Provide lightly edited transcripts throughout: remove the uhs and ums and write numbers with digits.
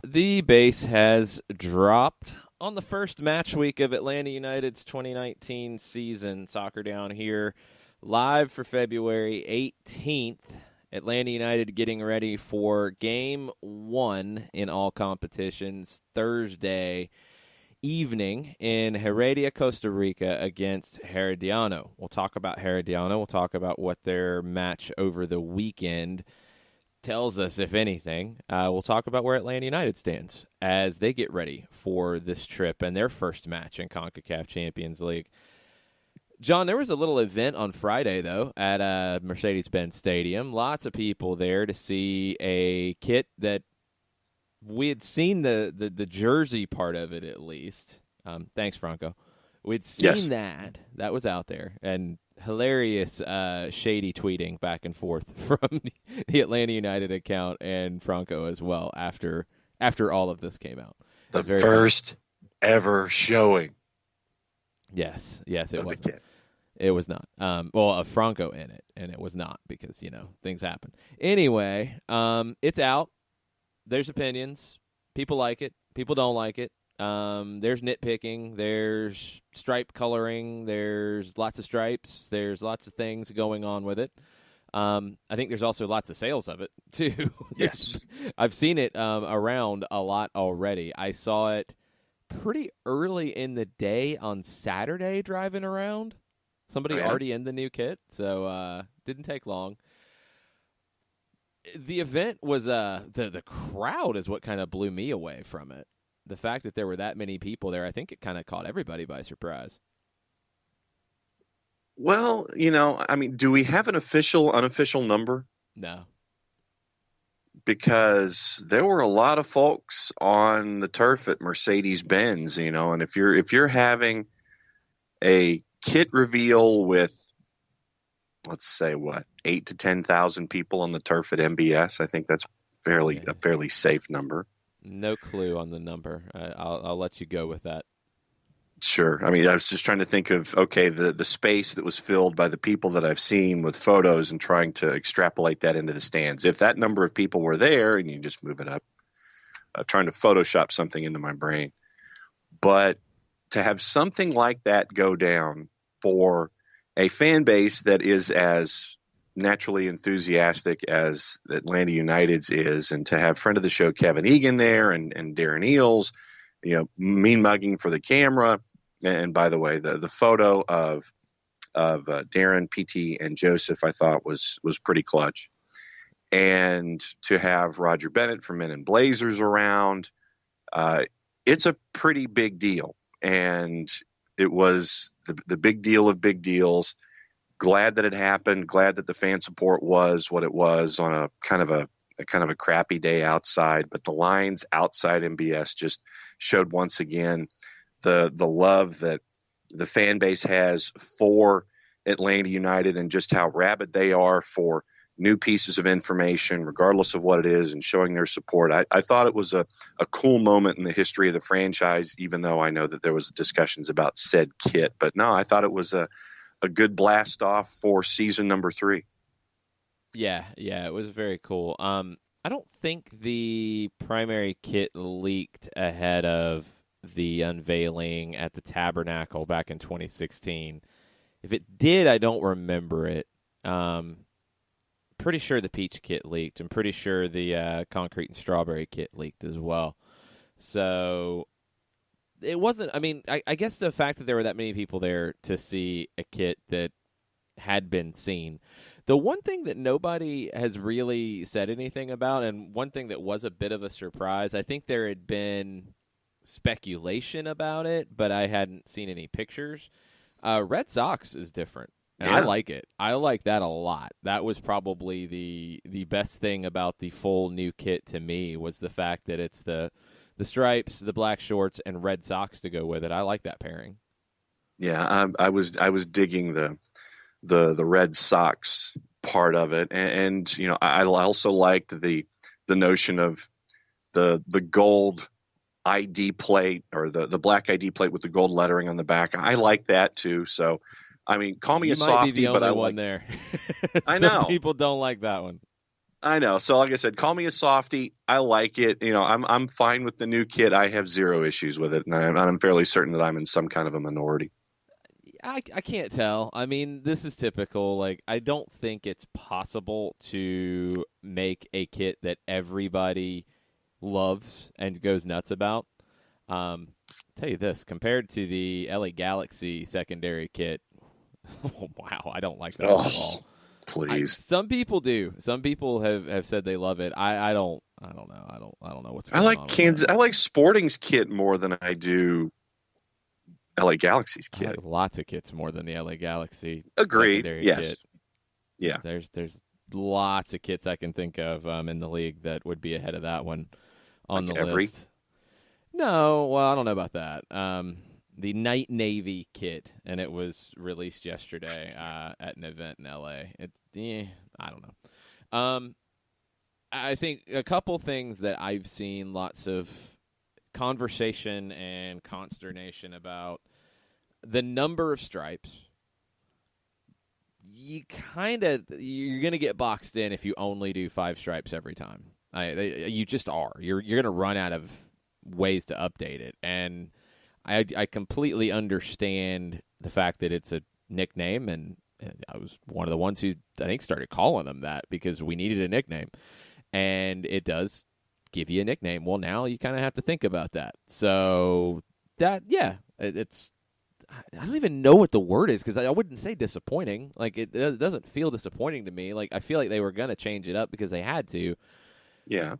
The base has dropped on the first match week of Atlanta United's 2019 season. Soccer Down here live for February 18th. Atlanta United getting ready for Game 1 in all competitions Thursday evening in Heredia, Costa Rica against Herediano. We'll talk about Herediano. We'll talk about what their match over the weekend tells us, if anything. We'll talk about where Atlanta United stands as they get ready for this trip and their first match in CONCACAF Champions League. John, there was a little event on Friday, though, at Mercedes-Benz Stadium. Lots of people there to see a kit that we had seen the jersey part of it, at least. Thanks, Franco. We'd seen that was out there, and hilarious shady tweeting back and forth from the Atlanta United account and Franco as well after all of this came out. The first ever showing. Yes, it was. It was not. Of Franco in it, and it was not because, things happen. Anyway, it's out. There's opinions. People like it. People don't like it. There's nitpicking. There's stripe coloring. There's lots of stripes. There's lots of things going on with it. I think there's also lots of sales of it, too. Yes. I've seen it around a lot already. I saw it pretty early in the day on Saturday driving around. Somebody already in the new kit, so didn't take long. The event was the crowd is what kind of blew me away from it. The fact that there were that many people there, I think it kind of caught everybody by surprise. Well, do we have an official, unofficial number? No. Because there were a lot of folks on the turf at Mercedes-Benz, and if you're having a kit reveal with, let's say, 8 to 10,000 people on the turf at MBS, I think that's a fairly safe number. No clue on the number. I'll let you go with that. Sure. I was just trying to think of, the space that was filled by the people that I've seen with photos and trying to extrapolate that into the stands. If that number of people were there, and you just move it up, trying to Photoshop something into my brain. But to have something like that go down for a fan base that is as naturally enthusiastic as Atlanta United's is, and to have friend of the show Kevin Egan there and Darren Eales, mean mugging for the camera. And by the way, the photo of Darren, PT, and Joseph I thought was pretty clutch. And to have Roger Bennett from Men in Blazers around, it's a pretty big deal. And it was the big deal of big deals. Glad that it happened. Glad that the fan support was what it was on a kind of a crappy day outside. But the lines outside MBS just showed once again the love that the fan base has for Atlanta United and just how rabid they are for new pieces of information, regardless of what it is, and showing their support. I thought it was a cool moment in the history of the franchise, even though I know that there was discussions about said kit. But no, I thought it was a good blast off for season number 3. Yeah, it was very cool. I don't think the primary kit leaked ahead of the unveiling at the Tabernacle back in 2016. If it did, I don't remember it. Pretty sure the peach kit leaked. I'm pretty sure the concrete and strawberry kit leaked as well. So it wasn't, I guess the fact that there were that many people there to see a kit that had been seen. The one thing that nobody has really said anything about, and one thing that was a bit of a surprise, I think there had been speculation about it, but I hadn't seen any pictures. Red Sox is different. And I like it. I like that a lot. That was probably the best thing about the full new kit to me, was the fact that it's the stripes, the black shorts, and red socks to go with it. I like that pairing. Yeah, I was digging the Red Sox part of it, and I also liked the notion of the gold ID plate, or the black ID plate with the gold lettering on the back. I like that too. So, I mean, call me a You might be softie, the but only I one like. there. I Some know. people don't like that one. I know. So, like I said, call me a softie. I like it. I'm fine with the new kit. I have zero issues with it, and I'm fairly certain that I'm in some kind of a minority. I can't tell. I mean, this is typical. Like, I don't think it's possible to make a kit that everybody loves and goes nuts about. I'll tell you this, compared to the LA Galaxy secondary kit, oh, wow, I don't like that one at Oh, all. please. Some people do. Some people have said they love it. I don't. I don't know. I don't know what's I going like on with that. Kansas. I like Sporting's kit more than I do LA Galaxy's I kit. like lots of kits more than the LA Galaxy Agreed. secondary kit. Yes. Yeah. There's lots of kits I can think of in the league that would be ahead of that one on Like the every. list. No, well, I don't know about that. The Night Navy kit, and it was released yesterday at an event in LA. I don't know. I think a couple things that I've seen lots of conversation and consternation about: the number of stripes. You're going to get boxed in if you only do 5 stripes every time. You just are. You're going to run out of ways to update it, and I completely understand the fact that it's a nickname, and I was one of the ones who I think started calling them that because we needed a nickname, and it does give you a nickname. Well, now you kind of have to think about that. So it's I don't even know what the word is because I wouldn't say disappointing. Like it doesn't feel disappointing to me. Like I feel like they were going to change it up because they had to. Yeah.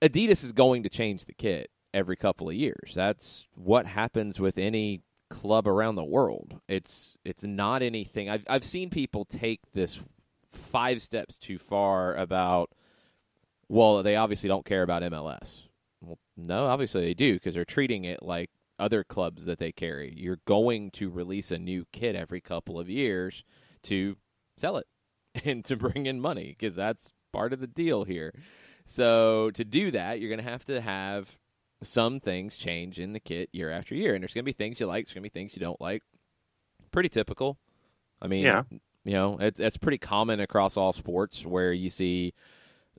Adidas is going to change the kit every couple of years. That's what happens with any club around the world. It's not anything. I've seen people take this 5 steps too far about. Well, they obviously don't care about MLS. Well, no, obviously they do because they're treating it like other clubs that they carry. You're going to release a new kit every couple of years to sell it and to bring in money because that's part of the deal here. So to do that, you're going to have some things change in the kit year after year. And there's going to be things you like, there's going to be things you don't like. Pretty typical. I mean, Yeah. it's pretty common across all sports where you see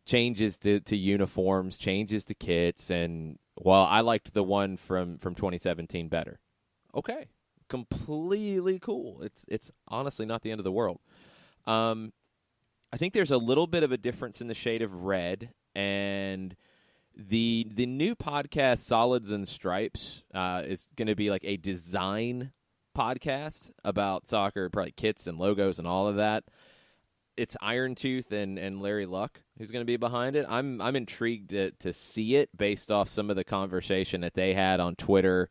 changes to uniforms, changes to kits, and well, I liked the one from 2017 better. Okay, completely cool. It's honestly not the end of the world. I think there's a little bit of a difference in the shade of red, and the new podcast Solids and Stripes is going to be like a design podcast about soccer, probably kits and logos and all of that. It's Iron Tooth and Larry Luck who's going to be behind it. I'm intrigued to see it based off some of the conversation that they had on Twitter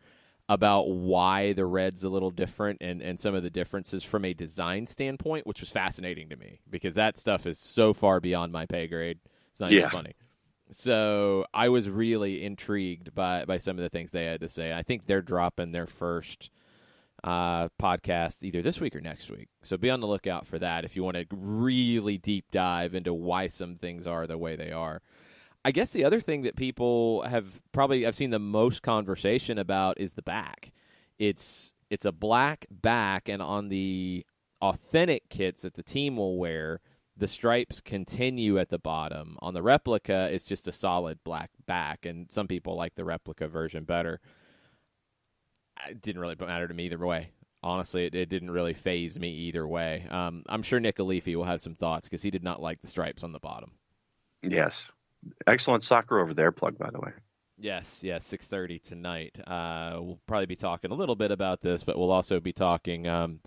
about why the red's a little different and some of the differences from a design standpoint, which was fascinating to me because that stuff is so far beyond my pay grade. It's not even funny. So I was really intrigued by some of the things they had to say. I think they're dropping their first podcast either this week or next week. So be on the lookout for that if you want to really deep dive into why some things are the way they are. I guess the other thing that people I've seen the most conversation about is the back. It's a black back, and on the authentic kits that the team will wear, the stripes continue at the bottom. On the replica, it's just a solid black back, and some people like the replica version better. It didn't really matter to me either way. Honestly, it didn't really faze me either way. I'm sure Nick Alifi will have some thoughts because he did not like the stripes on the bottom. Yes. Excellent soccer over there plug, by the way. Yes, 6:30 tonight. We'll probably be talking a little bit about this, but we'll also be talking,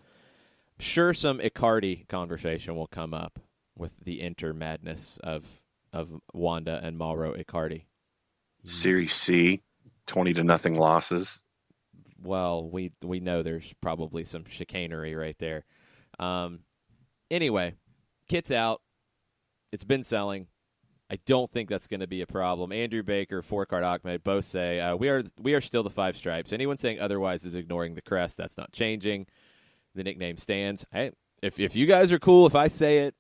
sure some Icardi conversation will come up with the Inter madness of Wanda and Mauro Icardi. Series C, 20-0 losses. Well, we know there's probably some chicanery right there. Anyway, kit's out. It's been selling. I don't think that's going to be a problem. Andrew Baker, Fourcard Ahmed both say we are still the Five Stripes. Anyone saying otherwise is ignoring the crest. That's not changing. The nickname stands. If you guys are cool, if I say it,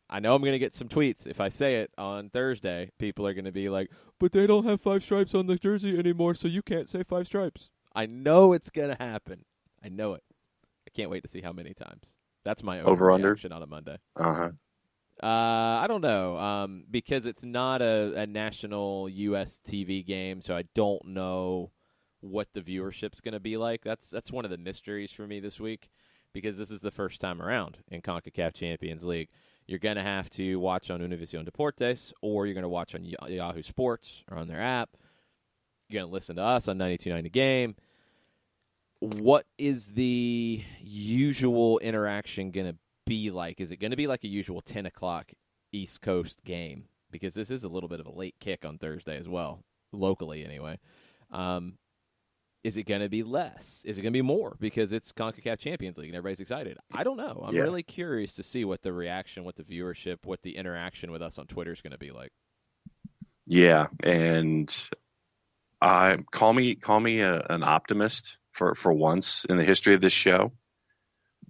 I know I'm going to get some tweets. If I say it on Thursday, people are going to be like, but they don't have Five Stripes on the jersey anymore, so you can't say Five Stripes. I know it's going to happen. I know it. I can't wait to see how many times. That's my overreaction on a Monday. Uh-huh. I don't know, because it's not a national U.S. TV game, so I don't know what the viewership's going to be like. That's one of the mysteries for me this week, because this is the first time around in CONCACAF Champions League. You're going to have to watch on Univision Deportes, or you're going to watch on Yahoo Sports or on their app. You're going to listen to us on 92.9 The Game. What is the usual interaction going to be like? Is it going to be like a usual 10 o'clock East Coast game? Because this is a little bit of a late kick on Thursday as well, locally anyway. Is it going to be less? Is it going to be more because it's CONCACAF Champions League and everybody's excited? I don't know. I'm really curious to see what the reaction, what the viewership, what the interaction with us on Twitter is going to be like. Yeah, and call me an optimist for once in the history of this show.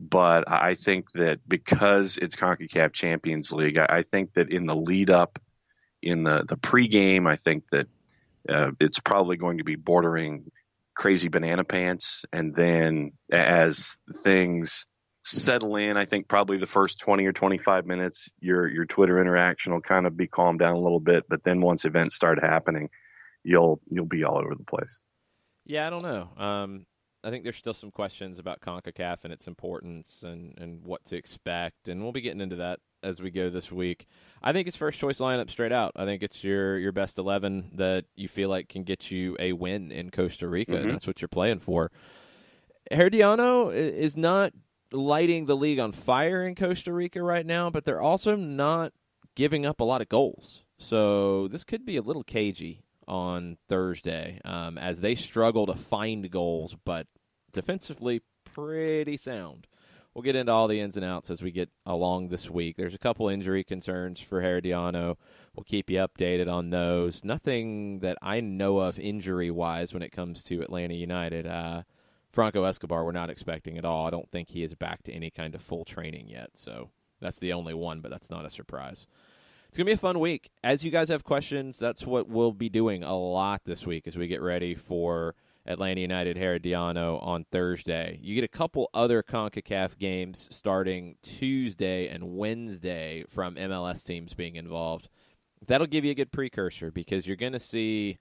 But I think that because it's CONCACAF Champions League, I think that in the lead up, in the pregame, I think that it's probably going to be bordering crazy banana pants. And then as things settle in, I think probably the first 20 or 25 minutes, your Twitter interaction will kind of be calmed down a little bit. But then once events start happening, you'll be all over the place. Yeah, I don't know. I think there's still some questions about CONCACAF and its importance and what to expect, and we'll be getting into that as we go this week. I think it's first choice lineup straight out. I think it's your best 11 that you feel like can get you a win in Costa Rica, and that's what you're playing for. Herediano is not lighting the league on fire in Costa Rica right now, but they're also not giving up a lot of goals. So this could be a little cagey on Thursday as they struggle to find goals, but defensively pretty sound. We'll get into all the ins and outs as we get along this week. There's a couple injury concerns for Herediano. We'll keep you updated on those. Nothing that I know of injury-wise when it comes to Atlanta United. Franco Escobar we're not expecting at all. I don't think he is back to any kind of full training yet, so that's the only one, but that's not a surprise. It's going to be a fun week. As you guys have questions, that's what we'll be doing a lot this week as we get ready for Atlanta United Herediano on Thursday. You get a couple other CONCACAF games starting Tuesday and Wednesday from MLS teams being involved. That'll give you a good precursor because you're going to see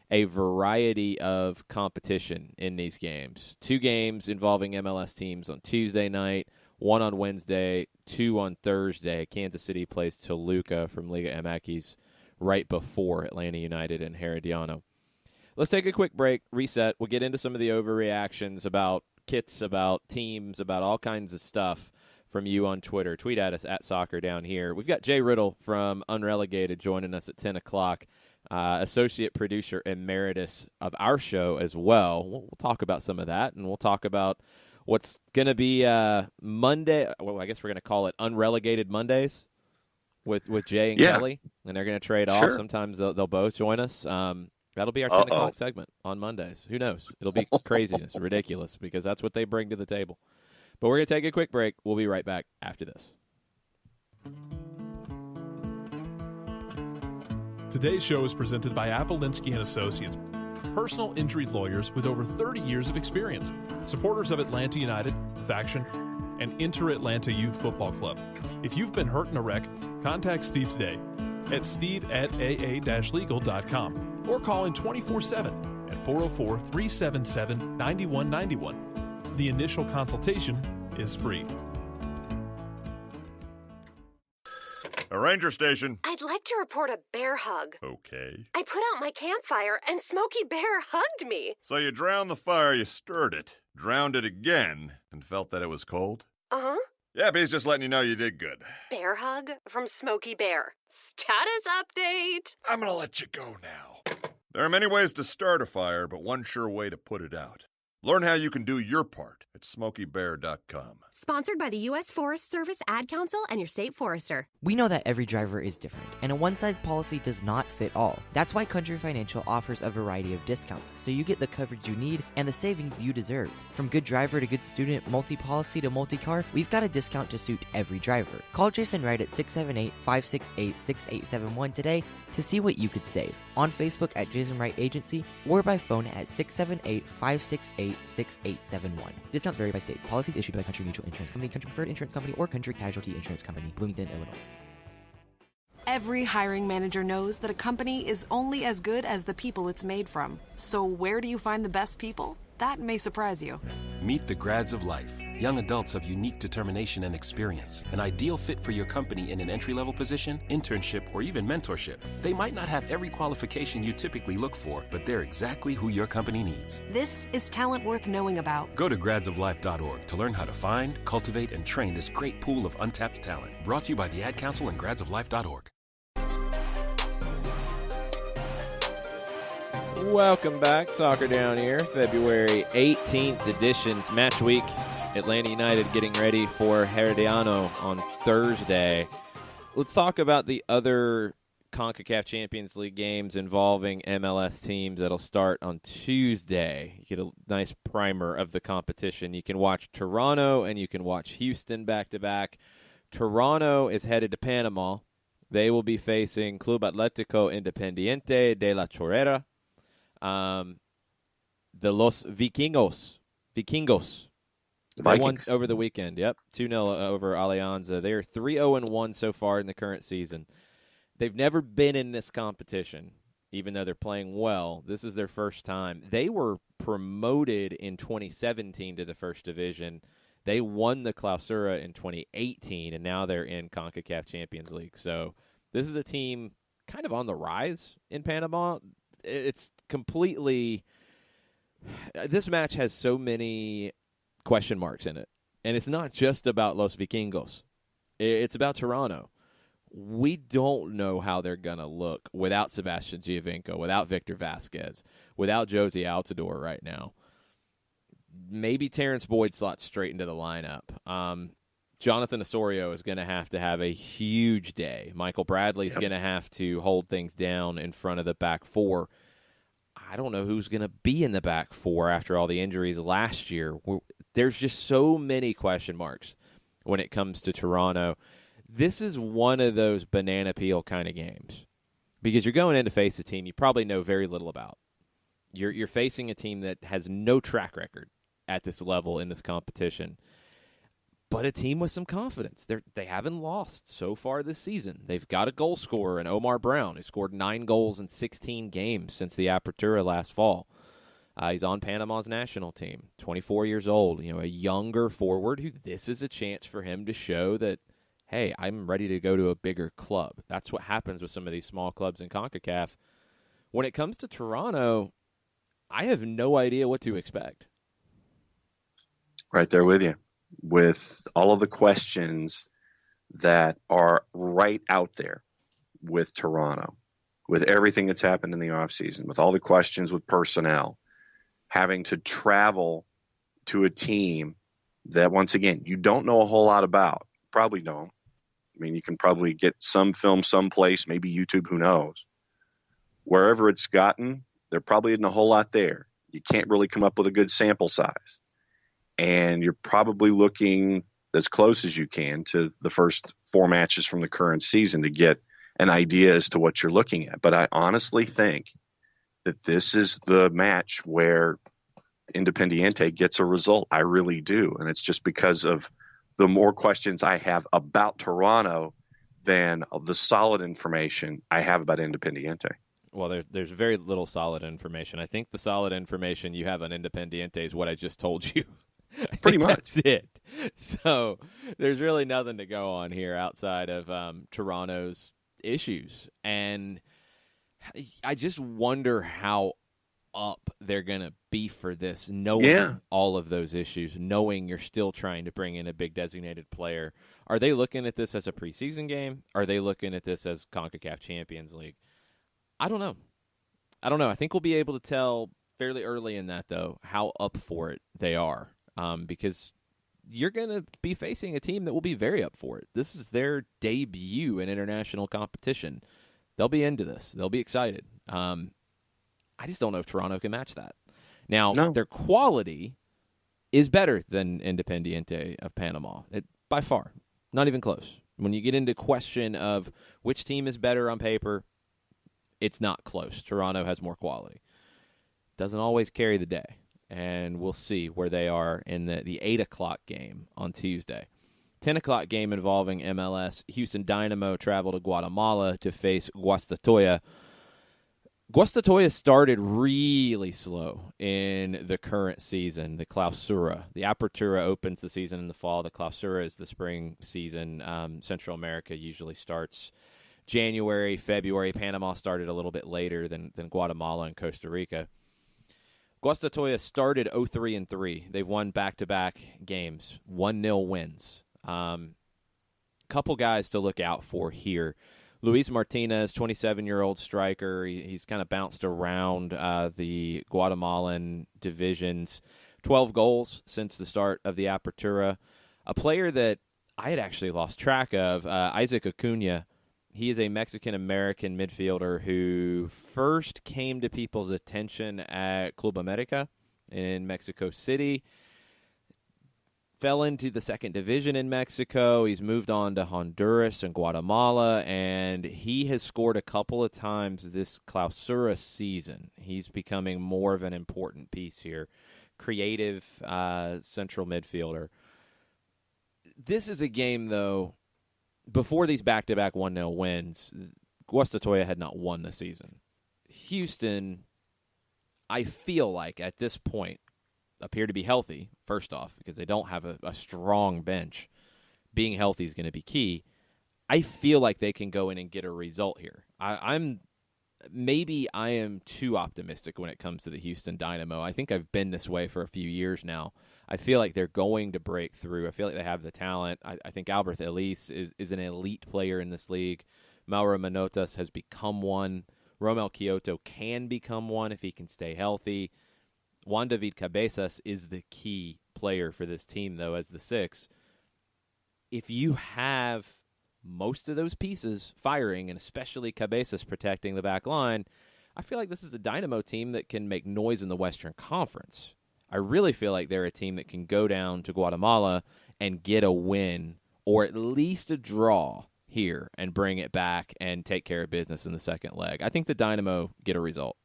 a variety of competition in these games. 2 games involving MLS teams on Tuesday night, 1 on Wednesday, 2 on Thursday. Kansas City plays Toluca from Liga MX right before Atlanta United and Herediano. Let's take a quick break, reset. We'll get into some of the overreactions about kits, about teams, about all kinds of stuff from you on Twitter. Tweet at us at Soccer Down Here. We've got Jay Riddle from Unrelegated joining us at 10 o'clock, associate producer emeritus of our show as well. We'll talk about some of that, and we'll talk about what's going to be Monday. Well, I guess we're going to call it Unrelegated Mondays with Jay and Kelly, and they're going to trade off. Sometimes they'll both join us. That'll be our 10 o'clock segment on Mondays. Who knows? It'll be craziness, ridiculous, because that's what they bring to the table. But we're going to take a quick break. We'll be right back after this. Today's show is presented by Appolinsky & Associates, personal injury lawyers with over 30 years of experience, supporters of Atlanta United, Faction, and Inter-Atlanta Youth Football Club. If you've been hurt in a wreck, contact Steve today at steve@aa-legal.com or call in 24/7 at 404-377-9191. The initial consultation is free. A ranger station. I'd like to report a bear hug. Okay. I put out my campfire and Smokey Bear hugged me. So you drowned the fire, you stirred it, drowned it again, and felt that it was cold? Uh-huh. Yep, he's just letting you know you did good. Bear hug from Smokey Bear. Status update. I'm gonna let you go now. There are many ways to start a fire, but one sure way to put it out. Learn how you can do your part at SmokeyBear.com. Sponsored by the U.S. Forest Service Ad Council and your state forester. We know that every driver is different, and a one-size policy does not fit all. That's why Country Financial offers a variety of discounts, so you get the coverage you need and the savings you deserve. From good driver to good student, multi-policy to multi-car, we've got a discount to suit every driver. Call Jason Wright at 678-568-6871 today to see what you could save. On Facebook at Jason Wright Agency or by phone at 678-568-6871. Discounts vary by state. Policies issued by Country Mutual Insurance Company, Country Preferred Insurance Company, or Country Casualty Insurance Company, Bloomington, Illinois. Every hiring manager knows that a company is only as good as the people it's made from. So where do you find the best people? That may surprise you. Meet the grads of life. Young adults of unique determination and experience. An ideal fit for your company in an entry-level position, internship, or even mentorship. They might not have every qualification you typically look for, but they're exactly who your company needs. This is talent worth knowing about. Go to gradsoflife.org to learn how to find, cultivate, and train this great pool of untapped talent. Brought to you by the Ad Council and gradsoflife.org. Welcome back. Soccer Down here, February 18th edition's Match Week. Atlanta United getting ready for Herediano on Thursday. Let's talk about the other CONCACAF Champions League games involving MLS teams that'll start on Tuesday. You get a nice primer of the competition. You can watch Toronto and you can watch Houston back-to-back. Toronto is headed to Panama. They will be facing Club Atlético Independiente de la Chorrera. The Los Vikingos. They won over the weekend, 2-0 over Alianza. They are 3-0-1 so far in the current season. They've never been in this competition, even though they're playing well. This is their first time. They were promoted in 2017 to the first division. They won the Clausura in 2018, and now they're in CONCACAF Champions League. So this is a team kind of on the rise in Panama. It's completely – this match has so many question marks in it. And it's not just about Los Vikingos. It's about Toronto. We don't know how they're going to look without Sebastian Giovinco, without Victor Vasquez, without Josie Altidore right now. Maybe Terrence Boyd slots straight into the lineup. Jonathan Osorio is going to have a huge day. Michael Bradley's going to have to hold things down in front of the back four. I don't know who's going to be in the back four after all the injuries last year. There's just so many question marks when it comes to Toronto. This is one of those banana peel kind of games because you're going in to face a team you probably know very little about. You're facing a team that has no track record at this level in this competition, but a team with some confidence. They haven't lost so far this season. They've got a goal scorer in Omar Brown, who scored 9 goals in 16 games since the Apertura last fall. He's on Panama's national team, 24 years old, a younger forward who this is a chance for him to show that, hey, I'm ready to go to a bigger club. That's what happens with some of these small clubs in CONCACAF. When it comes to Toronto, I have no idea what to expect. Right there with you. With all of the questions that are right out there with Toronto, with everything that's happened in the offseason, with all the questions with personnel, having to travel to a team that, once again, you don't know a whole lot about. Probably don't. I mean, you can probably get some film someplace, maybe YouTube, who knows. Wherever it's gotten, there probably isn't a whole lot there. You can't really come up with a good sample size. And you're probably looking as close as you can to the first 4 matches from the current season to get an idea as to what you're looking at. But I honestly think that this is the match where Independiente gets a result. I really do. And it's just because of the more questions I have about Toronto than the solid information I have about Independiente. Well, there's very little solid information. I think the solid information you have on Independiente is what I just told you. Pretty much. That's it. So there's really nothing to go on here outside of Toronto's issues. And I just wonder how up they're going to be for this, knowing all of those issues, knowing you're still trying to bring in a big designated player. Are they looking at this as a preseason game? Are they looking at this as CONCACAF Champions League? I don't know. I think we'll be able to tell fairly early in that, though, how up for it they are, because you're going to be facing a team that will be very up for it. This is their debut in international competition. They'll be into this. They'll be excited. I just don't know if Toronto can match that. Now, their quality is better than Independiente of Panama, by far. Not even close. When you get into question of which team is better on paper, it's not close. Toronto has more quality. Doesn't always carry the day. And we'll see where they are in the 8 o'clock game on Tuesday. 10 o'clock game involving MLS. Houston Dynamo travel to Guatemala to face Guastatoya. Guastatoya started really slow in the current season, the Clausura. The Apertura opens the season in the fall. The Clausura is the spring season. Central America usually starts January, February. Panama started a little bit later than Guatemala and Costa Rica. Guastatoya started 0-3-3. They've won back-to-back games, 1-0 wins. Couple guys to look out for here. Luis Martinez, 27-year-old striker. He's kind of bounced around the Guatemalan divisions. 12 goals since the start of the Apertura. A player that I had actually lost track of, Isaac Acuna. He is a Mexican-American midfielder who first came to people's attention at Club America in Mexico City. Fell into the second division in Mexico. He's moved on to Honduras and Guatemala, and he has scored a couple of times this Clausura season. He's becoming more of an important piece here. Creative central midfielder. This is a game, though, before these back-to-back 1-0 wins, Guastatoya had not won the season. Houston, I feel like at this point, appear to be healthy, first off, because they don't have a strong bench. Being healthy is going to be key. I feel like they can go in and get a result here. Maybe I am too optimistic when it comes to the Houston Dynamo. I think I've been this way for a few years now. I feel like they're going to break through. I feel like they have the talent. I think Albert Ellis is an elite player in this league. Mauro Manotas has become one. Romel Kyoto can become one if he can stay healthy. Juan David Cabezas is the key player for this team, though, as the 6. If you have most of those pieces firing, and especially Cabezas protecting the back line, I feel like this is a Dynamo team that can make noise in the Western Conference. I really feel like they're a team that can go down to Guatemala and get a win, or at least a draw here, and bring it back and take care of business in the second leg. I think the Dynamo get a result.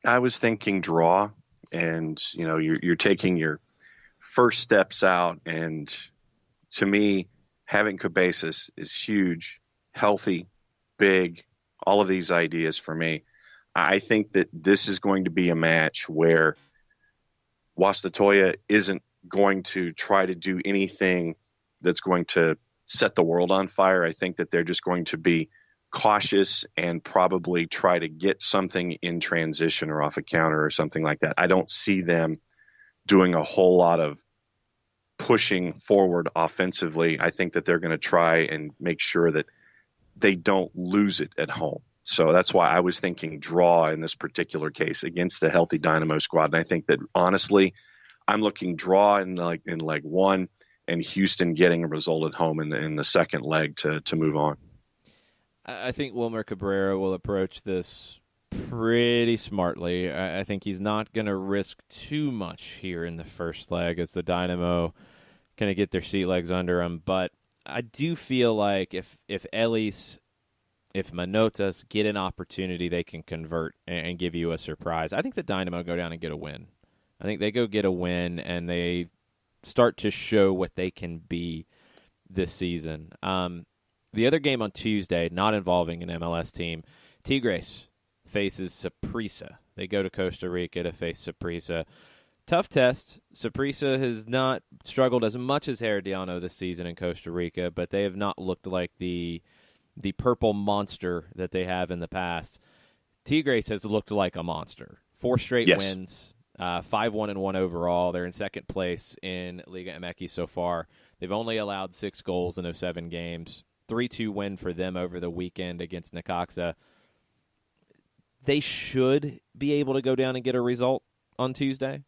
I was thinking draw, and you're taking your first steps out, and to me, having Cabezas is huge, healthy, big, all of these ideas for me. I think that this is going to be a match where Guastatoya isn't going to try to do anything that's going to set the world on fire. I think that they're just going to be cautious and probably try to get something in transition or off a counter or something like that. I don't see them doing a whole lot of pushing forward offensively. I think that they're going to try and make sure that they don't lose it at home. So that's why I was thinking draw in this particular case against the healthy Dynamo squad. And I think that honestly, I'm looking draw in leg 1 and Houston getting a result at home in the second leg to move on. I think Wilmer Cabrera will approach this pretty smartly. I think he's not going to risk too much here in the first leg as the Dynamo kind of get their sea legs under him. But I do feel like if Ellis, if Manotas get an opportunity, they can convert and give you a surprise. I think the Dynamo go down and get a win. I think they go get a win, and they start to show what they can be this season. The other game on Tuesday, not involving an MLS team, Tigres faces Saprissa. They go to Costa Rica to face Saprissa. Tough test. Saprissa has not struggled as much as Herediano this season in Costa Rica, but they have not looked like the purple monster that they have in the past. Tigres has looked like a monster. 4 straight wins, 5-1-1 overall. They're in second place in Liga MX so far. They've only allowed 6 goals in those 7 games. 3-2 win for them over the weekend against Necaxa. They should be able to go down and get a result on Tuesday.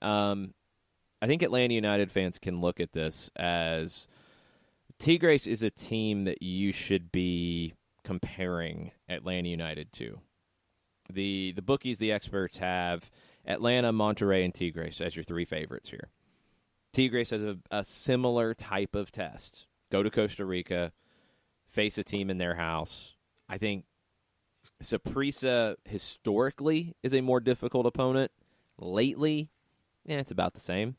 I think Atlanta United fans can look at this as Tigres is a team that you should be comparing Atlanta United to. The bookies, the experts have Atlanta, Monterrey, and Tigres as your three favorites here. Tigres has a similar type of test. Go to Costa Rica, face a team in their house. I think Saprissa historically is a more difficult opponent. Lately, it's about the same.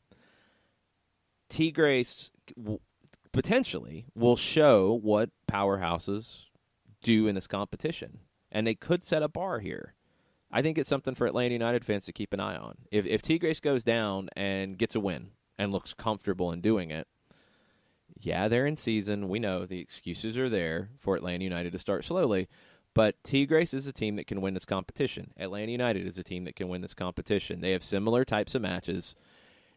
Tigres potentially will show what powerhouses do in this competition, and they could set a bar here. I think it's something for Atlanta United fans to keep an eye on. If Tigres goes down and gets a win and looks comfortable in doing it, yeah, they're in season. We know the excuses are there for Atlanta United to start slowly, but Tigres is a team that can win this competition. Atlanta United is a team that can win this competition. They have similar types of matches.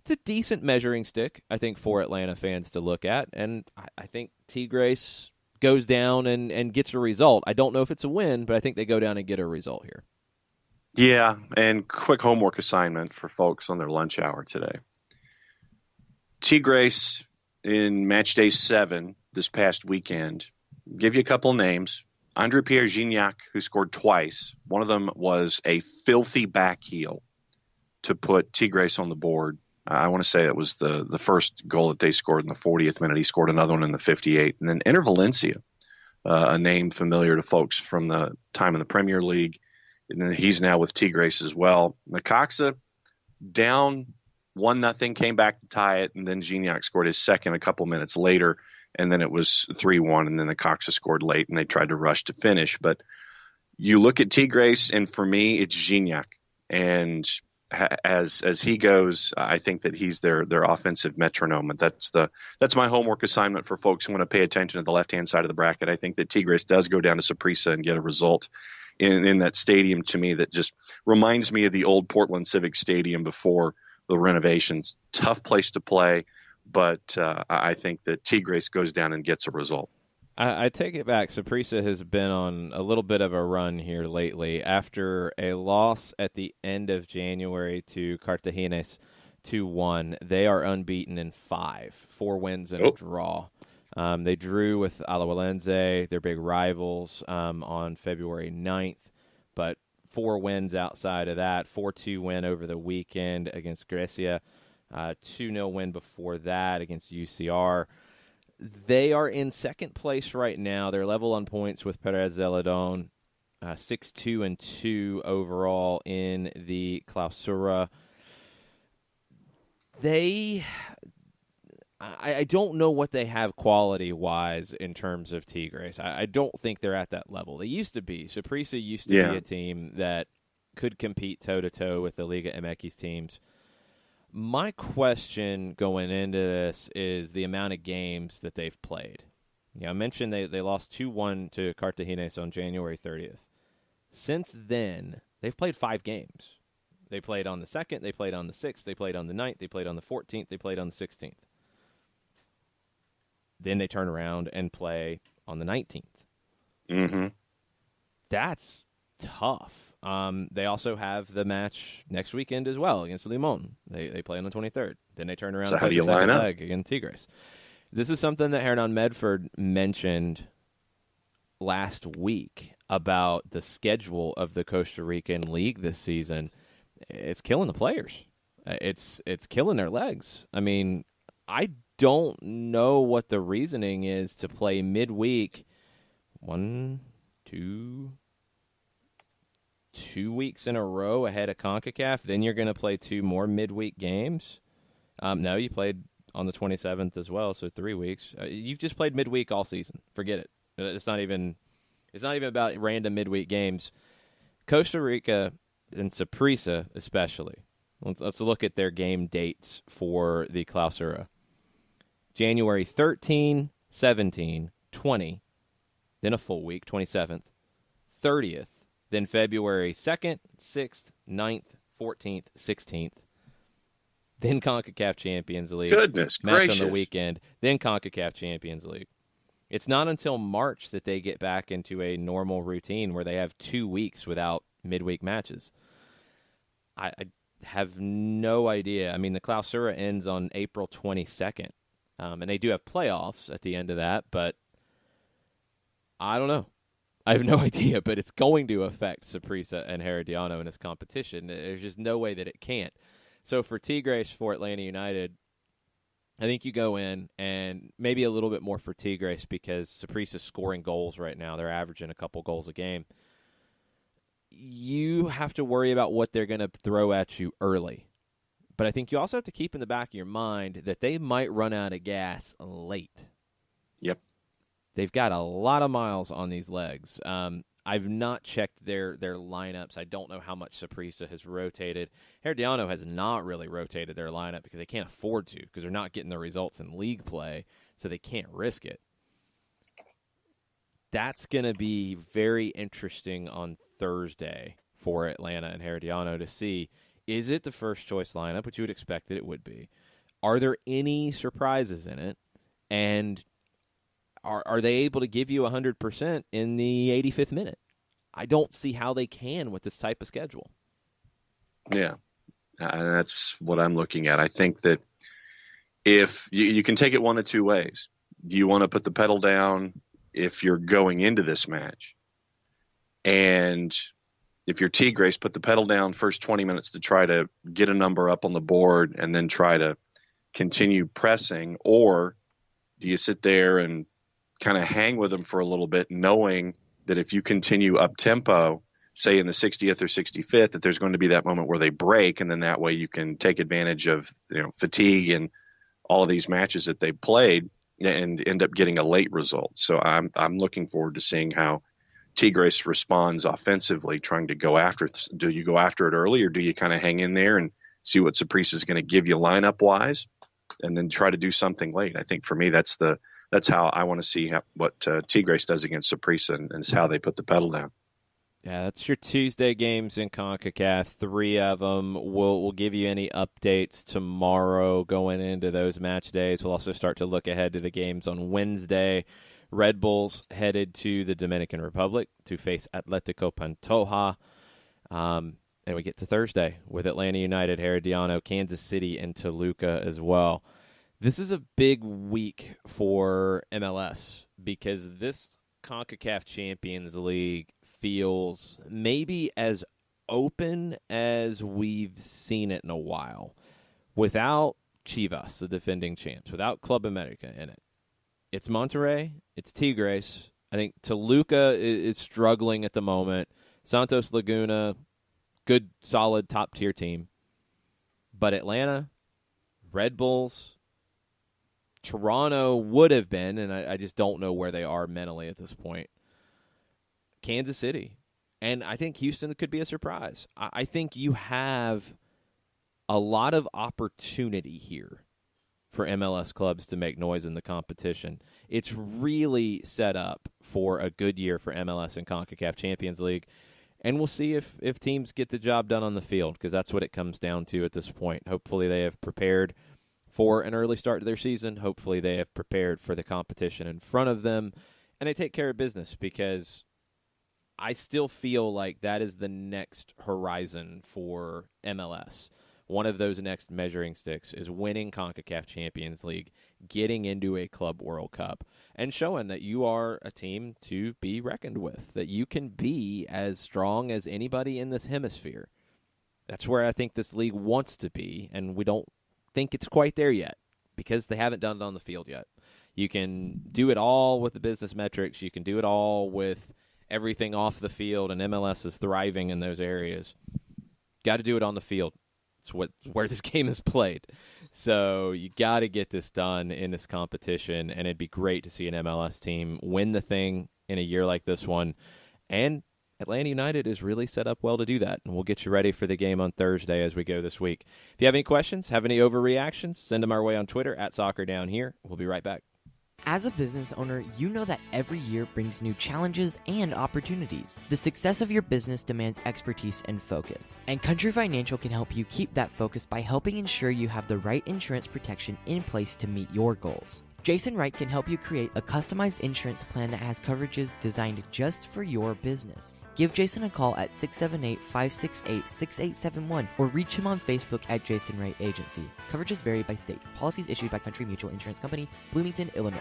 It's a decent measuring stick, I think, for Atlanta fans to look at, and I think Tigres goes down and gets a result. I don't know if it's a win, but I think they go down and get a result here. Yeah, and quick homework assignment for folks on their lunch hour today. Tigres in match day 7 this past weekend. Give you a couple of names. Andre-Pierre Gignac, who scored twice. One of them was a filthy back heel to put Tigres on the board. I want to say it was the first goal that they scored in the 40th minute. He scored another one in the 58th. And then Enter Valencia, a name familiar to folks from the time in the Premier League. And then he's now with Tigres as well. Necaxa down 1-0, came back to tie it, and then Gignac scored his second a couple minutes later, and then it was 3-1, and then Necaxa scored late, and they tried to rush to finish. But you look at Tigres, and for me, it's Gignac. And as he goes, I think that he's their offensive metronome. And that's my homework assignment for folks who want to pay attention to the left-hand side of the bracket. I think that Tigres does go down to Saprissa and get a result in that stadium, to me, that just reminds me of the old Portland Civic Stadium before the renovations. Tough place to play, but I think that Tigres goes down and gets a result. I take it back. Saprissa has been on a little bit of a run here lately. After a loss at the end of January to Cartagenes 2-1, they are unbeaten in 4 wins and a draw. They drew with Alajuelense, their big rivals, on February 9th, but 4 wins outside of that. 4-2 win over the weekend against Grecia, 2-0 win before that against UCR. They are in second place right now. They're level on points with Perez Zeledon, 6-2-2 overall in the Clausura. I don't know what they have quality-wise in terms of Tigres. I don't think they're at that level. They used to be. Saprissa used to be a team that could compete toe-to-toe with the Liga MX teams. My question going into this is the amount of games that they've played. I mentioned they lost 2-1 to Cartagenes on January 30th. Since then, they've played 5 games. They played on the 2nd, they played on the 6th, they played on the 9th, they played on the 14th, they played on the 16th. Then they turn around and play on the 19th. Mm-hmm. That's tough. They also have the match next weekend as well against Limon. They play on the 23rd. Then they turn around and play the second leg against Tigres. This is something that Hernan Medford mentioned last week about the schedule of the Costa Rican League this season. It's killing the players. It's killing their legs. I mean, I don't know what the reasoning is to play midweek 2 weeks in a row ahead of CONCACAF. Then you're going to play 2 more midweek games. No, you played on the 27th as well, so 3 weeks. You've just played midweek all season. Forget it. It's not even about random midweek games. Costa Rica and Saprissa especially. Let's look at their game dates for the Clausura. January 13, 17, 20, then a full week, 27th, 30th, then February 2nd, 6th, 9th, 14th, 16th, then CONCACAF Champions League. Goodness gracious. On the weekend, then CONCACAF Champions League. It's not until March that they get back into a normal routine where they have 2 weeks without midweek matches. have no idea. I mean, the Clausura ends on April 22nd, and they do have playoffs at the end of that, but I don't know. I have no idea, but it's going to affect Saprissa and Herediano in this competition. There's just no way that it can't. So for Tigres, for Atlanta United, I think you go in, and maybe a little bit more for Tigres because Saprissa's scoring goals right now. They're averaging a couple goals a game. You have to worry about what they're going to throw at you early. But I think you also have to keep in the back of your mind that they might run out of gas late. Yep. They've got a lot of miles on these legs. I've not checked their lineups. I don't know how much Saprissa has rotated. Herediano has not really rotated their lineup because they can't afford to because they're not getting the results in league play, so they can't risk it. That's going to be very interesting on Thursday for Atlanta and Herediano to see, is it the first choice lineup, which you would expect that it would be? Are there any surprises in it? And are they able to give you 100% in the 85th minute? I don't see how they can with this type of schedule. Yeah, and that's what I'm looking at. I think that if you can take it one of two ways. Do you want to put the pedal down if you're going into this match? And if you're Tigres, put the pedal down first 20 minutes to try to get a number up on the board and then try to continue pressing? Or do you sit there and kind of hang with them for a little bit, knowing that if you continue up tempo, say in the 60th or 65th, that there's going to be that moment where they break, and then that way you can take advantage of fatigue and all of these matches that they played and end up getting a late result. So I'm looking forward to seeing how Tigres responds offensively, trying to go after. Do you go after it early, or do you kind of hang in there and see what Saprissa is going to give you lineup wise, and then try to do something late? I think for me, that's how I want to see what Tigres does against Saprissa, and is how they put the pedal down. Yeah, that's your Tuesday games in CONCACAF. 3 of them. We'll give you any updates tomorrow going into those match days. We'll also start to look ahead to the games on Wednesday. Red Bulls headed to the Dominican Republic to face Atletico Pantoja. And we get to Thursday with Atlanta United, Herediano, Kansas City, and Toluca as well. This is a big week for MLS because this CONCACAF Champions League feels maybe as open as we've seen it in a while. Without Chivas, the defending champs, without Club America in it. It's Monterrey, it's Tigres. I think Toluca is struggling at the moment. Santos Laguna, good, solid, top-tier team. But Atlanta, Red Bulls, Toronto would have been, and I just don't know where they are mentally at this point. Kansas City. And I think Houston could be a surprise. I think you have a lot of opportunity here for MLS clubs to make noise in the competition. It's really set up for a good year for MLS and CONCACAF Champions League. And we'll see if teams get the job done on the field, because that's what it comes down to at this point. Hopefully they have prepared for an early start to their season. Hopefully they have prepared for the competition in front of them, and they take care of business, because I still feel like that is the next horizon for MLS. One of those next measuring sticks is winning CONCACAF Champions League, getting into a Club World Cup, and showing that you are a team to be reckoned with, that you can be as strong as anybody in this hemisphere. That's where I think this league wants to be, and we don't think it's quite there yet because they haven't done it on the field yet. You can do it all with the business metrics. You can do it all with everything off the field, and MLS is thriving in those areas. Got to do it on the field. It's where this game is played. So you got to get this done in this competition, and it'd be great to see an MLS team win the thing in a year like this one. And Atlanta United is really set up well to do that, and we'll get you ready for the game on Thursday as we go this week. If you have any questions, have any overreactions, send them our way on Twitter @SoccerDownHere. We'll be right back. As a business owner, you know that every year brings new challenges and opportunities. The success of your business demands expertise and focus, and Country Financial can help you keep that focus by helping ensure you have the right insurance protection in place to meet your goals. Jason Wright can help you create a customized insurance plan that has coverages designed just for your business. Give Jason a call at 678-568-6871 or reach him on Facebook at Jason Wright Agency. Coverages vary by state. Policies issued by Country Mutual Insurance Company, Bloomington, Illinois.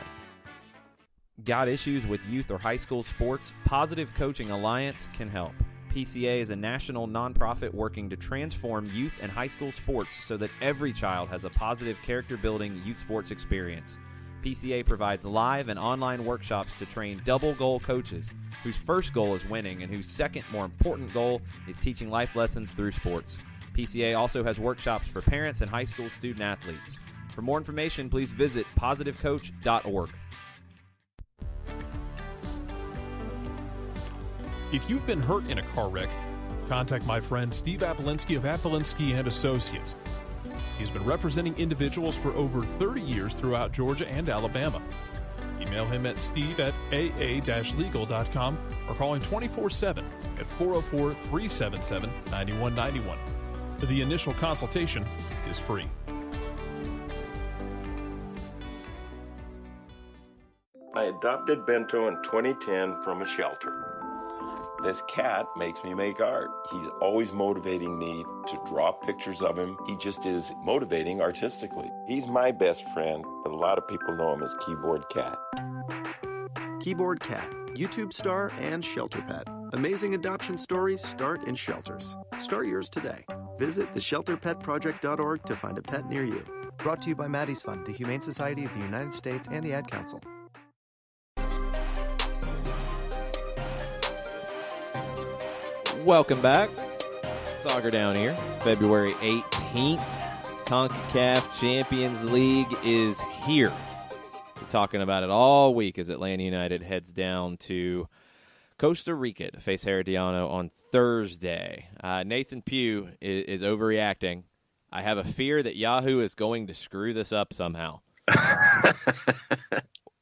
Got issues with youth or high school sports? Positive Coaching Alliance can help. PCA is a national nonprofit working to transform youth and high school sports so that every child has a positive character-building youth sports experience. PCA provides live and online workshops to train double-goal coaches whose first goal is winning and whose second, more important goal is teaching life lessons through sports. PCA also has workshops for parents and high school student-athletes. For more information, please visit positivecoach.org. If you've been hurt in a car wreck, contact my friend Steve Apolinski of Apolinski & Associates. He's been representing individuals for over 30 years throughout Georgia and Alabama. Email him at steve@aa-legal.com or call him 24/7 at 404-377-9191. The initial consultation is free. I adopted Bento in 2010 from a shelter. This cat makes me make art. He's always motivating me to draw pictures of him. He just is motivating artistically. He's my best friend, but a lot of people know him as Keyboard Cat. Keyboard Cat, YouTube star and shelter pet. Amazing adoption stories start in shelters. Start yours today. Visit theshelterpetproject.org to find a pet near you. Brought to you by Maddie's Fund, the Humane Society of the United States, and the Ad Council. Welcome back. Soccer Down here. February 18th. CONCACAF Champions League is here. We're talking about it all week as Atlanta United heads down to Costa Rica to face Herediano on Thursday. Nathan Pugh is overreacting. I have a fear that Yahoo is going to screw this up somehow.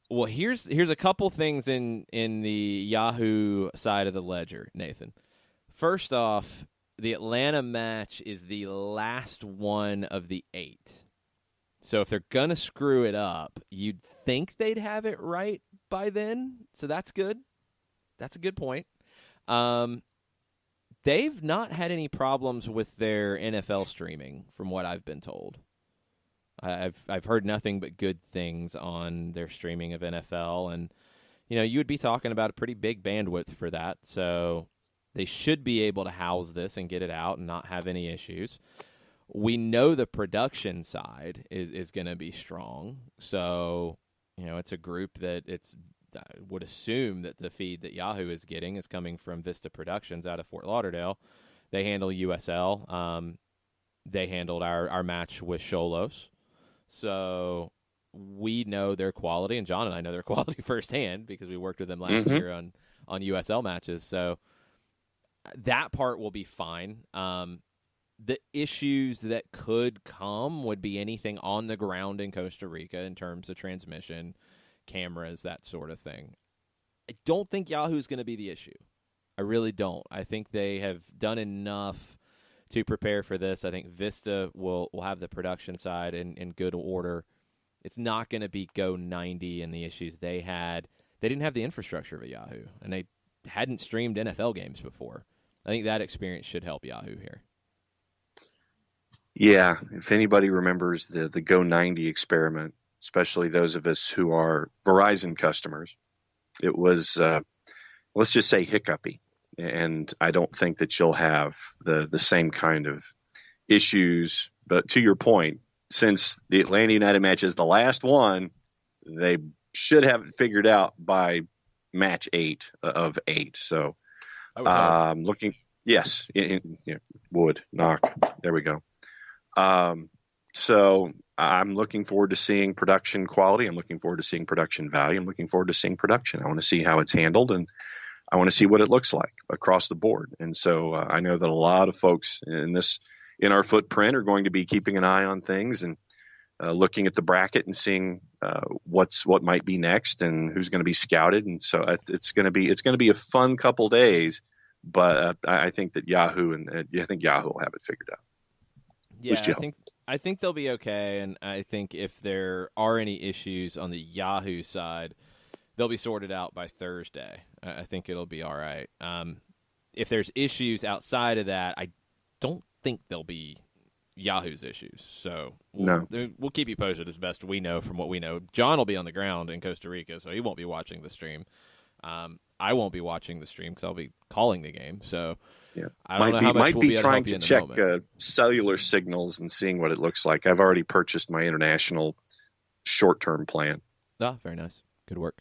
Well, here's a couple things in the Yahoo side of the ledger, Nathan. First off, the Atlanta match is the last one of the 8. So if they're going to screw it up, you'd think they'd have it right by then. So that's good. That's a good point. They've not had any problems with their NFL streaming, from what I've been told. I've heard nothing but good things on their streaming of NFL. And, you would be talking about a pretty big bandwidth for that. So they should be able to house this and get it out and not have any issues. We know the production side is going to be strong. So, it's a group that I would assume that the feed that Yahoo is getting is coming from Vista Productions out of Fort Lauderdale. They handle USL. They handled our match with Xolos. So we know their quality, and John and I know their quality firsthand because we worked with them last year on USL matches. So that part will be fine. The issues that could come would be anything on the ground in Costa Rica in terms of transmission, cameras, that sort of thing. I don't think Yahoo's going to be the issue. I really don't. I think they have done enough to prepare for this. I think Vista will have the production side in good order. It's not going to be Go 90 and the issues they had. They didn't have the infrastructure of a Yahoo, and they hadn't streamed NFL games before. I think that experience should help Yahoo here. Yeah, if anybody remembers the Go 90 experiment, especially those of us who are Verizon customers, it was, let's just say, hiccupy. And I don't think that you'll have the same kind of issues. But to your point, since the Atlanta United match is the last one, they should have it figured out by match 8 of 8. So looking, yes, wood, knock. There we go. So I'm looking forward to seeing production quality. I'm looking forward to seeing production value. I'm looking forward to seeing production. I want to see how it's handled, and I want to see what it looks like across the board. And so I know that a lot of folks in our footprint are going to be keeping an eye on things and looking at the bracket and seeing what might be next and who's going to be scouted. And so it's going to be a fun couple days. But I think that Yahoo will have it figured out. Yeah, I think they'll be okay, and I think if there are any issues on the Yahoo side, they'll be sorted out by Thursday. I think it'll be all right. If there's issues outside of that, I don't think they'll be Yahoo's issues. So we'll keep you posted as best we know from what we know. John will be on the ground in Costa Rica, so he won't be watching the stream. I won't be watching the stream because I'll be calling the game. So yeah. I don't know how much we'll be able trying to help to you in check cellular signals and seeing what it looks like. I've already purchased my international short-term plan. Ah, very nice. Good work.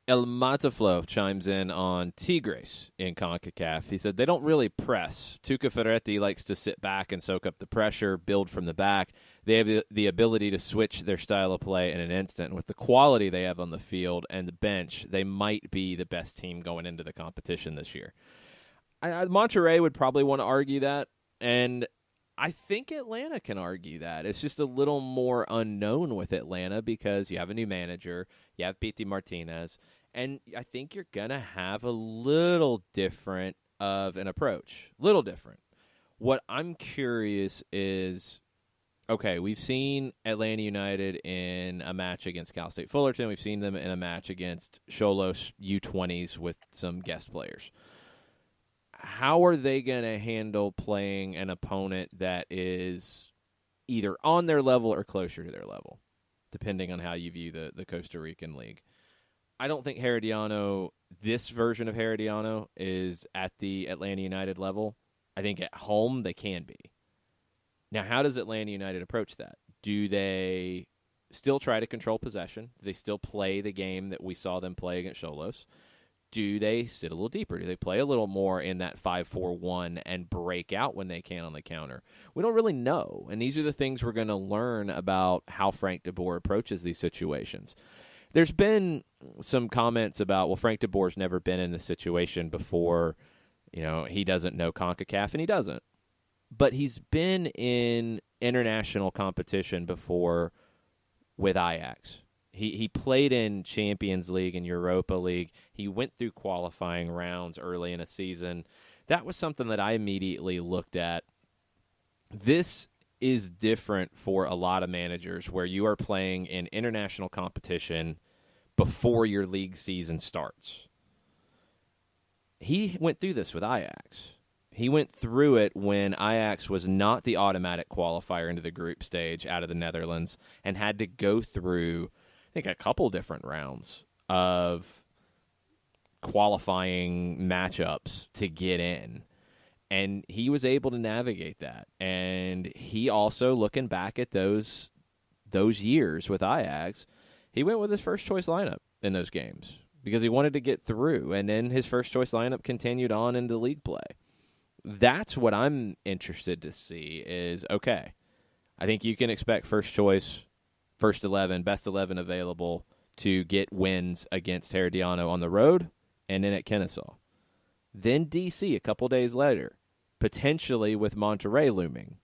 El Mataflo chimes in on Tigres in CONCACAF. He said they don't really press. Tuca Ferretti likes to sit back and soak up the pressure, build from the back. They have the ability to switch their style of play in an instant. With the quality they have on the field and the bench, they might be the best team going into the competition this year. Monterrey would probably want to argue that, and I think Atlanta can argue that. It's just a little more unknown with Atlanta because you have a new manager, you have Pity Martinez, and I think you're going to have a little different of an approach. Little different. What I'm curious is, okay, we've seen Atlanta United in a match against Cal State Fullerton. We've seen them in a match against Xolos U20s with some guest players. How are they going to handle playing an opponent that is either on their level or closer to their level, depending on how you view the Costa Rican league? I don't think Herediano, this version of Herediano, is at the Atlanta United level. I think at home they can be. Now, how does Atlanta United approach that? Do they still try to control possession? Do they still play the game that we saw them play against Xolos? Do they sit a little deeper? Do they play a little more in that 5-4-1 and break out when they can on the counter? We don't really know, and these are the things we're going to learn about how Frank de Boer approaches these situations. There's been some comments about, well, Frank de Boer's never been in this situation before. You know, he doesn't know CONCACAF, and he doesn't. But he's been in international competition before with Ajax. He played in Champions League and Europa League. He went through qualifying rounds early in a season. That was something that I immediately looked at. This is different for a lot of managers where you are playing in international competition before your league season starts. He went through this with Ajax. He went through it when Ajax was not the automatic qualifier into the group stage out of the Netherlands and had to go through, I think, a couple different rounds of qualifying matchups to get in. And he was able to navigate that. And he also, looking back at those years with Ajax, he went with his first-choice lineup in those games because he wanted to get through. And then his first-choice lineup continued on into league play. That's what I'm interested to see is, okay, I think you can expect first choice, first 11, best 11 available to get wins against Herediano on the road and then at Kennesaw. Then D.C. a couple days later, potentially with Monterrey looming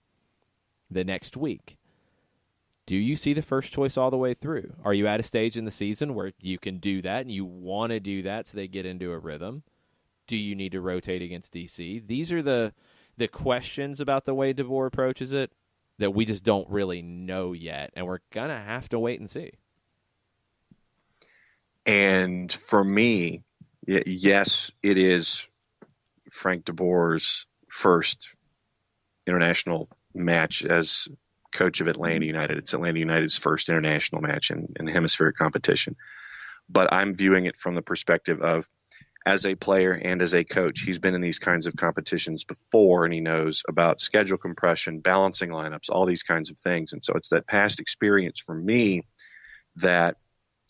the next week. Do you see the first choice all the way through? Are you at a stage in the season where you can do that and you want to do that so they get into a rhythm? Do you need to rotate against D.C.? These are the questions about the way de Boer approaches it that we just don't really know yet, and we're going to have to wait and see. And for me, yes, it is Frank de Boer's first international match as coach of Atlanta United. It's Atlanta United's first international match in hemispheric competition. But I'm viewing it from the perspective of, as a player and as a coach, he's been in these kinds of competitions before, and he knows about schedule compression, balancing lineups, all these kinds of things. And so it's that past experience for me that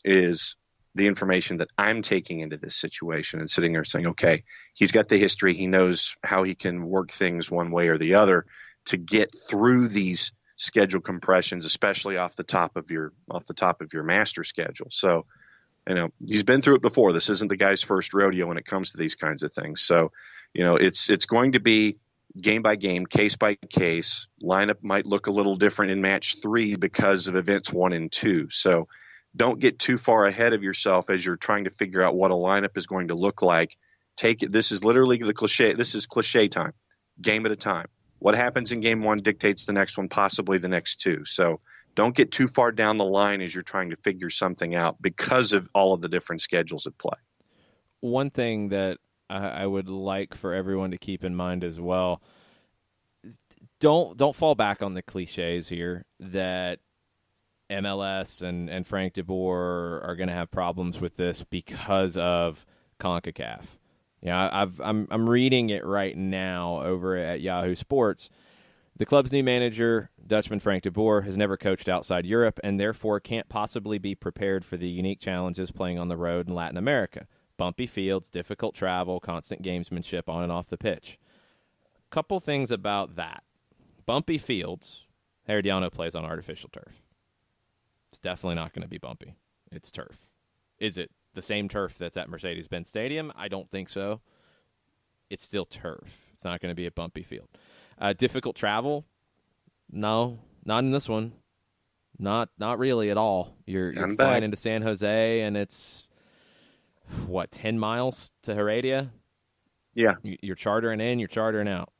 is the information that I'm taking into this situation and sitting there saying, okay, he's got the history. He knows how he can work things one way or the other to get through these schedule compressions, especially off the top of your master schedule. So, you know, he's been through it before. This isn't the guy's first rodeo when it comes to these kinds of things. So, you know, it's going to be game by game, case by case. Lineup might look a little different in match 3 because of events 1 and 2. So don't get too far ahead of yourself as you're trying to figure out what a lineup is going to look like. Take it. This is literally the cliche. This is cliche time, game at a time. what happens in game one dictates the next one, possibly the next two. So don't get too far down the line as you're trying to figure something out because of all of the different schedules at play. One thing that I would like for everyone to keep in mind as well, don't fall back on the cliches here that MLS and Frank DeBoer are going to have problems with this because of CONCACAF. I'm reading it right now over at Yahoo Sports. The club's new manager, Dutchman Frank DeBoer, has never coached outside Europe and therefore can't possibly be prepared for the unique challenges playing on the road in Latin America. Bumpy fields, difficult travel, constant gamesmanship on and off the pitch. Couple things about that. Bumpy fields, Herediano plays on artificial turf. It's definitely not going to be bumpy. It's turf. Is it the same turf that's at Mercedes-Benz Stadium? I don't think so. It's still turf. It's not going to be a bumpy field. Difficult travel? No, not in this one. Not really at all. You're flying into San Jose, and it's, 10 miles to Heredia? Yeah. You're chartering in, you're chartering out.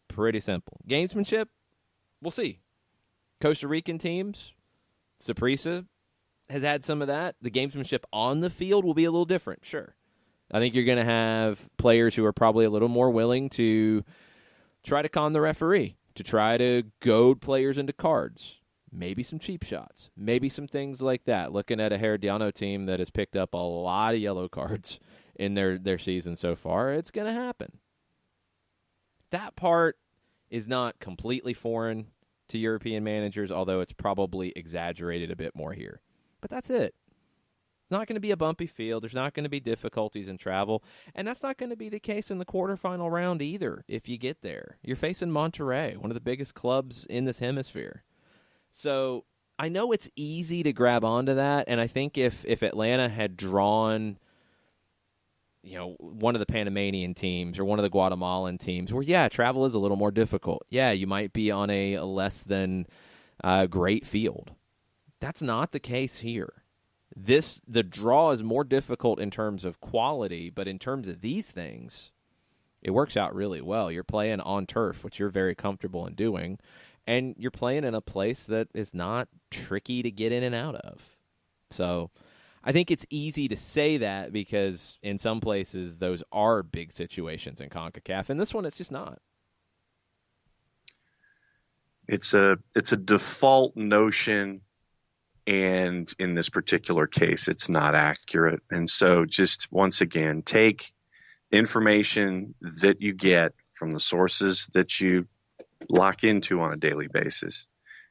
Pretty simple. Gamesmanship? We'll see. Costa Rican teams, Saprissa has had some of that. The gamesmanship on the field will be a little different, sure. I think you're going to have players who are probably a little more willing to try to con the referee, to try to goad players into cards. Maybe some cheap shots. Maybe some things like that. Looking at a Herediano team that has picked up a lot of yellow cards in their season so far, it's going to happen. That part is not completely foreign to European managers, although it's probably exaggerated a bit more here. But that's it. It's not going to be a bumpy field. There's not going to be difficulties in travel. And that's not going to be the case in the quarterfinal round either, if you get there. You're facing Monterrey, one of the biggest clubs in this hemisphere. So I know it's easy to grab onto that, and I think if Atlanta had drawn, one of the Panamanian teams or one of the Guatemalan teams where, travel is a little more difficult. Yeah, you might be on a less than great field. That's not the case here. The draw is more difficult in terms of quality, but in terms of these things, it works out really well. You're playing on turf, which you're very comfortable in doing, and you're playing in a place that is not tricky to get in and out of. So I think it's easy to say that because in some places those are big situations in CONCACAF, and this one it's just not. It's a default notion, and in this particular case, it's not accurate. And so just once again, take information that you get from the sources that you lock into on a daily basis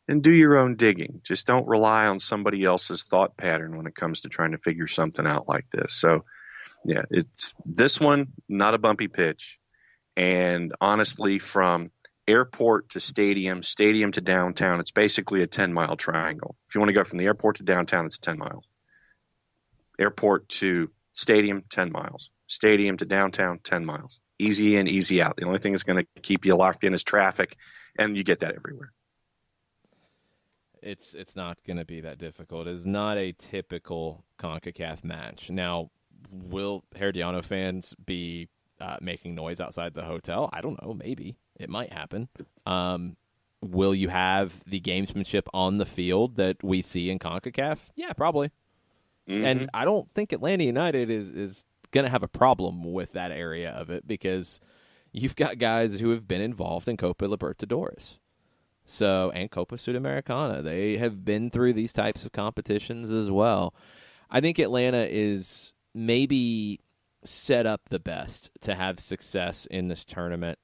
and do your own digging. Just don't rely on somebody else's thought pattern when it comes to trying to figure something out like this. So, it's this one, not a bumpy pitch. And honestly, from airport to stadium to downtown, it's basically a 10-mile triangle. If you want to go from the airport to downtown, it's 10 miles. Airport to stadium, 10 miles. Stadium to downtown, 10 miles. Easy in, easy out. The only thing that's going to keep you locked in is traffic, and you get that everywhere. It's not going to be that difficult. It's not a typical CONCACAF match. Now, will Herediano fans be making noise outside the hotel? I don't know. Maybe. It might happen. Will you have the gamesmanship on the field that we see in CONCACAF? Yeah, probably. Mm-hmm. And I don't think Atlanta United is going to have a problem with that area of it because you've got guys who have been involved in Copa Libertadores and Copa Sudamericana. They have been through these types of competitions as well. I think Atlanta is maybe set up the best to have success in this tournament,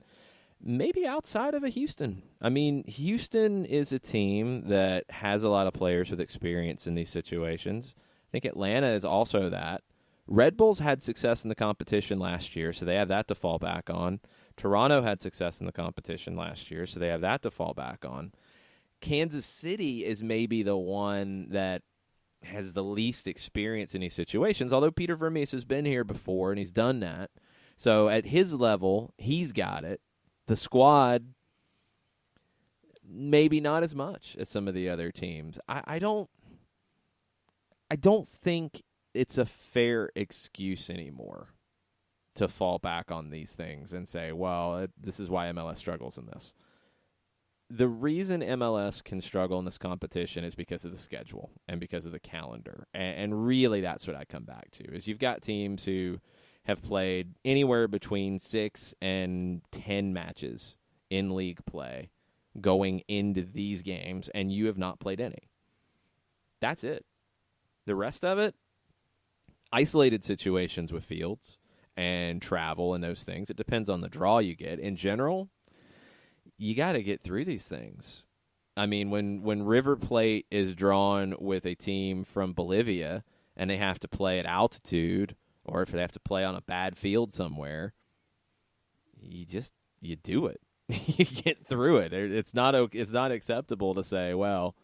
maybe outside of a Houston. I mean, Houston is a team that has a lot of players with experience in these situations. I think Atlanta is also that. Red Bulls had success in the competition last year, so they have that to fall back on. Toronto had success in the competition last year, so they have that to fall back on. Kansas City is maybe the one that has the least experience in these situations, although Peter Vermees has been here before and he's done that. So at his level, he's got it. The squad, maybe not as much as some of the other teams. I don't think it's a fair excuse anymore to fall back on these things and say, well, this is why MLS struggles in this. the reason MLS can struggle in this competition is because of the schedule and because of the calendar. And really that's what I come back to, is you've got teams who have played anywhere between 6 and 10 matches in league play going into these games, and you have not played any. That's it. The rest of it, isolated situations with fields and travel and those things. It depends on the draw you get. In general, you got to get through these things. I mean, when River Plate is drawn with a team from Bolivia and they have to play at altitude, or if they have to play on a bad field somewhere, you do it. You get through it. It's not acceptable to say, well,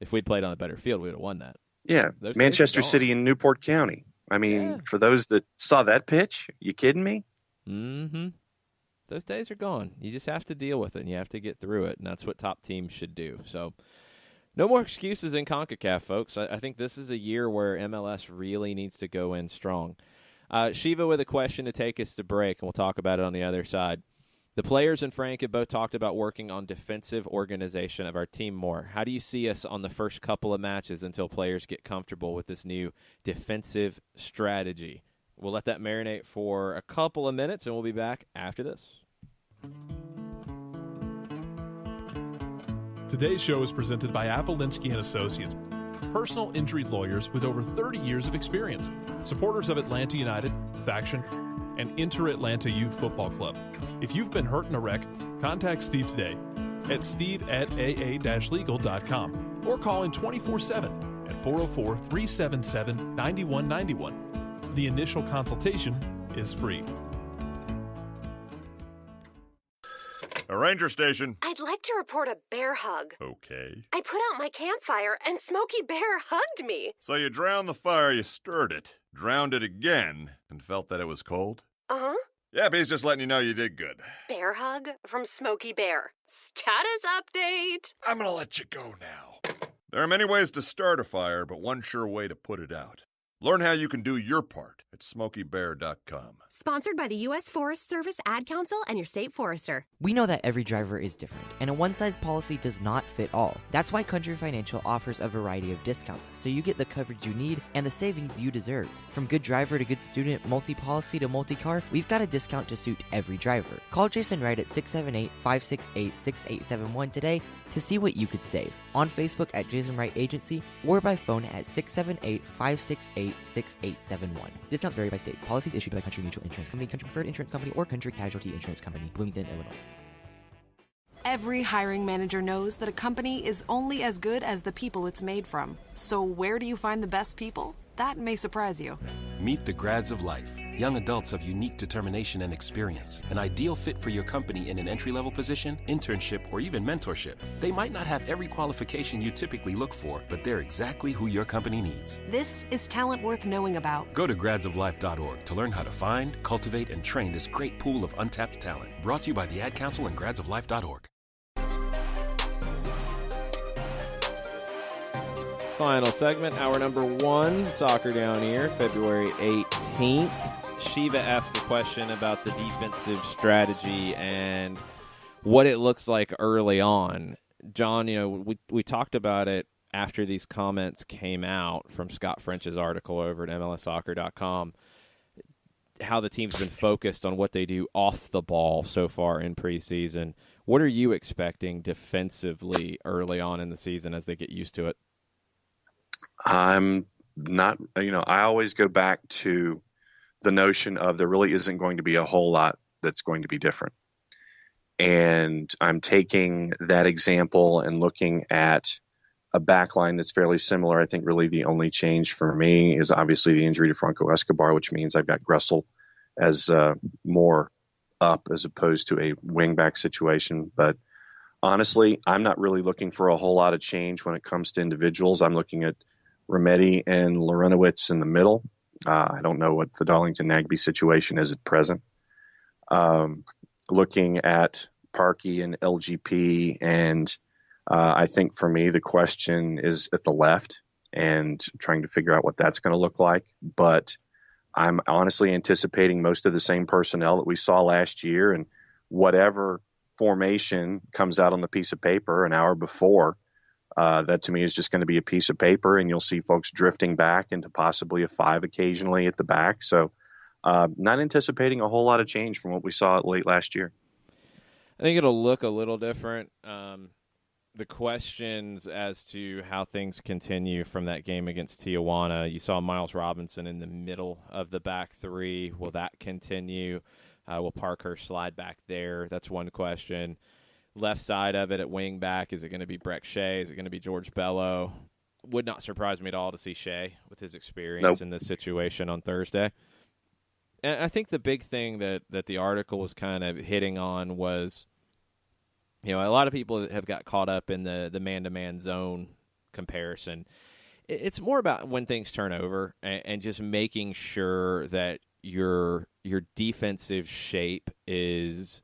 if we'd played on a better field, we would have won that. Yeah, Those Manchester City and Newport County. I mean, for those that saw that pitch, you kidding me? Mm-hmm. Those days are gone. You just have to deal with it, and you have to get through it, and that's what top teams should do. So no more excuses in CONCACAF, folks. I think this is a year where MLS really needs to go in strong. Shiva with a question to take us to break, and we'll talk about it on the other side. The players and Frank have both talked about working on defensive organization of our team more. How do you see us on the first couple of matches until players get comfortable with this new defensive strategy? We'll let that marinate for a couple of minutes, and we'll be back after this. Today's show is presented by Appolinsky & Associates, personal injury lawyers with over 30 years of experience, supporters of Atlanta United, Faction, and Inter-Atlanta Youth Football Club. If you've been hurt in a wreck, contact Steve today at steve@aa-legal.com or call in 24/7 at 404-377-9191. The initial consultation is free. A ranger station. I'd like to report a bear hug. Okay. I put out my campfire and Smokey Bear hugged me. So you drowned the fire, you stirred it, drowned it again, and felt that it was cold? Uh-huh. Yeah, he's just letting you know you did good. Bear hug from Smokey Bear. Status update. I'm gonna let you go now. There are many ways to start a fire, but one sure way to put it out. Learn how you can do your part at SmokeyBear.com. Sponsored by the U.S. Forest Service, Ad Council, and your state forester. We know that every driver is different, and a one-size policy does not fit all. That's why Country Financial offers a variety of discounts, so you get the coverage you need and the savings you deserve. From good driver to good student, multi-policy to multi-car, we've got a discount to suit every driver. Call Jason Wright at 678-568-6871 today to see what you could save. On Facebook at Jason Wright Agency or by phone at 678-568-6871. Discounts vary by state. Policies issued by Country Mutual Insurance Company, Country Preferred Insurance Company, or Country Casualty Insurance Company, Bloomington, Illinois. Every hiring manager knows that a company is only as good as the people it's made from. So where do you find the best people? That may surprise you. Meet the grads of life. Young adults of unique determination and experience. An ideal fit for your company in an entry-level position, internship, or even mentorship. They might not have every qualification you typically look for, but they're exactly who your company needs. This is talent worth knowing about. Go to gradsoflife.org to learn how to find, cultivate, and train this great pool of untapped talent. Brought to you by the Ad Council and gradsoflife.org. Final segment, hour number 1, Soccer Down Here, February 18th. Shiva asked a question about the defensive strategy and what it looks like early on. John, we talked about it after these comments came out from Scott French's article over at MLSsoccer.com, how the team's been focused on what they do off the ball so far in preseason. What are you expecting defensively early on in the season as they get used to it? I'm not, I always go back to the notion of there really isn't going to be a whole lot that's going to be different. And I'm taking that example and looking at a backline that's fairly similar. I think really the only change for me is obviously the injury to Franco Escobar, which means I've got Gressel as more up as opposed to a wingback situation. But honestly, I'm not really looking for a whole lot of change when it comes to individuals. I'm looking at Remedi and Lorenowitz in the middle. I don't know what the Darlington-Nagbe situation is at present. Looking at Parkey and LGP, and I think for me the question is at the left and trying to figure out what that's going to look like. But I'm honestly anticipating most of the same personnel that we saw last year, and whatever formation comes out on the piece of paper an hour before, that to me is just going to be a piece of paper, and you'll see folks drifting back into possibly a 5 occasionally at the back. So not anticipating a whole lot of change from what we saw late last year. I think it'll look a little different. The questions as to how things continue from that game against Tijuana, you saw Miles Robinson in the middle of the back three. Will that continue? Will Parkhurst slide back there? That's one question. Left side of it at wing back, is it going to be Breck Shea? Is it going to be George Bello? Would not surprise me at all to see Shea with his experience in this situation on Thursday. And I think the big thing that the article was kind of hitting on was, a lot of people have got caught up in the man-to-man zone comparison. It's more about when things turn over and just making sure that your defensive shape is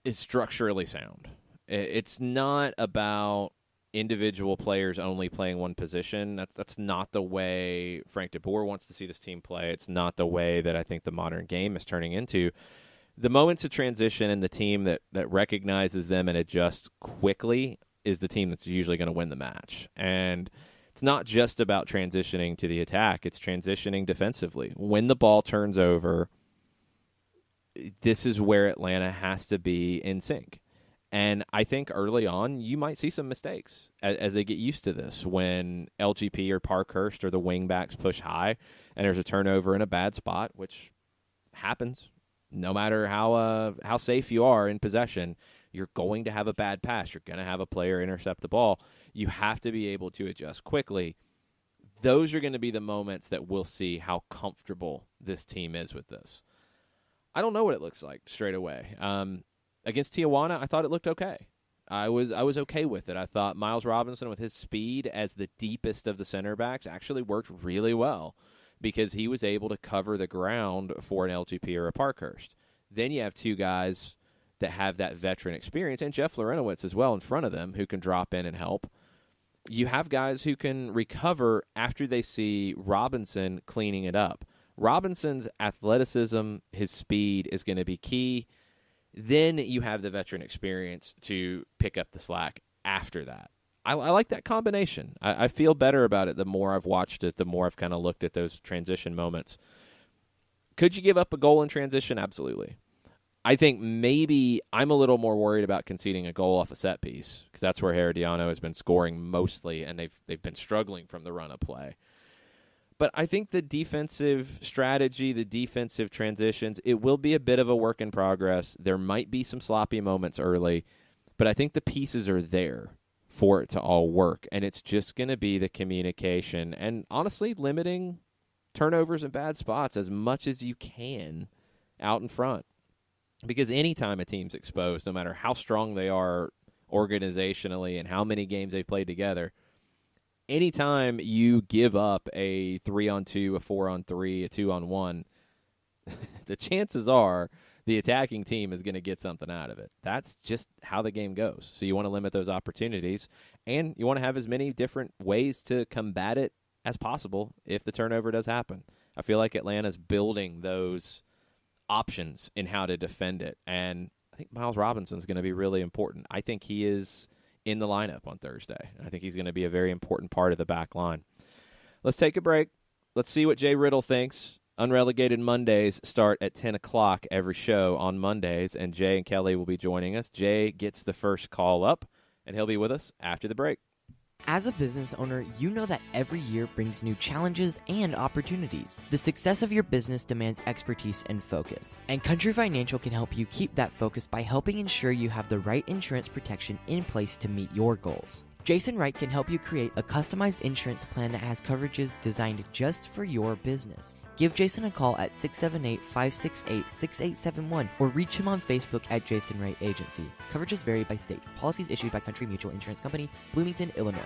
structurally sound. It's not about individual players only playing one position. That's not the way Frank DeBoer wants to see this team play. It's not the way that I think the modern game is turning into. The moments of transition and the team that recognizes them and adjusts quickly is the team that's usually going to win the match. And it's not just about transitioning to the attack. It's transitioning defensively. When the ball turns over, this is where Atlanta has to be in sync. And I think early on, you might see some mistakes as they get used to this. When LGP or Parkhurst or the wingbacks push high and there's a turnover in a bad spot, which happens. No matter how safe you are in possession, you're going to have a bad pass. You're going to have a player intercept the ball. You have to be able to adjust quickly. Those are going to be the moments that we'll see how comfortable this team is with this. I don't know what it looks like straight away. Against Tijuana, I thought it looked okay. I was okay with it. I thought Miles Robinson, with his speed as the deepest of the center backs, actually worked really well, because he was able to cover the ground for an LGP or a Parkhurst. Then you have two guys that have that veteran experience, and Jeff Lorenowitz as well in front of them, who can drop in and help. You have guys who can recover after they see Robinson cleaning it up. Robinson's athleticism, his speed is going to be key. Then you have the veteran experience to pick up the slack after that. I like that combination. I feel better about it the more I've watched it, the more I've kind of looked at those transition moments. Could you give up a goal in transition? Absolutely. I think maybe I'm a little more worried about conceding a goal off a set piece, because that's where Herediano has been scoring mostly, and they've been struggling from the run of play. But I think the defensive strategy, the defensive transitions, it will be a bit of a work in progress. There might be some sloppy moments early, but I think the pieces are there for it to all work. And it's just going to be the communication and, honestly, limiting turnovers and bad spots as much as you can out in front. Because anytime a team's exposed, no matter how strong they are organizationally and how many games they've played together, anytime you give up a 3-on-2, a 4-on-3, a 2-on-1, the chances are the attacking team is going to get something out of it. That's just how the game goes. So you want to limit those opportunities, and you want to have as many different ways to combat it as possible if the turnover does happen. I feel like Atlanta's building those options in how to defend it, and I think Miles Robinson's going to be really important. I think he is in the lineup on Thursday. I think he's going to be a very important part of the back line. Let's take a break. Let's see what Jay Riddle thinks. Unrelegated Mondays start at 10 o'clock every show on Mondays, and Jay and Kelly will be joining us. Jay gets the first call up, and he'll be with us after the break. As a business owner, you know that every year brings new challenges and opportunities. The success of your business demands expertise and focus, and Country Financial can help you keep that focus by helping ensure you have the right insurance protection in place to meet your goals. Jason Wright can help you create a customized insurance plan that has coverages designed just for your business. Give Jason a call at 678-568-6871 or reach him on Facebook at Jason Wright Agency. Coverages vary by state. Policies issued by Country Mutual Insurance Company, Bloomington, Illinois.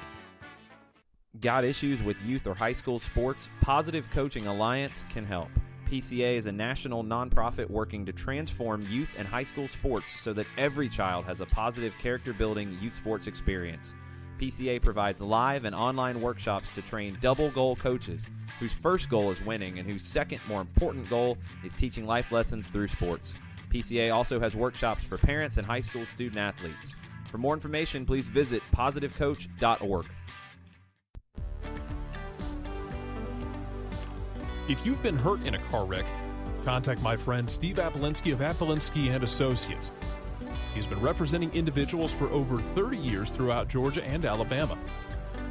Got issues with youth or high school sports? Positive Coaching Alliance can help. PCA is a national nonprofit working to transform youth and high school sports so that every child has a positive character-building youth sports experience. PCA provides live and online workshops to train double-goal coaches whose first goal is winning and whose second, more important goal is teaching life lessons through sports. PCA also has workshops for parents and high school student athletes. For more information, please visit positivecoach.org. If you've been hurt in a car wreck, contact my friend Steve Apolinsky of Apolinsky and Associates. He's been representing individuals for over 30 years throughout Georgia and Alabama.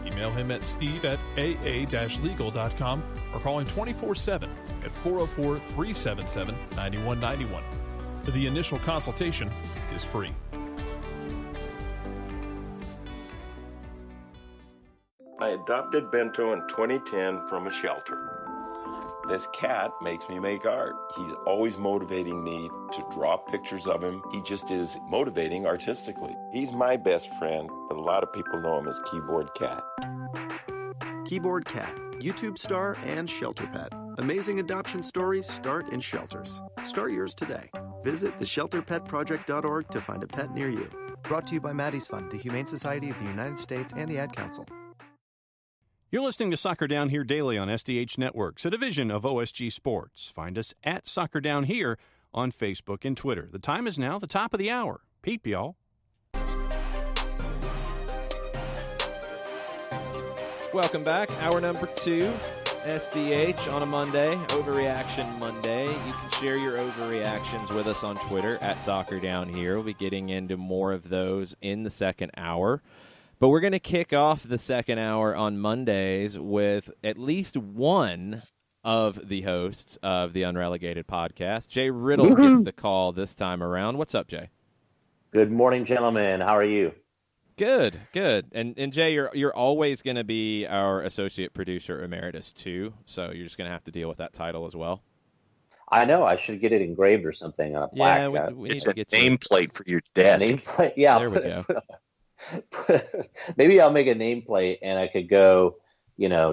Email him at steve@aa-legal.com or call him 24/7 at 404-377-9191. The initial consultation is free. I adopted Bento in 2010 from a shelter. This cat makes me make art. He's always motivating me to draw pictures of him. He just is motivating artistically. He's my best friend, but a lot of people know him as Keyboard Cat. Keyboard Cat, YouTube star and shelter pet. Amazing adoption stories start in shelters. Start yours today. Visit theshelterpetproject.org to find a pet near you. Brought to you by Maddie's Fund, the Humane Society of the United States, and the Ad Council. You're listening to Soccer Down Here daily on SDH Networks, a division of OSG Sports. Find us at Soccer Down Here on Facebook and Twitter. The time is now the top of the hour. Peep, y'all. Welcome back. Hour number 2, SDH on a Monday, Overreaction Monday. You can share your overreactions with us on Twitter at Soccer Down Here. We'll be getting into more of those in the second hour. But we're going to kick off the second hour on Mondays with at least one of the hosts of the Unrelegated podcast. Jay Riddle gets the call this time around. What's up, Jay? Good morning, gentlemen. How are you? Good. And Jay, you're always going to be our associate producer emeritus too, so you're just going to have to deal with that title as well. I know. I should get it engraved or something on a plaque. Yeah, we need it's to a get nameplate for your desk. Nameplate, yeah. There we go. Maybe I'll make a nameplate and I could go,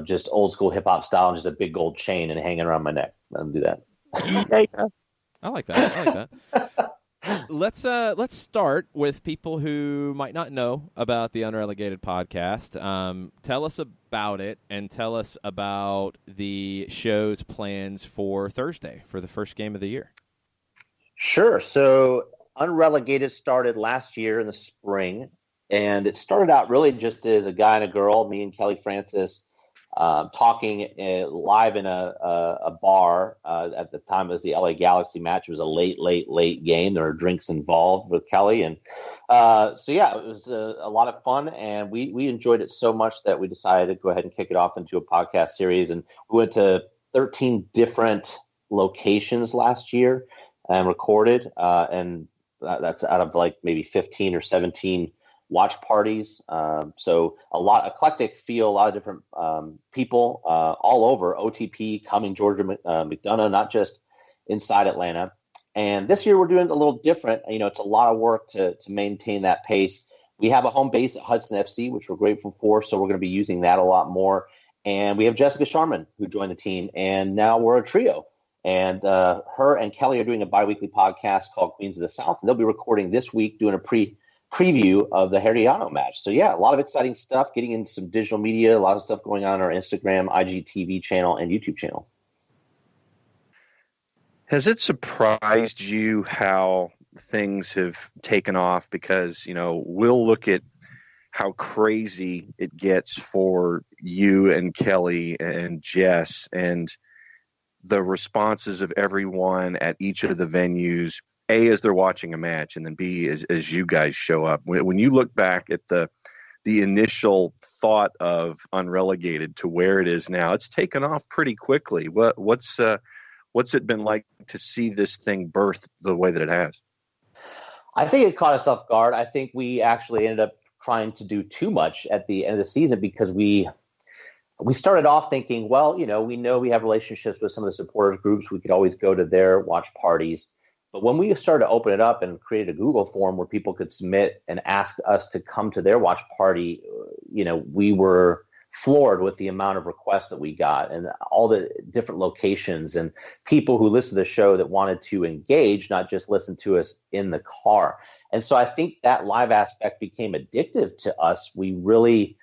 just old school hip hop style and just a big gold chain and hang it around my neck. I'll do that. I like that. Let's start with people who might not know about the Unrelegated podcast. Tell us about it and tell us about the show's plans for Thursday for the first game of the year. Sure. So Unrelegated started last year in the spring. And it started out really just as a guy and a girl, me and Kelly Francis, talking live in a bar. At the time, it was the LA Galaxy match. It was a late game. There were drinks involved with Kelly. And it was a lot of fun. And we enjoyed it so much that we decided to go ahead and kick it off into a podcast series. And we went to 13 different locations last year and recorded. And that's out of like maybe 15 or 17 watch parties. So a lot eclectic feel, a lot of different people all over, OTP, Cumming, Georgia, McDonough, not just inside Atlanta. And this year we're doing a little different. It's a lot of work to maintain that pace. We have a home base at Hudson FC, which we're grateful for. So we're going to be using that a lot more. And we have Jessica Sharman, who joined the team. And now we're a trio. And her and Kelly are doing a biweekly podcast called Queens of the South. And they'll be recording this week, doing a preview of the Herediano match. So yeah, a lot of exciting stuff, getting into some digital media, a lot of stuff going on our Instagram, IGTV channel, and YouTube channel. Has it surprised you how things have taken off? Because, we'll look at how crazy it gets for you and Kelly and Jess and the responses of everyone at each of the venues. A, as they're watching a match, and then B, as you guys show up. When you look back at the initial thought of Unrelegated to where it is now, it's taken off pretty quickly. What's it been like to see this thing birth the way that it has? I think it caught us off guard. I think we actually ended up trying to do too much at the end of the season because we started off thinking, well, we know we have relationships with some of the supporters groups. We could always go to their watch parties. But when we started to open it up and create a Google form where people could submit and ask us to come to their watch party, we were floored with the amount of requests that we got and all the different locations and people who listened to the show that wanted to engage, not just listen to us in the car. And so I think that live aspect became addictive to us. We really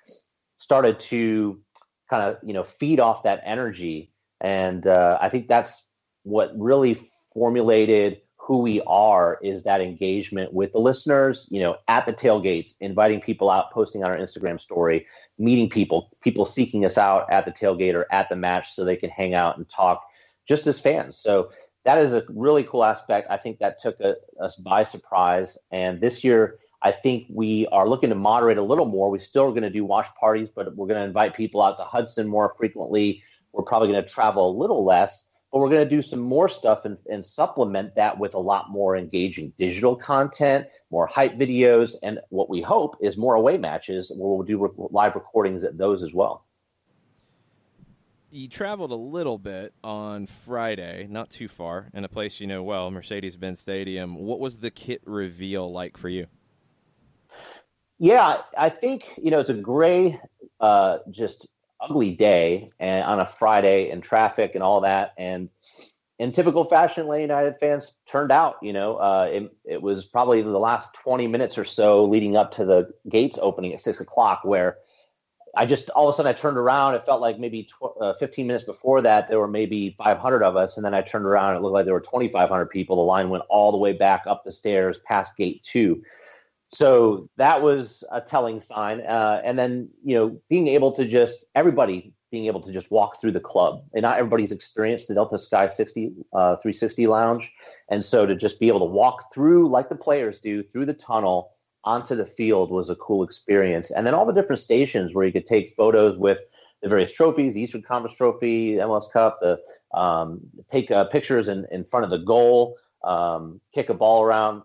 started to kind of, feed off that energy. And I think that's what really formulated who we are is that engagement with the listeners, at the tailgates, inviting people out, posting on our Instagram story, meeting people seeking us out at the tailgate or at the match so they can hang out and talk just as fans. So that is a really cool aspect. I think that took us by surprise. And this year, I think we are looking to moderate a little more. We still are going to do watch parties, but we're going to invite people out to Hudson more frequently. We're probably going to travel a little less, but we're going to do some more stuff and supplement that with a lot more engaging digital content, more hype videos, and what we hope is more away matches where we'll do live recordings at those as well. You traveled a little bit on Friday, not too far, in a place you know well, Mercedes-Benz Stadium. What was the kit reveal like for you? Yeah, I think, it's a gray, just ugly day and on a Friday and traffic and all that. And in typical fashion, Atlanta United fans turned out, it was probably the last 20 minutes or so leading up to the gates opening at 6:00 where all of a sudden I turned around. It felt like maybe 15 minutes before that, there were maybe 500 of us. And then I turned around and it looked like there were 2,500 people. The line went all the way back up the stairs past gate 2. So that was a telling sign. And then, everybody being able to just walk through the club. And not everybody's experienced the Delta Sky 360 lounge. And so to just be able to walk through, like the players do, through the tunnel onto the field was a cool experience. And then all the different stations where you could take photos with the various trophies, the Eastern Conference Trophy, MLS Cup, take pictures in front of the goal, kick a ball around.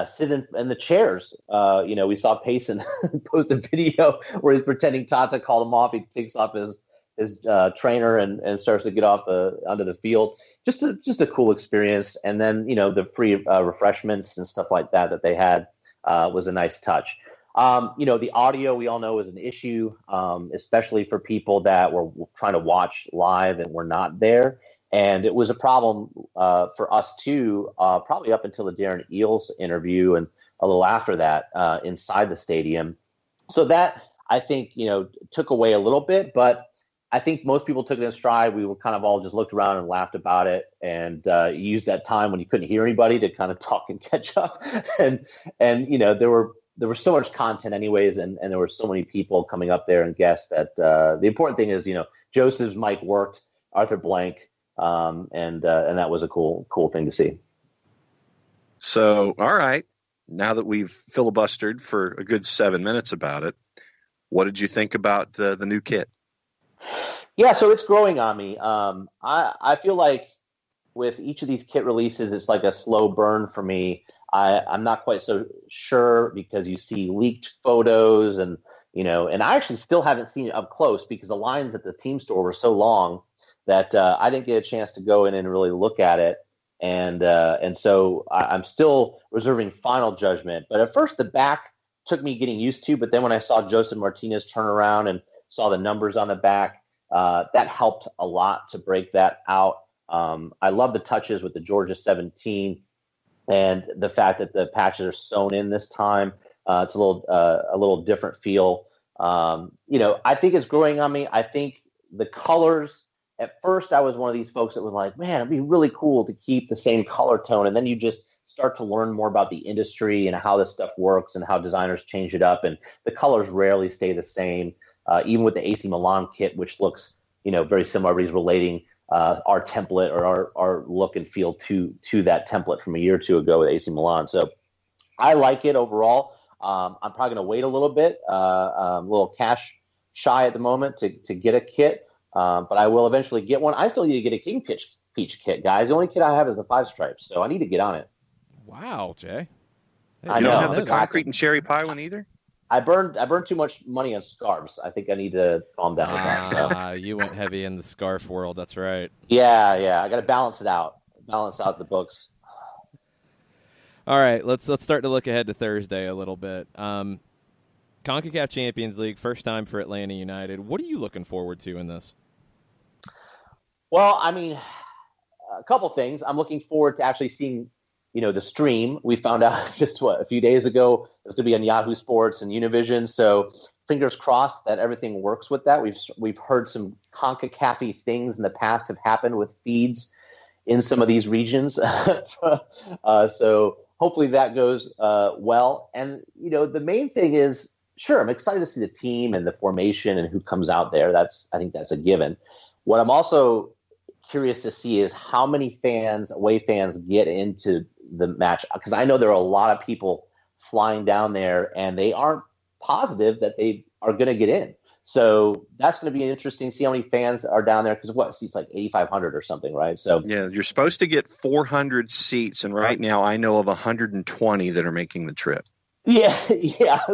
Sit in the chairs. We saw Payson post a video where he's pretending Tata called him off. He takes off his trainer and starts to get off onto the field. Just a cool experience. And then, the free refreshments and stuff like that they had was a nice touch. The audio we all know is an issue, especially for people that were trying to watch live and were not there. And it was a problem for us too, probably up until the Darren Eales interview and a little after that inside the stadium. So that, I think, took away a little bit, but I think most people took it in stride. We were kind of all just looked around and laughed about it and used that time when you couldn't hear anybody to kind of talk and catch up. and there was so much content anyways, and there were so many people coming up there and guests that the important thing is, Joseph's mic worked, Arthur Blank, and that was a cool thing to see. So, all right, now that we've filibustered for a good 7 minutes about it, what did you think about the new kit? Yeah, so it's growing on me. I feel like with each of these kit releases, it's like a slow burn for me. I'm not quite so sure because you see leaked photos and I actually still haven't seen it up close because the lines at the team store were so long that I didn't get a chance to go in and really look at it. And so I'm still reserving final judgment. But at first, the back took me getting used to. But then when I saw Joseph Martinez turn around and saw the numbers on the back, that helped a lot to break that out. I love the touches with the Georgia 17 and the fact that the patches are sewn in this time. It's a little different feel. I think it's growing on me. I think the colors. At first, I was one of these folks that was like, man, it'd be really cool to keep the same color tone. And then you just start to learn more about the industry and how this stuff works and how designers change it up. And the colors rarely stay the same, even with the AC Milan kit, which looks, very similar. Everybody's relating our template or our look and feel to that template from a year or two ago with AC Milan. So I like it overall. I'm probably going to wait a little bit, a little cash shy at the moment to get a kit. But I will eventually get one. I still need to get a King Peach kit, guys. The only kit I have is the 5 stripes, so I need to get on it. Wow, Jay. You don't have the concrete and cherry pie one either? I burned too much money on scarves. I think I need to calm down with that. So. You went heavy in the scarf world. That's right. Yeah. I got to balance it out. Balance out the books. All right, let's start to look ahead to Thursday a little bit. CONCACAF Champions League, first time for Atlanta United. What are you looking forward to in this? Well, I mean, a couple things. I'm looking forward to actually seeing, the stream. We found out just a few days ago it's going to be on Yahoo Sports and Univision. So fingers crossed that everything works with that. We've heard some CONCACAF-y things in the past have happened with feeds in some of these regions. So hopefully that goes well. And, the main thing is, sure, I'm excited to see the team and the formation and who comes out there. I think that's a given. What I'm also curious to see is how many away fans get into the match, because I know there are a lot of people flying down there and they aren't positive that they are going to get in. So that's going to be interesting to see how many fans are down there, because seats like 8,500 or something, right? So yeah, you're supposed to get 400 seats, and right now I know of 120 that are making the trip. Yeah.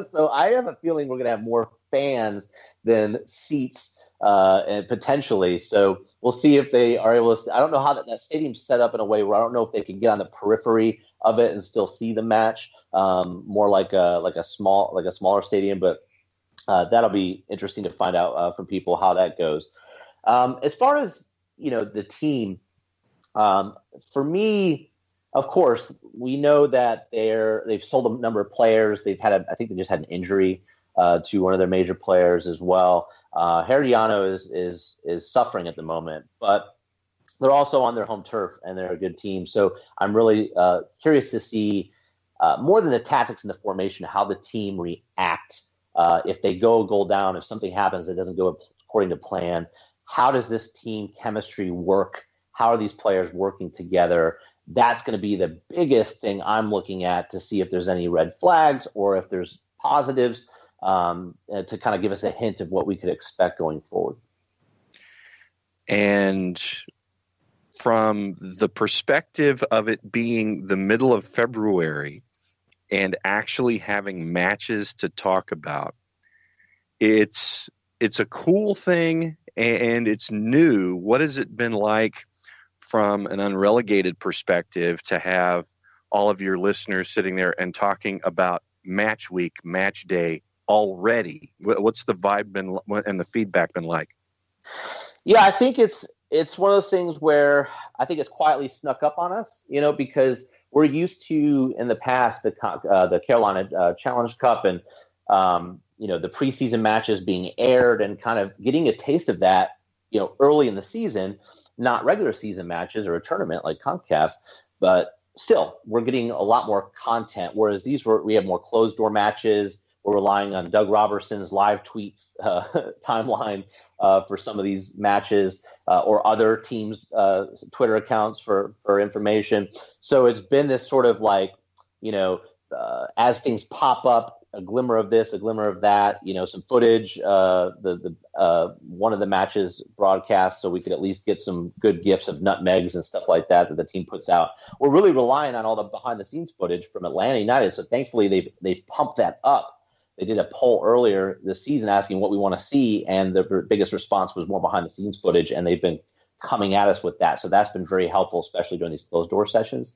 So I have a feeling we're going to have more fans than seats, and potentially. So we'll see if they are able to. I don't know how that stadium's set up in a way where I don't know if they can get on the periphery of it and still see the match, more like a smaller stadium, but. That'll be interesting to find out from people how that goes. As far as the team, for me, of course, we know that they've sold a number of players. I think they just had an injury to one of their major players as well. Herediano is suffering at the moment, but they're also on their home turf and they're a good team. So I'm really curious to see more than the tactics and the formation, how the team reacts. If they go a goal down, if something happens that doesn't go according to plan, how does this team chemistry work? How are these players working together? That's going to be the biggest thing I'm looking at to see if there's any red flags or if there's positives, to kind of give us a hint of what we could expect going forward. And from the perspective of it being the middle of February, and actually having matches to talk about, it's a cool thing and it's new. What has it been like from an unrelegated perspective to have all of your listeners sitting there and talking about match week, match day already? What's the vibe been and the feedback been like? Yeah, I think it's one of those things where I think it's quietly snuck up on us, because we're used to, in the past, the Carolina Challenge Cup and the preseason matches being aired and kind of getting a taste of that, early in the season, not regular season matches or a tournament like CONCACAF, but still we're getting a lot more content. Whereas we have more closed door matches. We're relying on Doug Robertson's live tweet timeline for some of these matches, or other teams' Twitter accounts for information. So it's been this sort of as things pop up, a glimmer of this, a glimmer of that, some footage, the one of the matches broadcast, so we could at least get some good gifs of nutmegs and stuff like that the team puts out. We're really relying on all the behind the scenes footage from Atlanta United. So thankfully they've pumped that up. They did a poll earlier this season asking what we want to see, and the biggest response was more behind-the-scenes footage, and they've been coming at us with that. So that's been very helpful, especially during these closed-door sessions.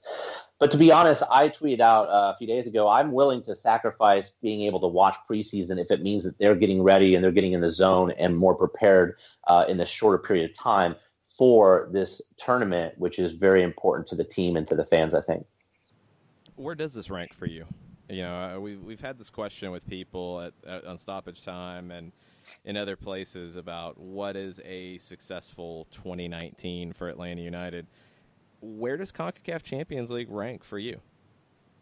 But to be honest, I tweeted out a few days ago, I'm willing to sacrifice being able to watch preseason if it means that they're getting ready and they're getting in the zone and more prepared in this shorter period of time for this tournament, which is very important to the team and to the fans, I think. Where does this rank for you? We've had this question with people on stoppage time and in other places about what is a successful 2019 for Atlanta United. Where does CONCACAF Champions League rank for you?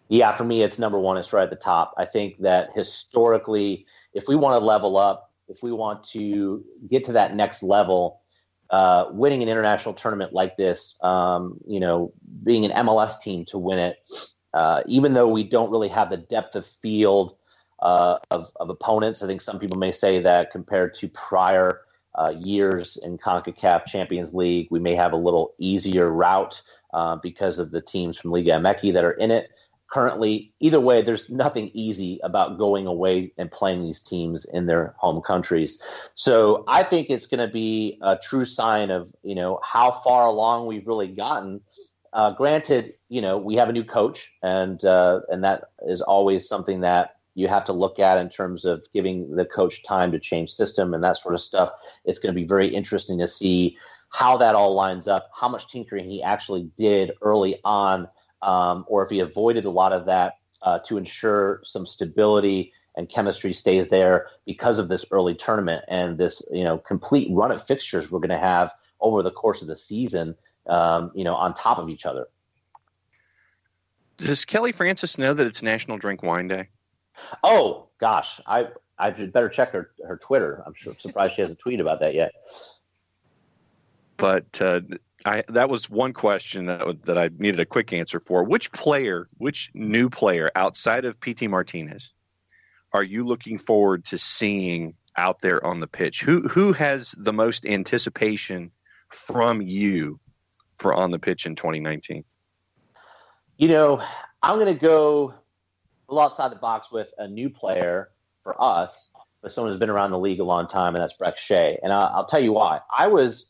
Yeah, for me, it's number one. It's right at the top. I think that historically, if we want to level up, if we want to get to that next level, winning an international tournament like this, being an MLS team to win it, even though we don't really have the depth of field of opponents. I think some people may say that compared to prior years in CONCACAF Champions League, we may have a little easier route because of the teams from Liga MX that are in it currently. Either way, there's nothing easy about going away and playing these teams in their home countries. So I think it's going to be a true sign of, how far along we've really gotten. Granted, we have a new coach, and that is always something that you have to look at in terms of giving the coach time to change system and that sort of stuff. It's going to be very interesting to see how that all lines up, how much tinkering he actually did early on, or if he avoided a lot of that to ensure some stability and chemistry stays there because of this early tournament and this, complete run of fixtures we're going to have over the course of the season. on top of each other. Does Kelly Francis know that it's National Drink Wine Day? Oh gosh, I better check her Twitter. I'm surprised she hasn't tweeted about that yet. But that was one question that I needed a quick answer for. Which new player outside of PT Martinez are you looking forward to seeing out there on the pitch? Who has the most anticipation from you for on the pitch in 2019? I'm going to go a little outside the box with a new player for us, but someone who's been around the league a long time, and that's Breck Shea. And I'll tell you why. I was,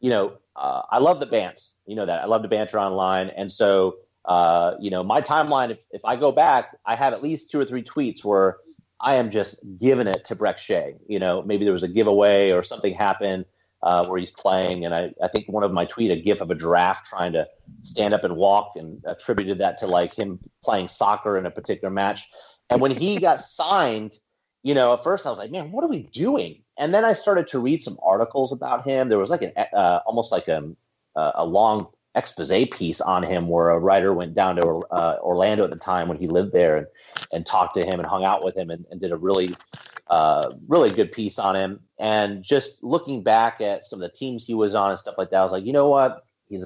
I love the bants. You know that. I love to banter online. And so, my timeline, if I go back, I have at least 2 or 3 tweets where I am just giving it to Breck Shea. Maybe there was a giveaway or something happened where he's playing. And I think one of my tweet, a gif of a giraffe trying to stand up and walk, and attributed that to like him playing soccer in a particular match. And when he got signed, at first I was like, man, what are we doing? And then I started to read some articles about him. There was like almost like a long expose piece on him where a writer went down to Orlando at the time when he lived there and talked to him and hung out with him and did a really good piece on him. And just looking back at some of the teams he was on and stuff like that, I was like, you know what? He's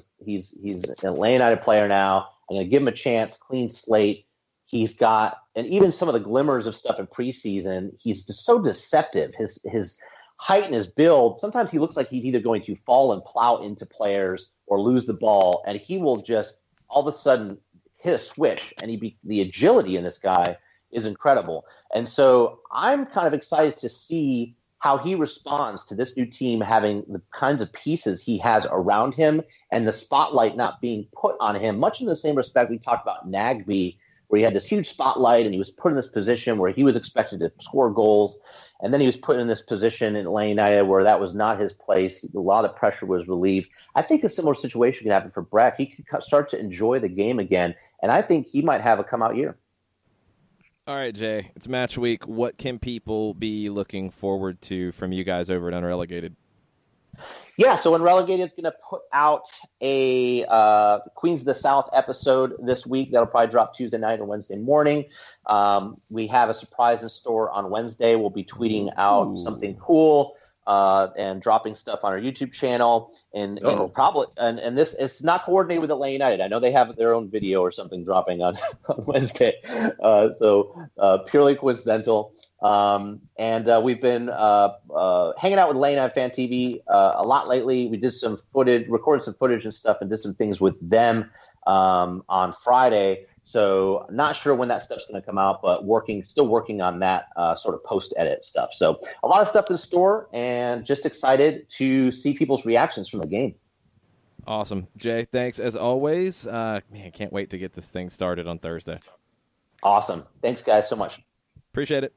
an Atlanta United player now. I'm going to give him a chance, clean slate. He's got, and even some of the glimmers of stuff in preseason, he's just so deceptive. His height and his build, sometimes he looks like he's either going to fall and plow into players or lose the ball, and he will just all of a sudden hit a switch, and the agility in this guy is incredible. And so I'm kind of excited to see how he responds to this new team having the kinds of pieces he has around him and the spotlight not being put on him, much in the same respect we talked about Nagby, where he had this huge spotlight and he was put in this position where he was expected to score goals. And then he was put in this position in Atlanta United where that was not his place. A lot of the pressure was relieved. I think a similar situation could happen for Breck. He could start to enjoy the game again, and I think he might have a come-out year. All right, Jay, it's match week. What can people be looking forward to from you guys over at Unrelegated? Yeah, so Unrelegated is going to put out a Queens of the South episode this week. That'll probably drop Tuesday night or Wednesday morning. We have a surprise in store on Wednesday. We'll be tweeting out something cool and dropping stuff on our YouTube channel. And probably and this it's not coordinated with Atlanta United. I know they have their own video or something dropping on Wednesday. So purely coincidental. And we've been hanging out with Atlanta United Fan TV a lot lately. We did some footage, recorded some footage and stuff, and did some things with them on Friday. So not sure when that stuff's going to come out, but still working on that sort of post-edit stuff. So a lot of stuff in store, and just excited to see people's reactions from the game. Awesome. Jay, thanks as always. Man, can't wait to get this thing started on Thursday. Awesome. Thanks, guys, so much. Appreciate it.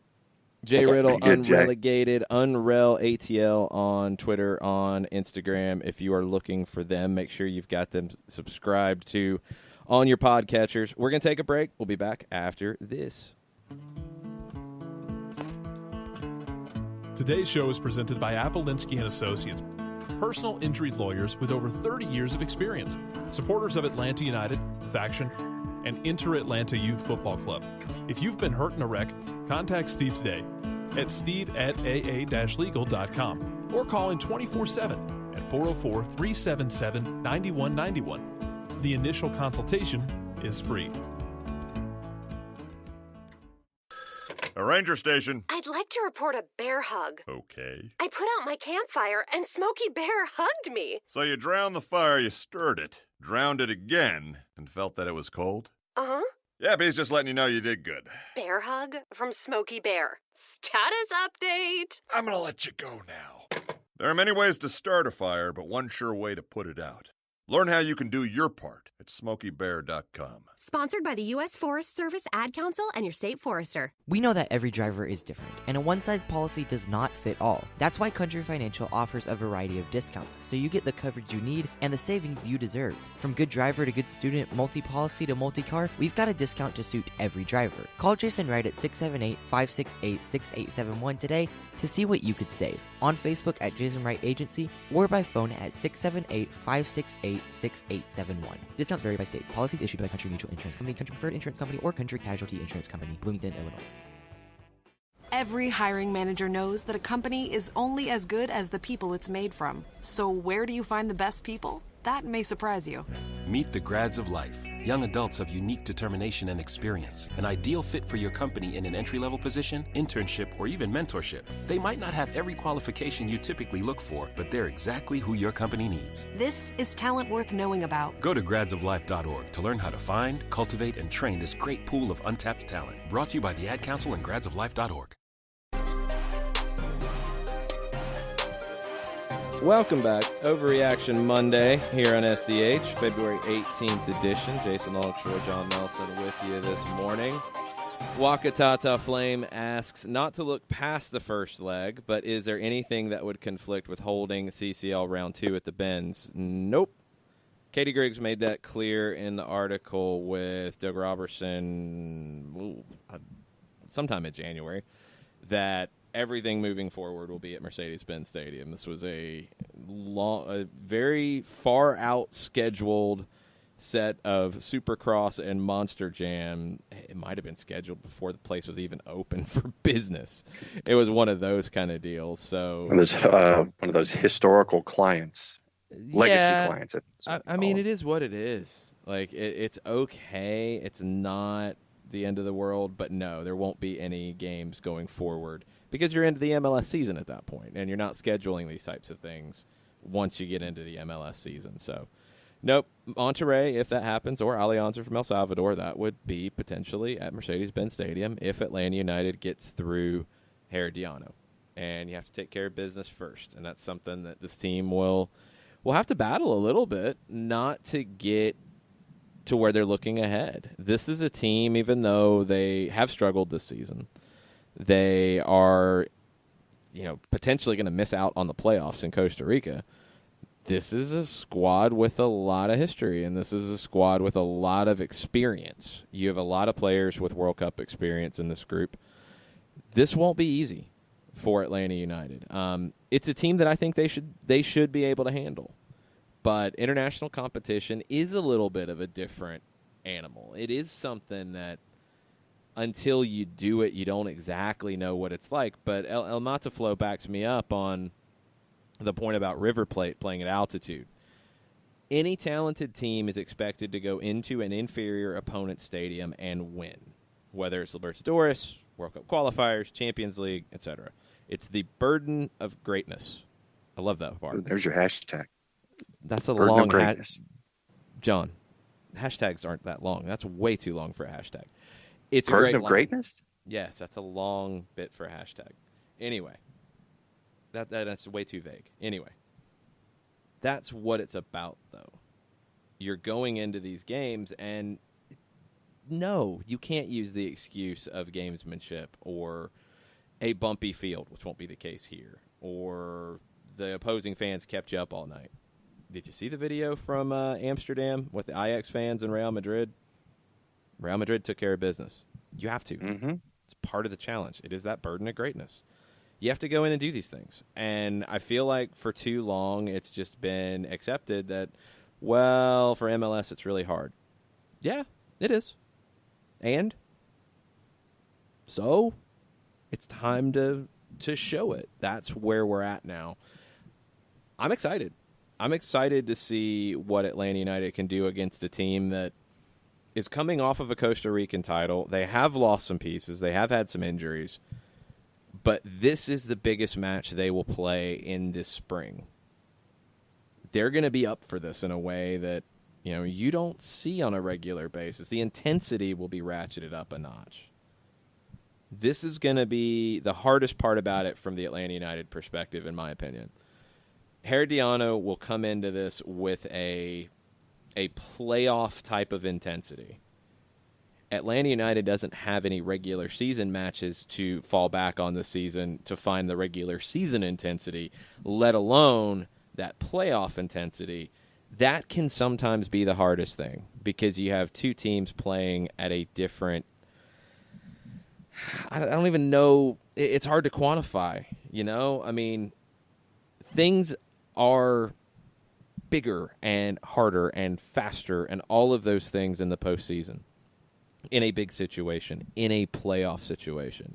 Jay Riddle, Unrelegated, Unrel ATL on Twitter, on Instagram. If you are looking for them, make sure you've got them subscribed to on your podcatchers. We're going to take a break. We'll be back after this. Today's show is presented by Appolinsky & Associates, personal injury lawyers with over 30 years of experience, supporters of Atlanta United, Faction, and Inter-Atlanta Youth Football Club. If you've been hurt in a wreck, contact Steve today at steve@aa-legal.com or call in 24/7 at 404-377-9191. The initial consultation is free. A ranger station. I'd like to report a bear hug. Okay. I put out my campfire and Smokey Bear hugged me. So you drowned the fire, you stirred it, drowned it again, and felt that it was cold? Uh-huh. Yep, he's just letting you know you did good. Bear hug from Smokey Bear. Status update. I'm gonna let you go now. There are many ways to start a fire, but one sure way to put it out. Learn how you can do your part at SmokeyBear.com. Sponsored by the U.S. Forest Service Ad Council and your state forester. We know that every driver is different, and a one-size policy does not fit all. That's why Country Financial offers a variety of discounts, so you get the coverage you need and the savings you deserve. From good driver to good student, multi-policy to multi-car, we've got a discount to suit every driver. Call Jason Wright at 678-568-6871 today to see what you could save. On Facebook at Jason Wright Agency or by phone at 678-568-6871. 888-848-6871. Discounts vary by state. Policies issued by Country Mutual Insurance Company, Country Preferred Insurance Company, or Country Casualty Insurance Company, Bloomington, Illinois. Every hiring manager knows that a company is only as good as the people it's made from. So where do you find the best people? That may surprise you. Meet the grads of life. Young adults of unique determination and experience. An ideal fit for your company in an entry-level position, internship, or even mentorship. They might not have every qualification you typically look for, but they're exactly who your company needs. This is talent worth knowing about. Go to gradsoflife.org to learn how to find, cultivate, and train this great pool of untapped talent. Brought to you by the Ad Council and gradsoflife.org. Welcome back. Overreaction Monday here on SDH, February 18th edition. Jason Longshore, John Nelson with you this morning. Wakatata Flame asks, not to look past the first leg, but is there anything that would conflict with holding CCL round 2 at the Benz? Nope. Katie Griggs made that clear in the article with Doug Robertson sometime in January that everything moving forward will be at Mercedes-Benz Stadium. This was a very far out scheduled set of Supercross and Monster Jam. It might have been scheduled before the place was even open for business. It was one of those kind of deals. So one of those historical clients, legacy clients. I mean, it is what it is. Like it's okay. It's not the end of the world, but no, there won't be any games going forward because you're into the MLS season at that point, and you're not scheduling these types of things once you get into the MLS season. So, nope, Monterrey, if that happens, or Alianza from El Salvador, that would be potentially at Mercedes-Benz Stadium if Atlanta United gets through Herediano. And you have to take care of business first, and that's something that this team will have to battle a little bit not to get to where they're looking ahead. This is a team, even though they have struggled this season, they are, potentially going to miss out on the playoffs in Costa Rica. This is a squad with a lot of history, and this is a squad with a lot of experience. You have a lot of players with World Cup experience in this group. This won't be easy for Atlanta United. It's a team that I think they should be able to handle. But international competition is a little bit of a different animal. It is something that until you do it, you don't exactly know what it's like. But El Mataflow backs me up on the point about River Plate playing at altitude. Any talented team is expected to go into an inferior opponent's stadium and win, whether it's Libertadores, World Cup qualifiers, Champions League, etc. It's the burden of greatness. I love that part. There's your hashtag. That's a burden long of greatness. John, hashtags aren't that long. That's way too long for a hashtag. It's burden a great of line. Greatness? Yes, that's a long bit for a hashtag. Anyway, that's way too vague. Anyway, that's what it's about, though. You're going into these games, and no, you can't use the excuse of gamesmanship or a bumpy field, which won't be the case here, or the opposing fans kept you up all night. Did you see the video from Amsterdam with the Ajax fans and Real Madrid? Real Madrid took care of business. You have to. Mm-hmm. It's part of the challenge. It is that burden of greatness. You have to go in and do these things. And I feel like for too long it's just been accepted that, well, for MLS it's really hard. Yeah, it is. And so it's time to show it. That's where we're at now. I'm excited. I'm excited to see what Atlanta United can do against a team that is coming off of a Costa Rican title. They have lost some pieces. They have had some injuries. But this is the biggest match they will play in this spring. They're going to be up for this in a way that, you don't see on a regular basis. The intensity will be ratcheted up a notch. This is going to be the hardest part about it from the Atlanta United perspective, in my opinion. Herediano will come into this with a playoff type of intensity. Atlanta United doesn't have any regular season matches to fall back on this season to find the regular season intensity, let alone that playoff intensity. That can sometimes be the hardest thing because you have two teams playing at a different – I don't even know. It's hard to quantify, I mean, things are bigger and harder and faster and all of those things in the postseason, in a big situation, in a playoff situation.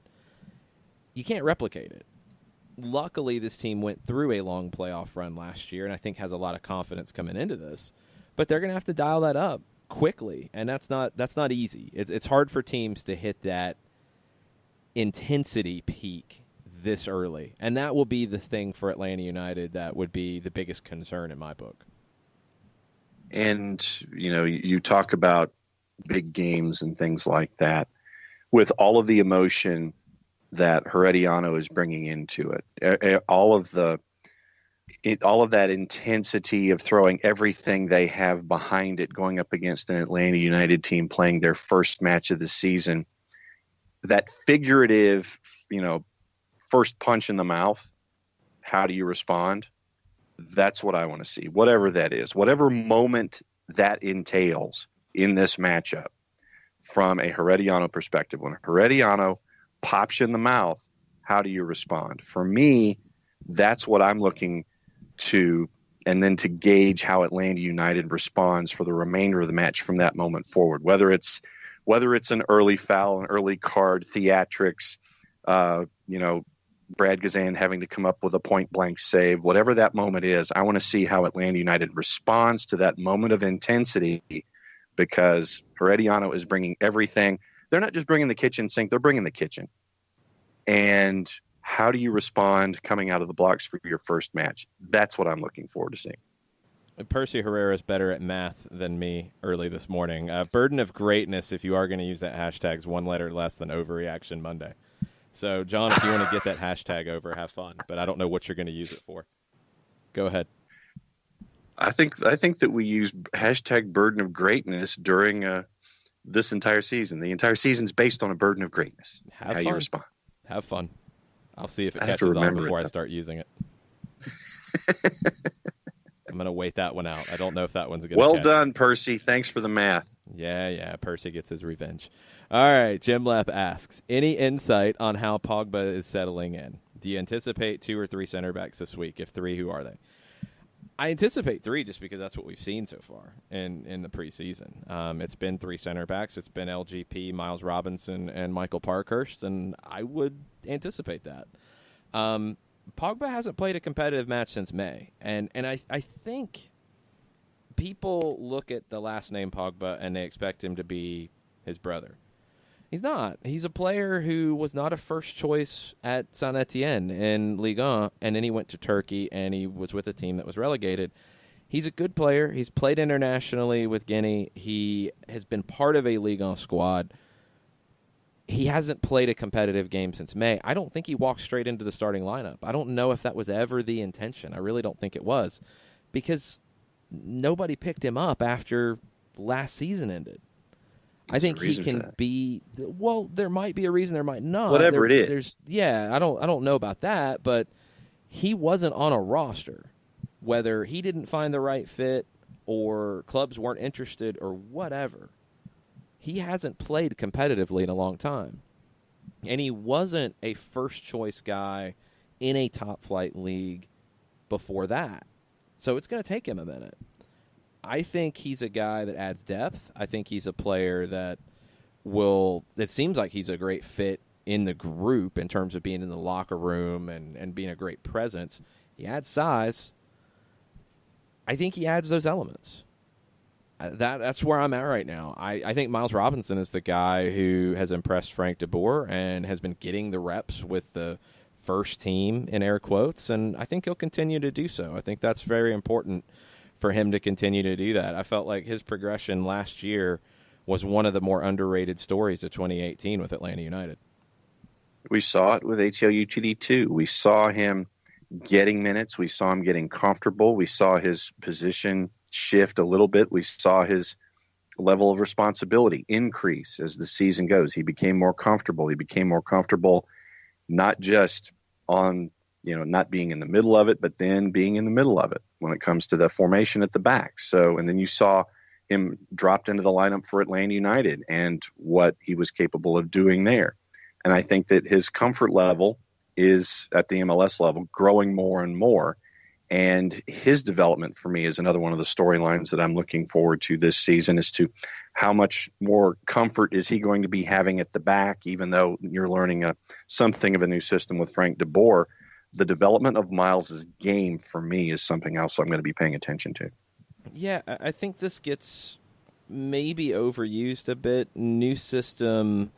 You can't replicate it. Luckily, this team went through a long playoff run last year, and I think has a lot of confidence coming into this. But they're going to have to dial that up quickly, and that's not easy. It's hard for teams to hit that intensity peak this early, and that will be the thing for Atlanta United that would be the biggest concern in my book. And, you talk about big games and things like that. With all of the emotion that Herediano is bringing into it, all of that intensity of throwing everything they have behind it, going up against an Atlanta United team playing their first match of the season, that figurative, first punch in the mouth, how do you respond? That's what I want to see. Whatever that is, whatever moment that entails in this matchup from a Herediano perspective, when Herediano pops you in the mouth, how do you respond? For me, that's what I'm looking to, and then to gauge how Atlanta United responds for the remainder of the match from that moment forward. Whether it's an early foul, an early card, theatrics, Brad Gazan having to come up with a point-blank save, whatever that moment is, I want to see how Atlanta United responds to that moment of intensity, because Herediano is bringing everything. They're not just bringing the kitchen sink, they're bringing the kitchen. And how do you respond coming out of the blocks for your first match? That's what I'm looking forward to seeing. Percy Herrera is better at math than me early this morning. Burden of greatness, if you are going to use that hashtag, is one letter less than Overreaction Monday. So, John, if you want to get that hashtag over, have fun. But I don't know what you're going to use it for. Go ahead. I think that we use hashtag burden of greatness during this entire season. The entire season's based on a burden of greatness. Have fun. You respond. Have fun. I'll see if it catches on before I start using it. I'm going to wait that one out. I don't know if that one's going to catch. Well done, Percy. Thanks for the math. Yeah. Percy gets his revenge. All right. Jim Lepp asks, any insight on how Pogba is settling in? Do you anticipate 2 or 3 center backs this week? If 3, who are they? I anticipate 3 just because that's what we've seen so far in the preseason. It's been 3 center backs. It's been LGP, Miles Robinson, and Michael Parkhurst, and I would anticipate that. Pogba hasn't played a competitive match since May, and I think people look at the last name Pogba and they expect him to be his brother. He's not. He's a player who was not a first choice at Saint Etienne in Ligue 1, and then he went to Turkey, and he was with a team that was relegated. He's a good player. He's played internationally with Guinea. He has been part of a Ligue 1 squad. He hasn't played a competitive game since May. I don't think he walked straight into the starting lineup. I don't know if that was ever the intention. I really don't think it was, because nobody picked him up after last season ended. I think he can be. Well, there might be a reason, there might not. Whatever it is. I don't know about that, but he wasn't on a roster. Whether he didn't find the right fit or clubs weren't interested or whatever, he hasn't played competitively in a long time. And he wasn't a first-choice guy in a top-flight league before that. So it's going to take him a minute. I think he's a guy that adds depth. I think he's a player that it seems like he's a great fit in the group in terms of being in the locker room and being a great presence. He adds size. I think he adds those elements. That's where I'm at right now. I think Miles Robinson is the guy who has impressed Frank de Boer and has been getting the reps with the first team, in air quotes, and I think he'll continue to do so. I think that's very important for him to continue to do that. I felt like his progression last year was one of the more underrated stories of 2018 with Atlanta United. We saw it with HLUTD too. We saw him getting minutes. We saw him getting comfortable. We saw his position shift a little bit. We saw his level of responsibility increase as the season goes. He became more comfortable. He became more comfortable not just on not being in the middle of it, but then being in the middle of it when it comes to the formation at the back. So, and then you saw him dropped into the lineup for Atlanta United and what he was capable of doing there. And I think that his comfort level is at the MLS level growing more and more. And his development for me is another one of the storylines that I'm looking forward to this season, as to how much more comfort is he going to be having at the back, even though you're learning something of a new system with Frank DeBoer. The development of Miles's game for me is something else I'm going to be paying attention to. Yeah, I think this gets maybe overused a bit. New system,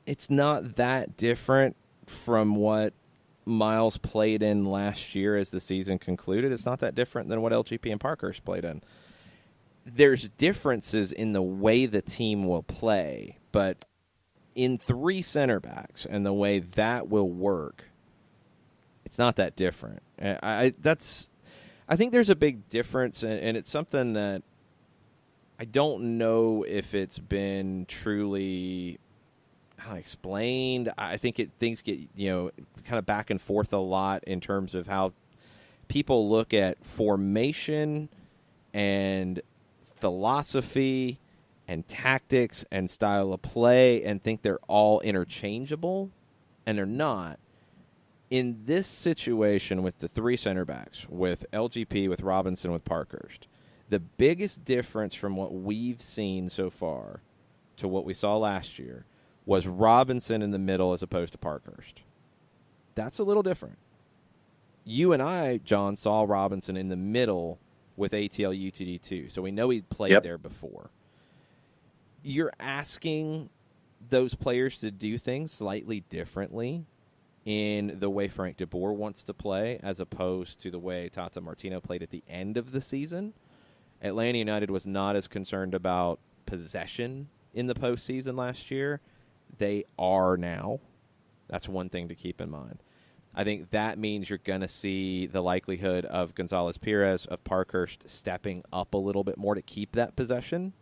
it's not that different from what Miles played in last year as the season concluded. It's not that different than what LGP and Parkhurst played in. There's differences in the way the team will play, but in 3 center backs and the way that will work, it's not that different. I think there's a big difference, and it's something that I don't know if it's been truly explained. I think things get kind of back and forth a lot in terms of how people look at formation and philosophy and tactics and style of play and think they're all interchangeable, and they're not. In this situation with the 3 center backs, with LGP, with Robinson, with Parkhurst, the biggest difference from what we've seen so far to what we saw last year was Robinson in the middle as opposed to Parkhurst. That's a little different. You and I, John, saw Robinson in the middle with ATL UTD2, so we know he'd played there before. You're asking those players to do things slightly differently in the way Frank DeBoer wants to play as opposed to the way Tata Martino played at the end of the season. Atlanta United was not as concerned about possession in the postseason last year. They are now. That's one thing to keep in mind. I think that means you're going to see the likelihood of Gonzalez-Perez, of Parkhurst stepping up a little bit more to keep that possession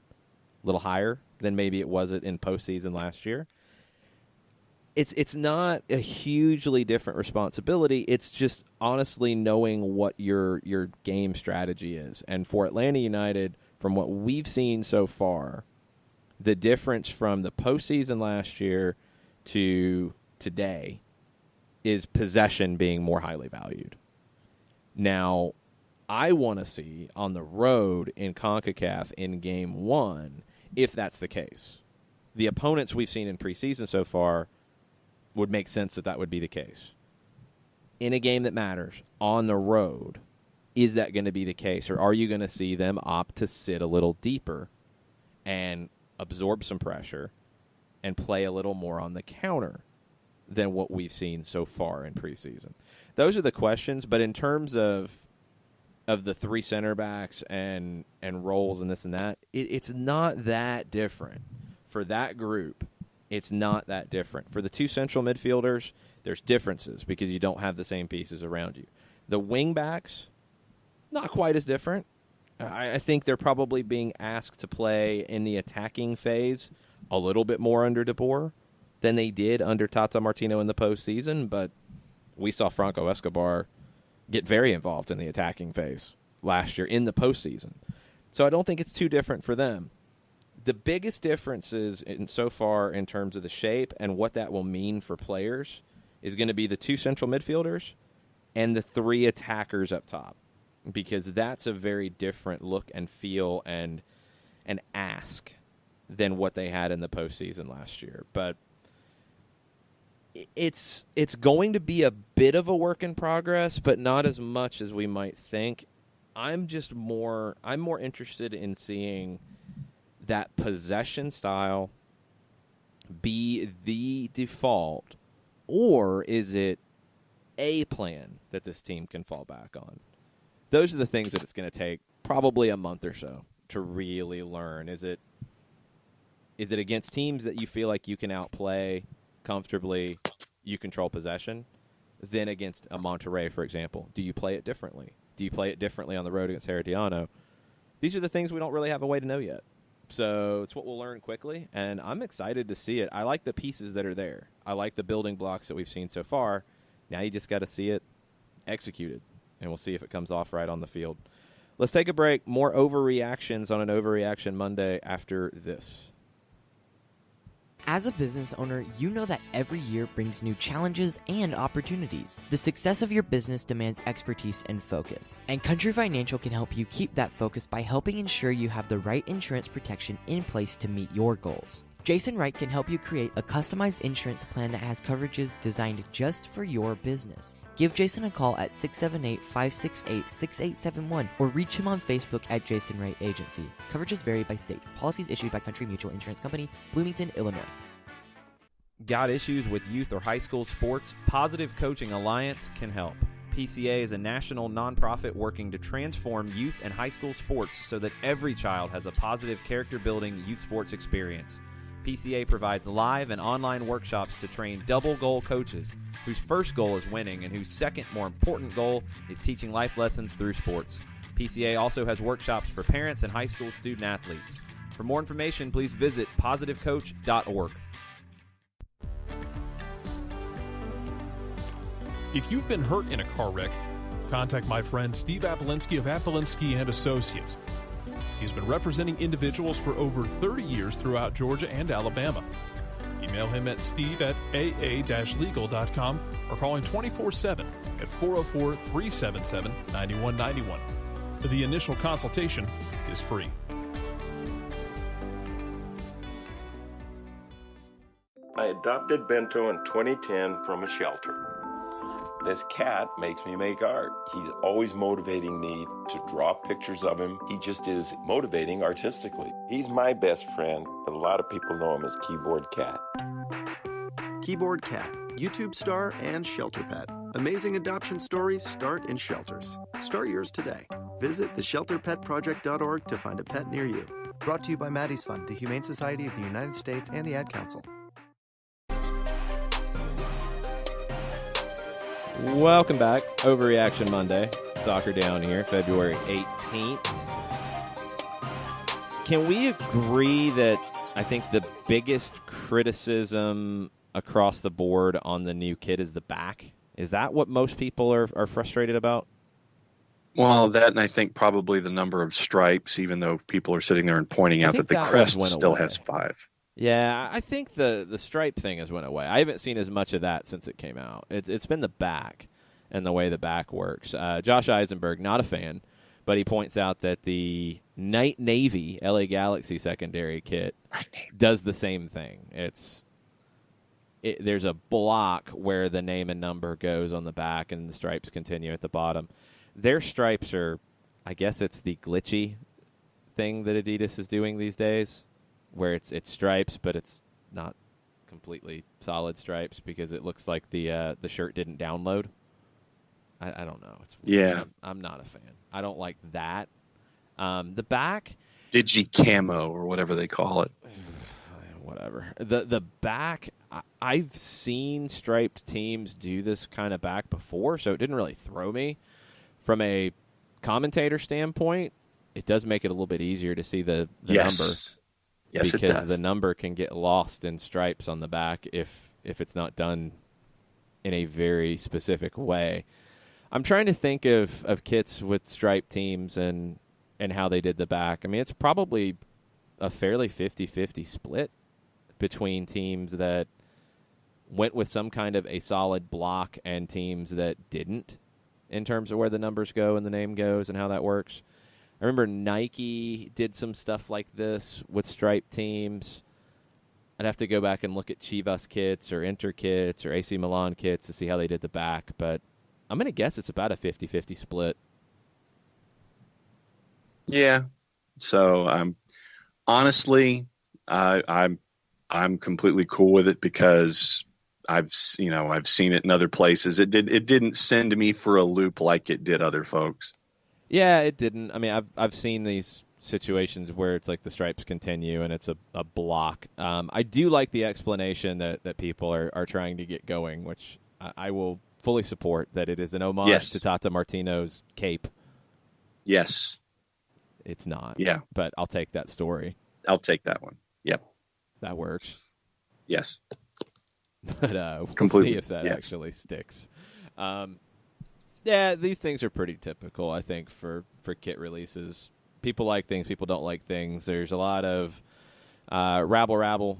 a little higher than maybe it was in postseason last year. It's not a hugely different responsibility. It's just honestly knowing what your game strategy is. And for Atlanta United, from what we've seen so far, the difference from the postseason last year to today is possession being more highly valued. Now, I want to see on the road in CONCACAF in Game 1 if that's the case. The opponents we've seen in preseason so far would make sense that would be the case. In a game that matters, on the road, is that going to be the case? Or are you going to see them opt to sit a little deeper and absorb some pressure and play a little more on the counter than what we've seen so far in preseason? Those are the questions, but in terms of the 3 center backs and roles and this and that, it's not that different. For that group, it's not that different. For the 2 central midfielders, there's differences because you don't have the same pieces around you. The wing backs, not quite as different. I think they're probably being asked to play in the attacking phase a little bit more under DeBoer than they did under Tata Martino in the postseason, but we saw Franco Escobar get very involved in the attacking phase last year in the postseason. So I don't think it's too different for them. The biggest differences so far in terms of the shape and what that will mean for players is going to be the 2 central midfielders and the 3 attackers up top, because that's a very different look and feel and ask than what they had in the postseason last year. But it's going to be a bit of a work in progress, but not as much as we might think. I'm more interested in seeing that possession style be the default, or is it a plan that this team can fall back on? Those are the things that it's going to take probably a month or so to really learn. Is it against teams that you feel like you can outplay comfortably, you control possession, than against a Monterrey, for example? Do you play it differently? Do you play it differently on the road against Herediano? These are the things we don't really have a way to know yet. So it's what we'll learn quickly, and I'm excited to see it. I like the pieces that are there. I like the building blocks that we've seen so far. Now you just got to see it executed, and we'll see if it comes off right on the field. Let's take a break. More overreactions on an Overreaction Monday after this. As a business owner, you know that every year brings new challenges and opportunities. The success of your business demands expertise and focus. And Country Financial can help you keep that focus by helping ensure you have the right insurance protection in place to meet your goals. Jason Wright can help you create a customized insurance plan that has coverages designed just for your business. Give Jason a call at 678-568-6871 or reach him on Facebook at Jason Wright Agency. Coverages vary by state. Policies issued by Country Mutual Insurance Company, Bloomington, Illinois. Got issues with youth or high school sports? Positive Coaching Alliance can help. PCA is a national nonprofit working to transform youth and high school sports so that every child has a positive character-building youth sports experience. PCA provides live and online workshops to train double-goal coaches whose first goal is winning and whose second, more important goal is teaching life lessons through sports. PCA also has workshops for parents and high school student athletes. For more information, please visit positivecoach.org. If you've been hurt in a car wreck, contact my friend Steve Apolinsky of Apolinsky & Associates. He's been representing individuals for over 30 years throughout Georgia and Alabama. Email him at steve@aa-legal.com or call him 24/7 at 404-377-9191. The initial consultation is free. I adopted Bento in 2010 from a shelter. This cat makes me make art. He's always motivating me to draw pictures of him. He just is motivating artistically. He's my best friend, but a lot of people know him as Keyboard Cat. Keyboard Cat, YouTube star and shelter pet. Amazing adoption stories start in shelters. Start yours today. Visit theshelterpetproject.org to find a pet near you. Brought to you by Maddie's Fund, the Humane Society of the United States, and the Ad Council. Welcome back. Overreaction Monday. Soccer Down here, February 18th. Can we agree that I think the biggest criticism across the board on the new kit is the back? Is that what most people are frustrated about? Well, that, and I think probably the number of stripes, even though people are sitting there and pointing out that the crest still has 5. Yeah, I think the stripe thing has went away. I haven't seen as much of that since it came out. It's been the back and the way the back works. Josh Eisenberg, not a fan, but he points out that the Night Navy LA Galaxy secondary kit does the same thing. There's a block where the name and number goes on the back and the stripes continue at the bottom. Their stripes are, I guess it's the glitchy thing that Adidas is doing these days, where it's stripes, but it's not completely solid stripes because it looks like the shirt didn't download. I don't know. I'm not a fan. I don't like that. The back, Digi camo or whatever they call it. Whatever. The back, I've seen striped teams do this kind of back before, so it didn't really throw me. From a commentator standpoint, it does make it a little bit easier to see the number. Yes, it does. Because the number can get lost in stripes on the back if it's not done in a very specific way. I'm trying to think of kits with striped teams and how they did the back. I mean, it's probably a fairly 50-50 split between teams that went with some kind of a solid block and teams that didn't, in terms of where the numbers go and the name goes and how that works. I remember Nike did some stuff like this with striped teams. I'd have to go back and look at Chivas kits or Inter kits or AC Milan kits to see how they did the back, but I'm going to guess it's about a 50-50 split. Yeah. So honestly, I'm completely cool with it because I've seen it in other places. It didn't send me for a loop like it did other folks. Yeah, it didn't. I mean, I've seen these situations where it's like the stripes continue and it's a block. I do like the explanation that people are trying to get going, which I will fully support, that it is an homage to Tata Martino's cape. Yes. It's not. Yeah. But I'll take that story. I'll take that one. Yep. That works. Yes. But we'll see if that actually sticks. Yeah, these things are pretty typical, I think, for kit releases. People like things, people don't like things. There's a lot of rabble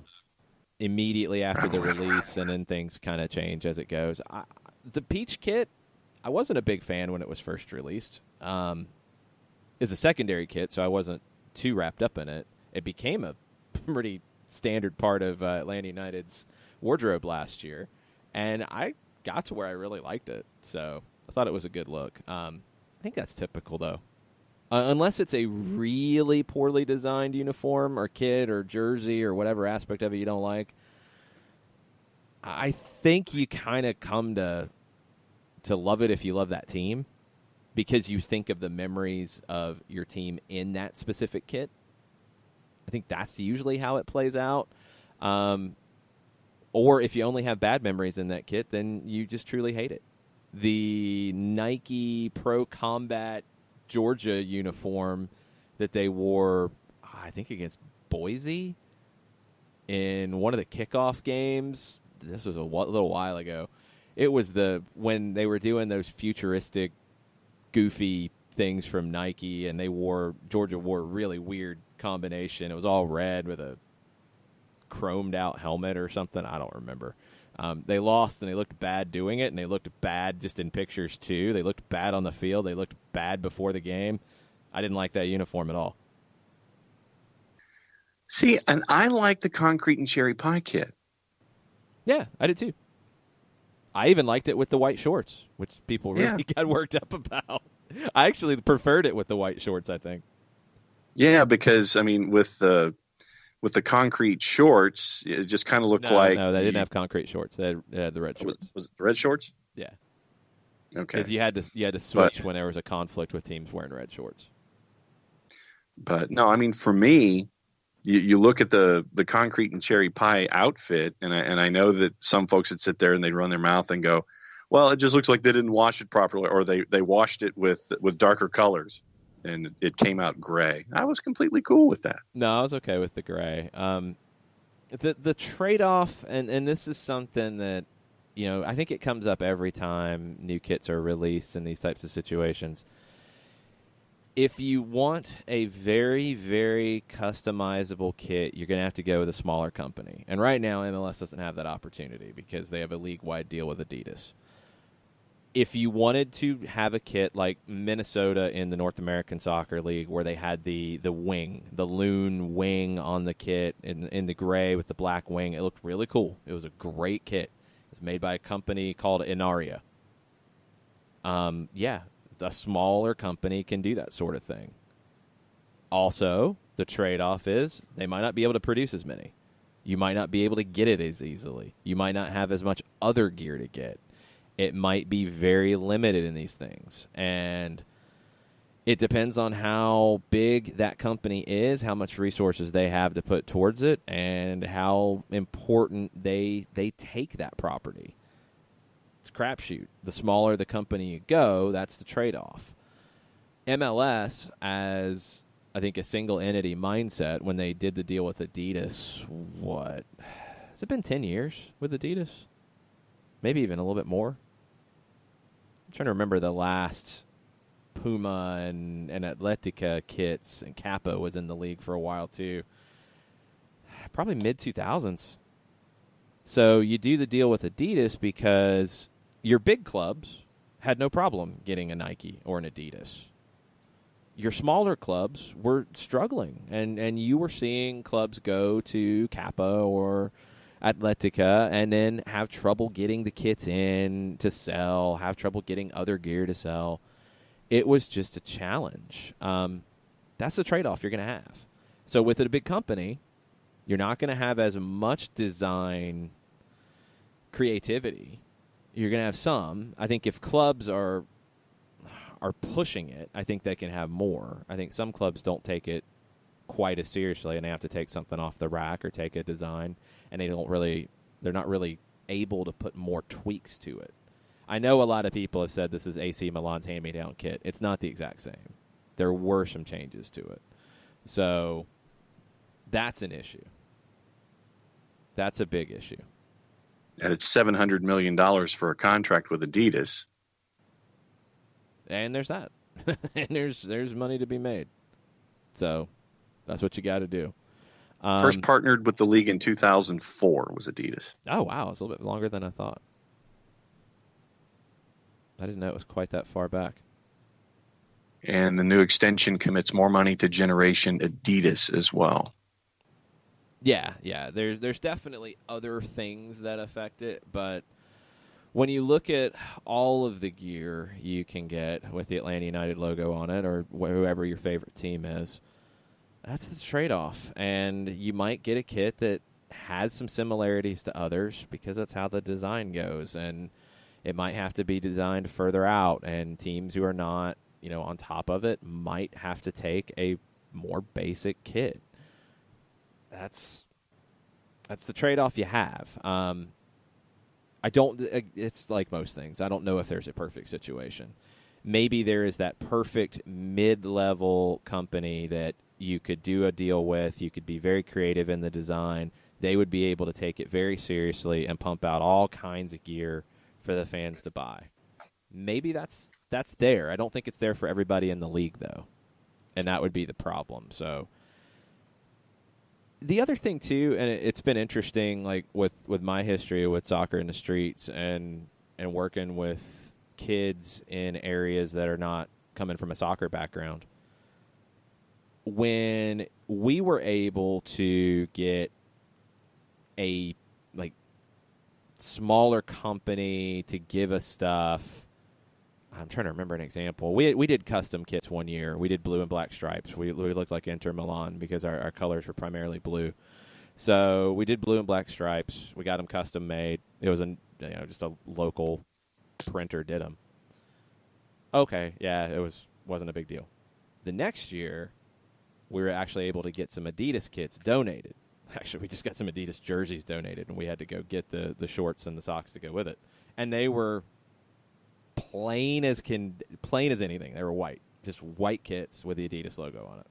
immediately after the release, and then things kind of change as it goes. The Peach kit, I wasn't a big fan when it was first released. It's a secondary kit, so I wasn't too wrapped up in it. It became a pretty standard part of Atlanta United's wardrobe last year, and I got to where I really liked it. So I thought it was a good look. I think that's typical, though. Unless it's a really poorly designed uniform or kit or jersey or whatever aspect of it you don't like, I think you kind of come to love it if you love that team because you think of the memories of your team in that specific kit. I think that's usually how it plays out. Or if you only have bad memories in that kit, then you just truly hate it. The Nike Pro Combat Georgia uniform that they wore, I think, against Boise in one of the kickoff games. This was a little while ago. It was when they were doing those futuristic, goofy things from Nike, and Georgia wore a really weird combination. It was all red with a chromed out helmet or something. I don't remember. They lost, and they looked bad doing it, and they looked bad just in pictures, too. They looked bad on the field. They looked bad before the game. I didn't like that uniform at all. See, and I like the concrete and cherry pie kit. Yeah, I did, too. I even liked it with the white shorts, which people really got worked up about. I actually preferred it with the white shorts, I think. Yeah, because, I mean, with the concrete shorts, it just kind of looked like... No, they didn't have concrete shorts. They had the red shorts. Was it the red shorts? Yeah. Okay. Because you had to switch when there was a conflict with teams wearing red shorts. But, no, I mean, for me, you look at the concrete and cherry pie outfit, and I know that some folks would sit there and they'd run their mouth and go, well, it just looks like they didn't wash it properly, or they washed it with darker colors. And it came out gray. I was completely cool with that. No, I was okay with the gray. The trade-off, and this is something that, I think it comes up every time new kits are released in these types of situations. If you want a very, very customizable kit, you're going to have to go with a smaller company. And right now, MLS doesn't have that opportunity because they have a league-wide deal with Adidas. If you wanted to have a kit like Minnesota in the North American Soccer League where they had the wing, the loon wing on the kit in the gray with the black wing, it looked really cool. It was a great kit. It was made by a company called Inaria. The smaller company can do that sort of thing. Also, the trade-off is they might not be able to produce as many. You might not be able to get it as easily. You might not have as much other gear to get. It might be very limited in these things. And it depends on how big that company is, how much resources they have to put towards it, and how important they take that property. It's a crapshoot. The smaller the company you go, that's the trade-off. MLS, as I think a single entity mindset, when they did the deal with Adidas, has it been 10 years with Adidas? Maybe even a little bit more. I'm trying to remember the last Puma and Atletica kits, and Kappa was in the league for a while too. Probably mid-2000s. So you do the deal with Adidas because your big clubs had no problem getting a Nike or an Adidas. Your smaller clubs were struggling, and you were seeing clubs go to Kappa or Atletica and then have trouble getting the kits in to sell, have trouble getting other gear to sell. It was just a challenge. That's the trade-off you're going to have. So with a big company, you're not going to have as much design creativity. You're going to have some. I think if clubs are pushing it, I think they can have more. I think some clubs don't take it quite as seriously, and they have to take something off the rack or take a design, and they're not really able to put more tweaks to it. I know a lot of people have said this is AC Milan's hand-me-down kit. It's not the exact same. There were some changes to it. So that's an issue. That's a big issue. And it's $700 million for a contract with Adidas. And there's that. And there's money to be made. So that's what you got to do. First partnered with the league in 2004 was Adidas. Oh, wow. It's a little bit longer than I thought. I didn't know it was quite that far back. And the new extension commits more money to Generation Adidas as well. Yeah. There's definitely other things that affect it, but when you look at all of the gear you can get with the Atlanta United logo on it, or whoever your favorite team is, that's the trade-off. And you might get a kit that has some similarities to others because that's how the design goes, and it might have to be designed further out, and teams who are not, on top of it might have to take a more basic kit. That's the trade-off you have. It's like most things. I don't know if there's a perfect situation. Maybe there is that perfect mid-level company that you could do a deal with. You could be very creative in the design. They would be able to take it very seriously and pump out all kinds of gear for the fans to buy. Maybe that's there. I don't think it's there for everybody in the league, though, and that would be the problem. So the other thing, too, and it's been interesting, like with my history with soccer in the streets and working with kids in areas that are not coming from a soccer background, when we were able to get a smaller company to give us stuff. I'm trying to remember an example. We did custom kits one year. We did blue and black stripes. We looked like Inter Milan because our colors were primarily blue. So we did blue and black stripes. We got them custom made. It was just a local printer did them. Okay, yeah, it wasn't a big deal. The next year, we were actually able to get some Adidas kits donated. Actually, we just got some Adidas jerseys donated, and we had to go get the shorts and the socks to go with it. And they were plain as anything. They were white, just white kits with the Adidas logo on it.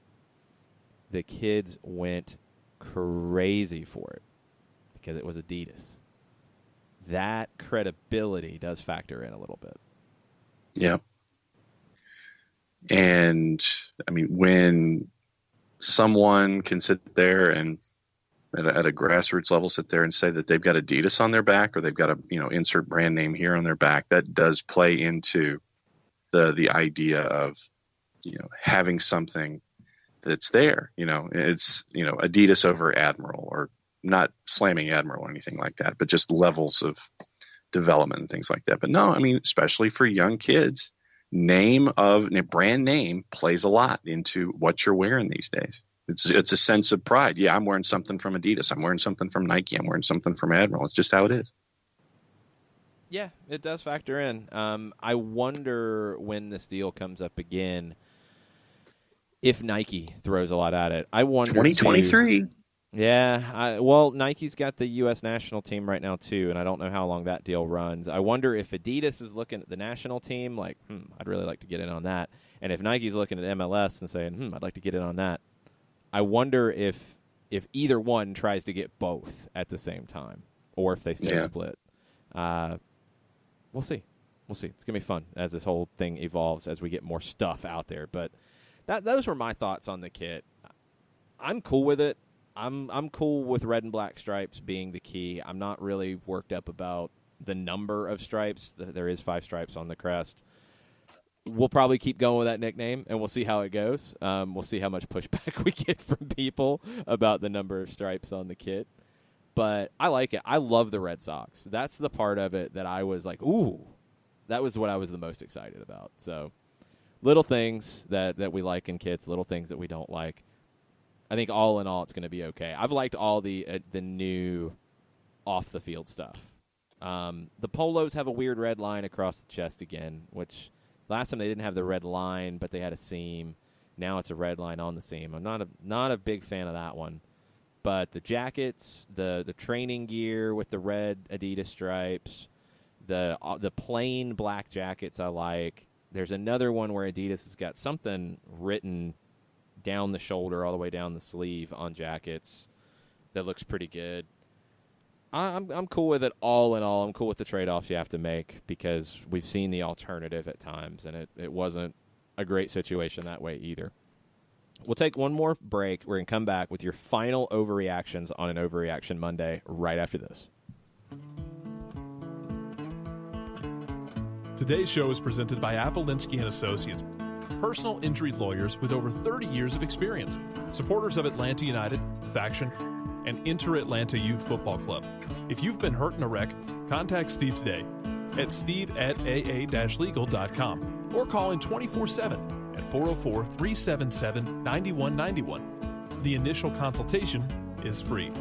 The kids went crazy for it because it was Adidas. That credibility does factor in a little bit. Yeah. And, I mean, when someone can sit there and at a grassroots level sit there and say that they've got Adidas on their back, or they've got a insert brand name here on their back, that does play into the idea of having something that's there. It's Adidas over Admiral, or not slamming Admiral or anything like that, but just levels of development and things like that. But no, I mean, especially for young kids, brand name plays a lot into what you're wearing these days. It's a sense of pride. Yeah, I'm wearing something from Adidas. I'm wearing something from Nike. I'm wearing something from Admiral. It's just how it is. Yeah, it does factor in. I wonder when this deal comes up again if Nike throws a lot at it. I wonder 2023. Yeah, Nike's got the U.S. national team right now, too, and I don't know how long that deal runs. I wonder if Adidas is looking at the national team like, I'd really like to get in on that. And if Nike's looking at MLS and saying, I'd like to get in on that. I wonder if either one tries to get both at the same time, or if they stay split. We'll see. It's going to be fun as this whole thing evolves, as we get more stuff out there. But those were my thoughts on the kit. I'm cool with it. I'm cool with red and black stripes being the key. I'm not really worked up about the number of stripes. There is 5 stripes on the crest. We'll probably keep going with that nickname, and we'll see how it goes. We'll see how much pushback we get from people about the number of stripes on the kit. But I like it. I love the Red Sox. That's the part of it that I was like, ooh, that was what I was the most excited about. So little things that we like in kits, little things that we don't like. I think all in all, it's going to be okay. I've liked all the new off-the-field stuff. The polos have a weird red line across the chest again, which last time they didn't have the red line, but they had a seam. Now it's a red line on the seam. I'm not a big fan of that one. But the jackets, the training gear with the red Adidas stripes, the plain black jackets I like. There's another one where Adidas has got something written down the shoulder all the way down the sleeve on jackets that looks pretty good. I'm cool with it all in all. I'm cool with the trade-offs you have to make because we've seen the alternative at times, and it wasn't a great situation that way either. We'll take one more break. We're going to come back with your final overreactions on an Overreaction Monday right after this. Today's show is presented by Appolinsky & Associates, personal injury lawyers with over 30 years of experience, supporters of Atlanta United, Faction, and Inter-Atlanta Youth Football Club. If you've been hurt in a wreck, contact Steve today at steve@aa-legal.com or call in 24/7 at 404-377-9191. The initial consultation is free.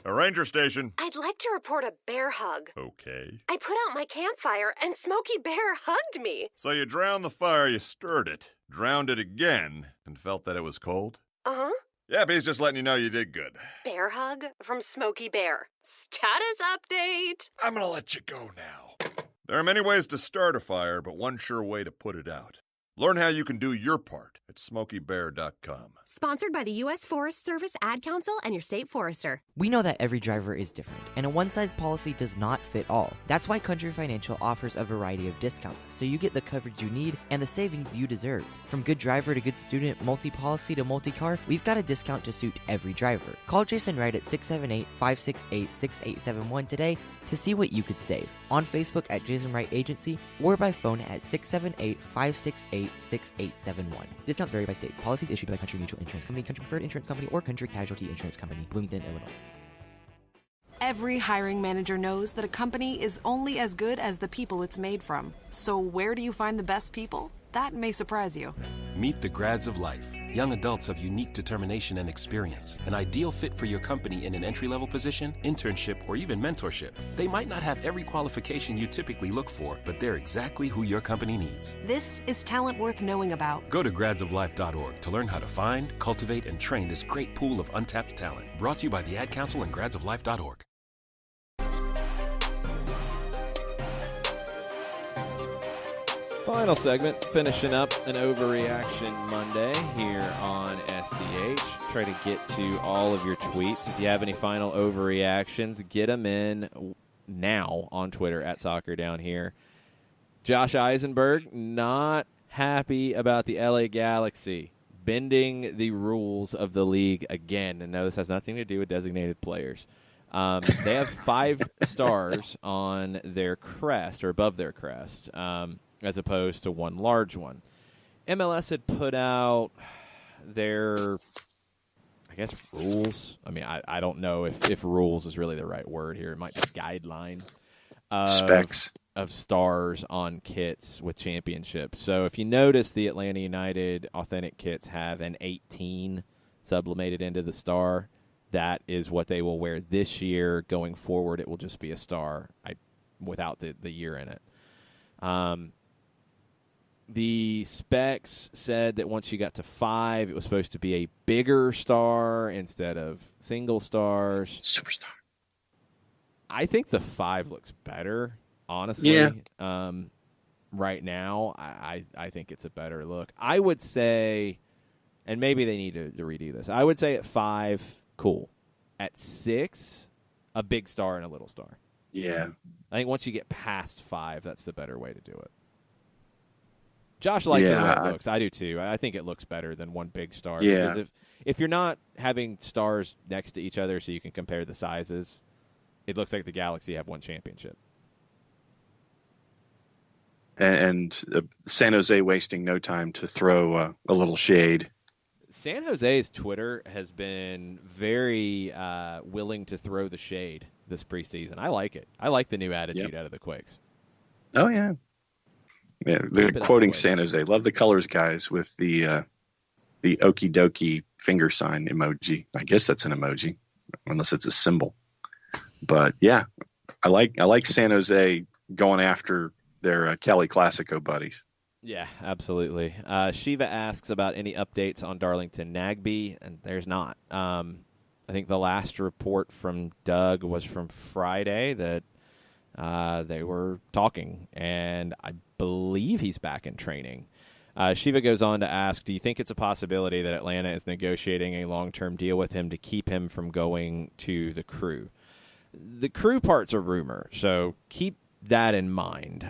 A ranger station. I'd like to report a bear hug. Okay. I put out my campfire and Smokey Bear hugged me. So you drowned the fire, you stirred it, drowned it again, and felt that it was cold? Uh-huh. Yep, he's just letting you know you did good. Bear hug from Smokey Bear. Status update. I'm gonna let you go now. There are many ways to start a fire, but one sure way to put it out. Learn how you can do your part at SmokeyBear.com. Sponsored by the U.S. Forest Service Ad Council and your state forester. We know that every driver is different, and a one-size policy does not fit all. That's why Country Financial offers a variety of discounts, so you get the coverage you need and the savings you deserve. From good driver to good student, multi-policy to multi-car, we've got a discount to suit every driver. Call Jason Wright at 678-568-6871 today to see what you could save. On Facebook at Jason Wright Agency or by phone at 678-568-6871. Discounts vary by state. Policies issued by Country Mutual Insurance Company, Country Preferred Insurance Company, or Country Casualty Insurance Company, Bloomington, Illinois. Every hiring manager knows that a company is only as good as the people it's made from. So where do you find the best people? That may surprise you. Meet the grads of life. Young adults of unique determination and experience. An ideal fit for your company in an entry-level position, internship, or even mentorship. They might not have every qualification you typically look for, but they're exactly who your company needs. This is talent worth knowing about. Go to gradsoflife.org to learn how to find, cultivate, and train this great pool of untapped talent. Brought to you by the Ad Council and gradsoflife.org. Final segment, finishing up an Overreaction Monday here on SDH. Try to get to all of your tweets. If you have any final overreactions, get them in now on Twitter at Soccer Down Here. Josh Eisenberg, not happy about the LA Galaxy bending the rules of the league again. And no, this has nothing to do with designated players. They have 5 stars on their crest, or above their crest, as opposed to one large one. MLS had put out their, I guess, rules. I mean, I don't know if rules is really the right word here. It might be guidelines. Specs. Of stars on kits with championships. So if you notice, the Atlanta United authentic kits have an 18 sublimated into the star. That is what they will wear this year. Going forward, it will just be a star without the year in it. The specs said that once you got to 5, it was supposed to be a bigger star instead of single stars. Superstar. I think the 5 looks better, honestly. Yeah. Right now, I think it's a better look. I would say, and maybe they need to redo this, I would say at 5, cool. At 6, a big star and a little star. Yeah. I think once you get past 5, that's the better way to do it. Josh likes the way it looks. I do too. I think it looks better than one big star. Yeah. Because if you're not having stars next to each other so you can compare the sizes, it looks like the Galaxy have one championship. And San Jose wasting no time to throw a little shade. San Jose's Twitter has been very willing to throw the shade this preseason. I like it. I like the new attitude out of the Quakes. Oh, yeah. Yeah, they're quoting San Jose. Love the colors, guys, with the okie dokie finger sign emoji. I guess that's an emoji, unless it's a symbol. But yeah, I like San Jose going after their Cali Classico buddies. Yeah, absolutely. Shiva asks about any updates on Darlington Nagbe, and there's not. I think the last report from Doug was from Friday that they were talking, and I believe he's back in training. Shiva goes on to ask, do you think it's a possibility that Atlanta is negotiating a long-term deal with him to keep him from going to the Crew? The Crew part's a rumor, so keep that in mind.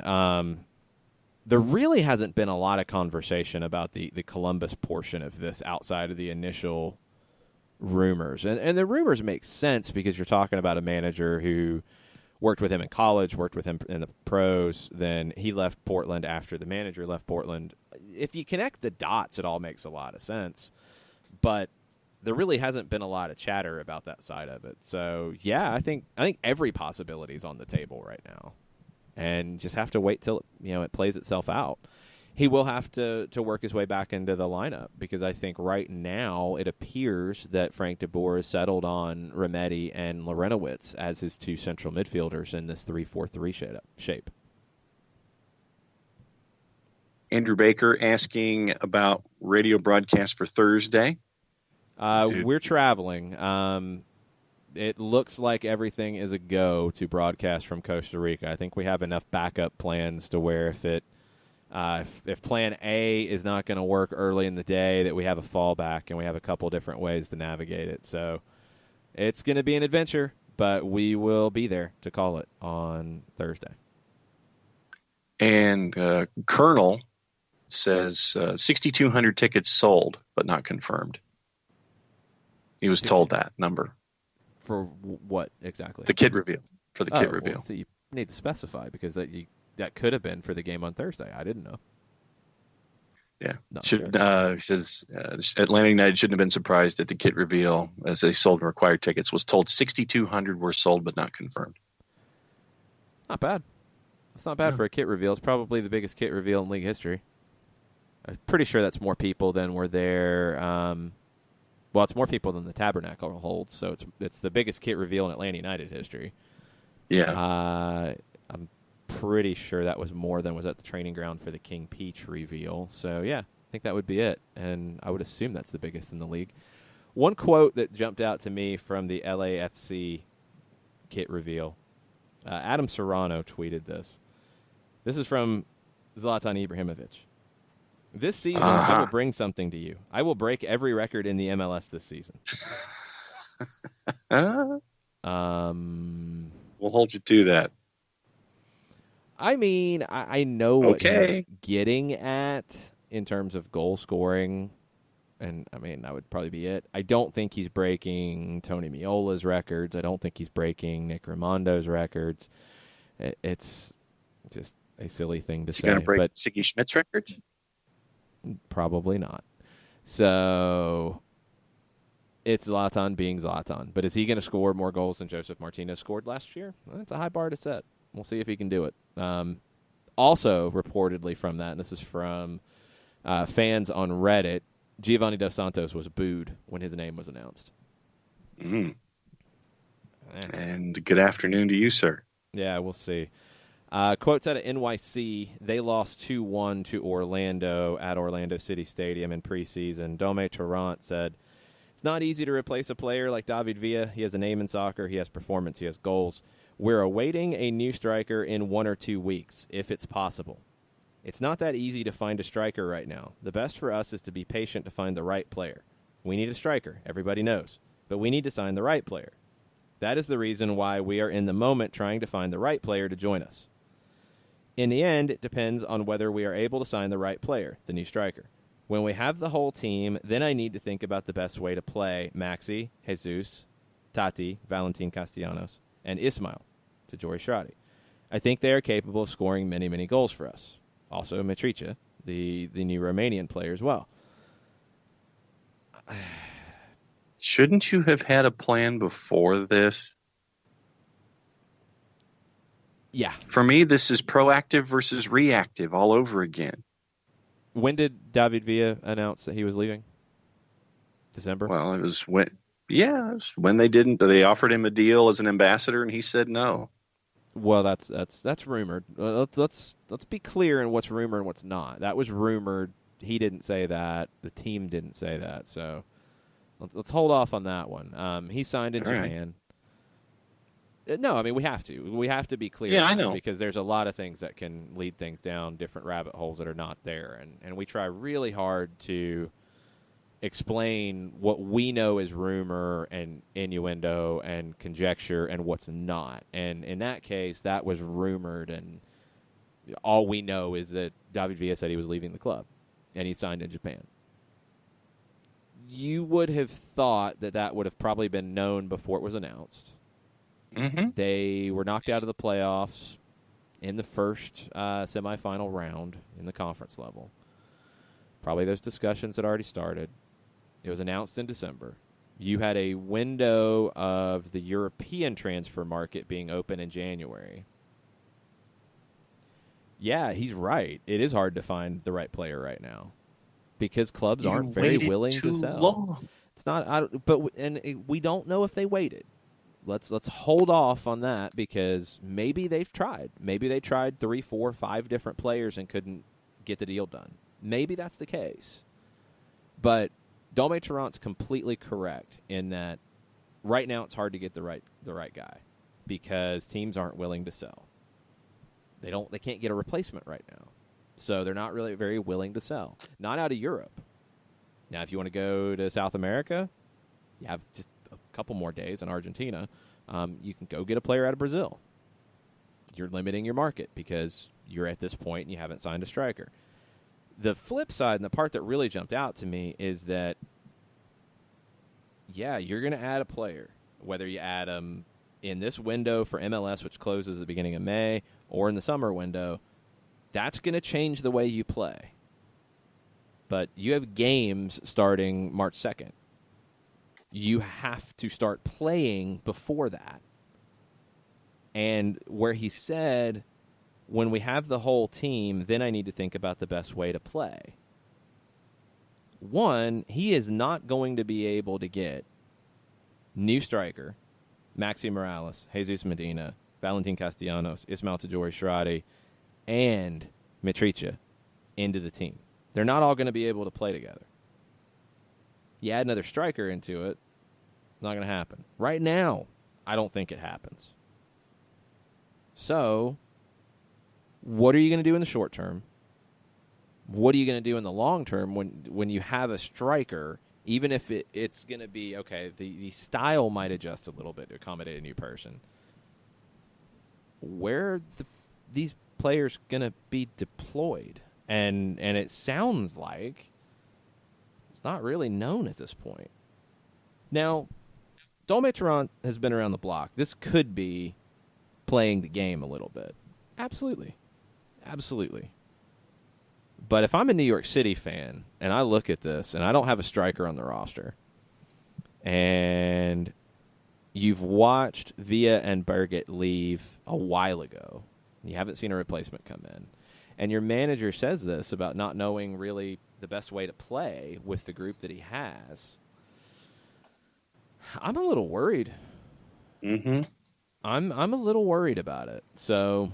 there really hasn't been a lot of conversation about the Columbus portion of this outside of the initial rumors. And the rumors make sense because you're talking about a manager who worked with him in college, worked with him in the pros, then he left Portland after the manager left Portland. If you connect the dots, it all makes a lot of sense. But there really hasn't been a lot of chatter about that side of it. So, yeah, I think every possibility is on the table right now. And just have to wait till it plays itself out. He will have to work his way back into the lineup because I think right now it appears that Frank de Boer has settled on Remedi and Lorenowitz as his two central midfielders in this 3-4-3 shape. Andrew Baker asking about radio broadcast for Thursday. We're traveling. It looks like everything is a go to broadcast from Costa Rica. I think we have enough backup plans to where if plan A is not going to work early in the day, that we have a fallback and we have a couple different ways to navigate it. So it's going to be an adventure, but we will be there to call it on Thursday. And Colonel says 6,200 tickets sold, but not confirmed. He was told that number. For what exactly? The kit reveal. For the kit reveal. Well, so you need to specify because that could have been for the game on Thursday. I didn't know. Yeah. He says Atlanta United shouldn't have been surprised at the kit reveal as they sold required tickets. Was told 6,200 were sold but not confirmed. Not bad. That's not bad for a kit reveal. It's probably the biggest kit reveal in league history. I'm pretty sure that's more people than were there. Well, it's more people than the Tabernacle holds, so it's the biggest kit reveal in Atlanta United history. Yeah. I'm pretty sure that was more than was at the training ground for the King Peach reveal. So, yeah, I think that would be it, and I would assume that's the biggest in the league. One quote that jumped out to me from the LAFC kit reveal, Adam Serrano tweeted this. This is from Zlatan Ibrahimovic. This season, I will bring something to you. I will break every record in the MLS this season. We'll hold you to that. I mean, I know what he's getting at in terms of goal scoring, and, I mean, that would probably be it. I don't think he's breaking Tony Miola's records. I don't think he's breaking Nick Rimondo's records. It's just a silly thing to say. Is he going to break Siggy Schmidt's record? Probably not. So it's Zlatan being Zlatan. But is he going to score more goals than Joseph Martinez scored last year? Well, that's a high bar to set. We'll see if he can do it. Also, reportedly from that, and this is from fans on Reddit, Giovanni Dos Santos was booed when his name was announced. And good afternoon to you, sir. Yeah, we'll see. Quotes out of NYC, they lost 2-1 to Orlando at Orlando City Stadium in preseason. Dome Tarrant said, it's not easy to replace a player like David Villa. He has a name in soccer. He has performance. He has goals. We're awaiting a new striker in 1 or 2 weeks, if it's possible. It's not that easy to find a striker right now. The best for us is to be patient to find the right player. We need a striker. Everybody knows. But we need to sign the right player. That is the reason why we are in the moment trying to find the right player to join us. In the end, it depends on whether we are able to sign the right player, the new striker. When we have the whole team, then I need to think about the best way to play Maxi, Jesus, Tati, Valentin Castellanos, and Ismail, to Jory Shradi. I think they are capable of scoring many, many goals for us. Also, Mitricha, the new Romanian player as well. Shouldn't you have had a plan before this? Yeah. For me, this is proactive versus reactive all over again. When did David Villa announce that he was leaving? December? Well, it was when they didn't. They offered him a deal as an ambassador, and he said no. Well, that's rumored. Let's be clear in what's rumored and what's not. That was rumored. He didn't say that. The team didn't say that. So let's hold off on that one. He signed in Japan. No, I mean, we have to. We have to be clear. Yeah, I know. Because there's a lot of things that can lead things down different rabbit holes that are not there. And we try really hard to explain what we know is rumor and innuendo and conjecture and what's not. And in that case, that was rumored, and all we know is that David Villa said he was leaving the club, and he signed in Japan. You would have thought that would have probably been known before it was announced. Mm-hmm. They were knocked out of the playoffs in the first semifinal round in the conference level. Probably those discussions had already started. It was announced in December. You had a window of the European transfer market being open in January. Yeah, he's right. It is hard to find the right player right now because clubs aren't very willing to sell. Long. It's not, we don't know if they waited. Let's hold off on that because maybe they've tried. Maybe they tried 3, 4, 5 different players and couldn't get the deal done. Maybe that's the case. But Dome Tarrant's completely correct in that right now it's hard to get the right guy because teams aren't willing to sell. They can't get a replacement right now. So they're not really very willing to sell. Not out of Europe. Now, if you want to go to South America, you have just a couple more days in Argentina. You can go get a player out of Brazil. You're limiting your market because you're at this point and you haven't signed a striker. The flip side and the part that really jumped out to me is that, yeah, you're going to add a player, whether you add them in this window for MLS, which closes at the beginning of May, or in the summer window. That's going to change the way you play. But you have games starting March 2nd. You have to start playing before that. And where he said, when we have the whole team, then I need to think about the best way to play. One, he is not going to be able to get new striker, Maxi Morales, Jesus Medina, Valentin Castellanos, Ismael Tajori-Shradi, and Mitricha into the team. They're not all going to be able to play together. You add another striker into it, not going to happen. Right now, I don't think it happens. So, what are you going to do in the short term? What are you going to do in the long term when you have a striker, even if it's going to be, okay, the style might adjust a little bit to accommodate a new person. Where are these players going to be deployed? And it sounds like it's not really known at this point. Now, Dome Tarrant has been around the block. This could be playing the game a little bit. Absolutely. Absolutely. But if I'm a New York City fan and I look at this and I don't have a striker on the roster and you've watched Villa and Birgit leave a while ago, you haven't seen a replacement come in, and your manager says this about not knowing really the best way to play with the group that he has, I'm a little worried. Mm-hmm. I'm a little worried about it. So,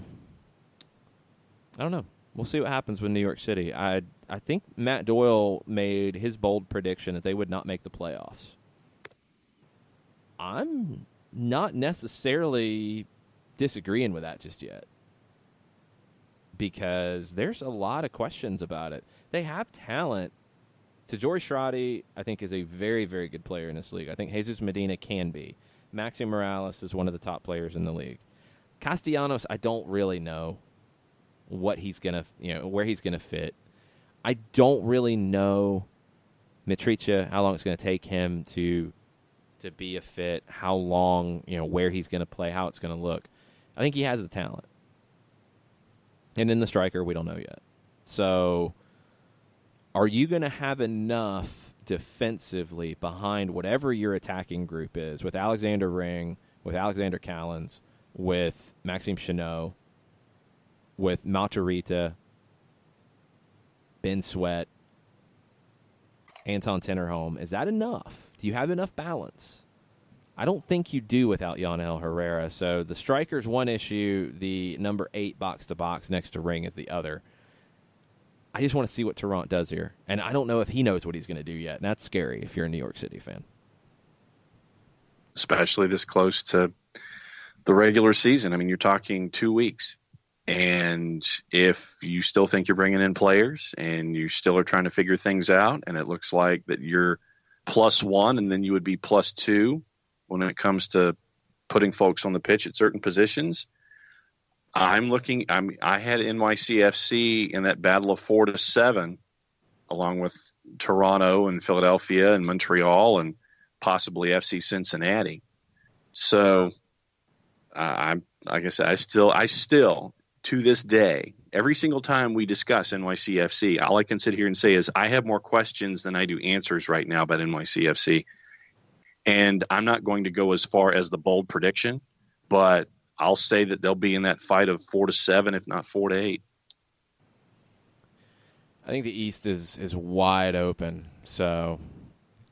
I don't know. We'll see what happens with New York City. I think Matt Doyle made his bold prediction that they would not make the playoffs. I'm not necessarily disagreeing with that just yet because there's a lot of questions about it. They have talent. Tajori-Shradi, I think, is a very, very good player in this league. I think Jesus Medina can be. Maxi Morales is one of the top players in the league. Castellanos, I don't really know what he's gonna, where he's gonna fit. I don't really know Mitricha, how long it's gonna take him to be a fit, how long, where he's gonna play, how it's gonna look. I think he has the talent. And then the striker, we don't know yet. So, are you gonna have enough defensively behind whatever your attacking group is, with Alexander Ring, with Alexander Callens, with Maxime Chanot, with Maltarita, Ben Sweat, Anton Tinnerholm? Is that enough? Do you have enough balance? I don't think you do without Yanel Herrera. So the striker's one issue, the number 8 box-to-box next to Ring is the other. I just want to see what Tarrant does here. And I don't know if he knows what he's going to do yet. And that's scary if you're a New York City fan. Especially this close to the regular season. I mean, you're talking 2 weeks. And if you still think you're bringing in players and you still are trying to figure things out, and it looks like that you're +1 and then you would be +2 when it comes to putting folks on the pitch at certain positions, I had NYCFC in that battle of 4-7, along with Toronto and Philadelphia and Montreal and possibly FC Cincinnati. So, like I said, I still to this day, every single time we discuss NYCFC, all I can sit here and say is I have more questions than I do answers right now about NYCFC. And I'm not going to go as far as the bold prediction, but I'll say that they'll be in that fight of 4-7, if not 4-8. I think the East is wide open, so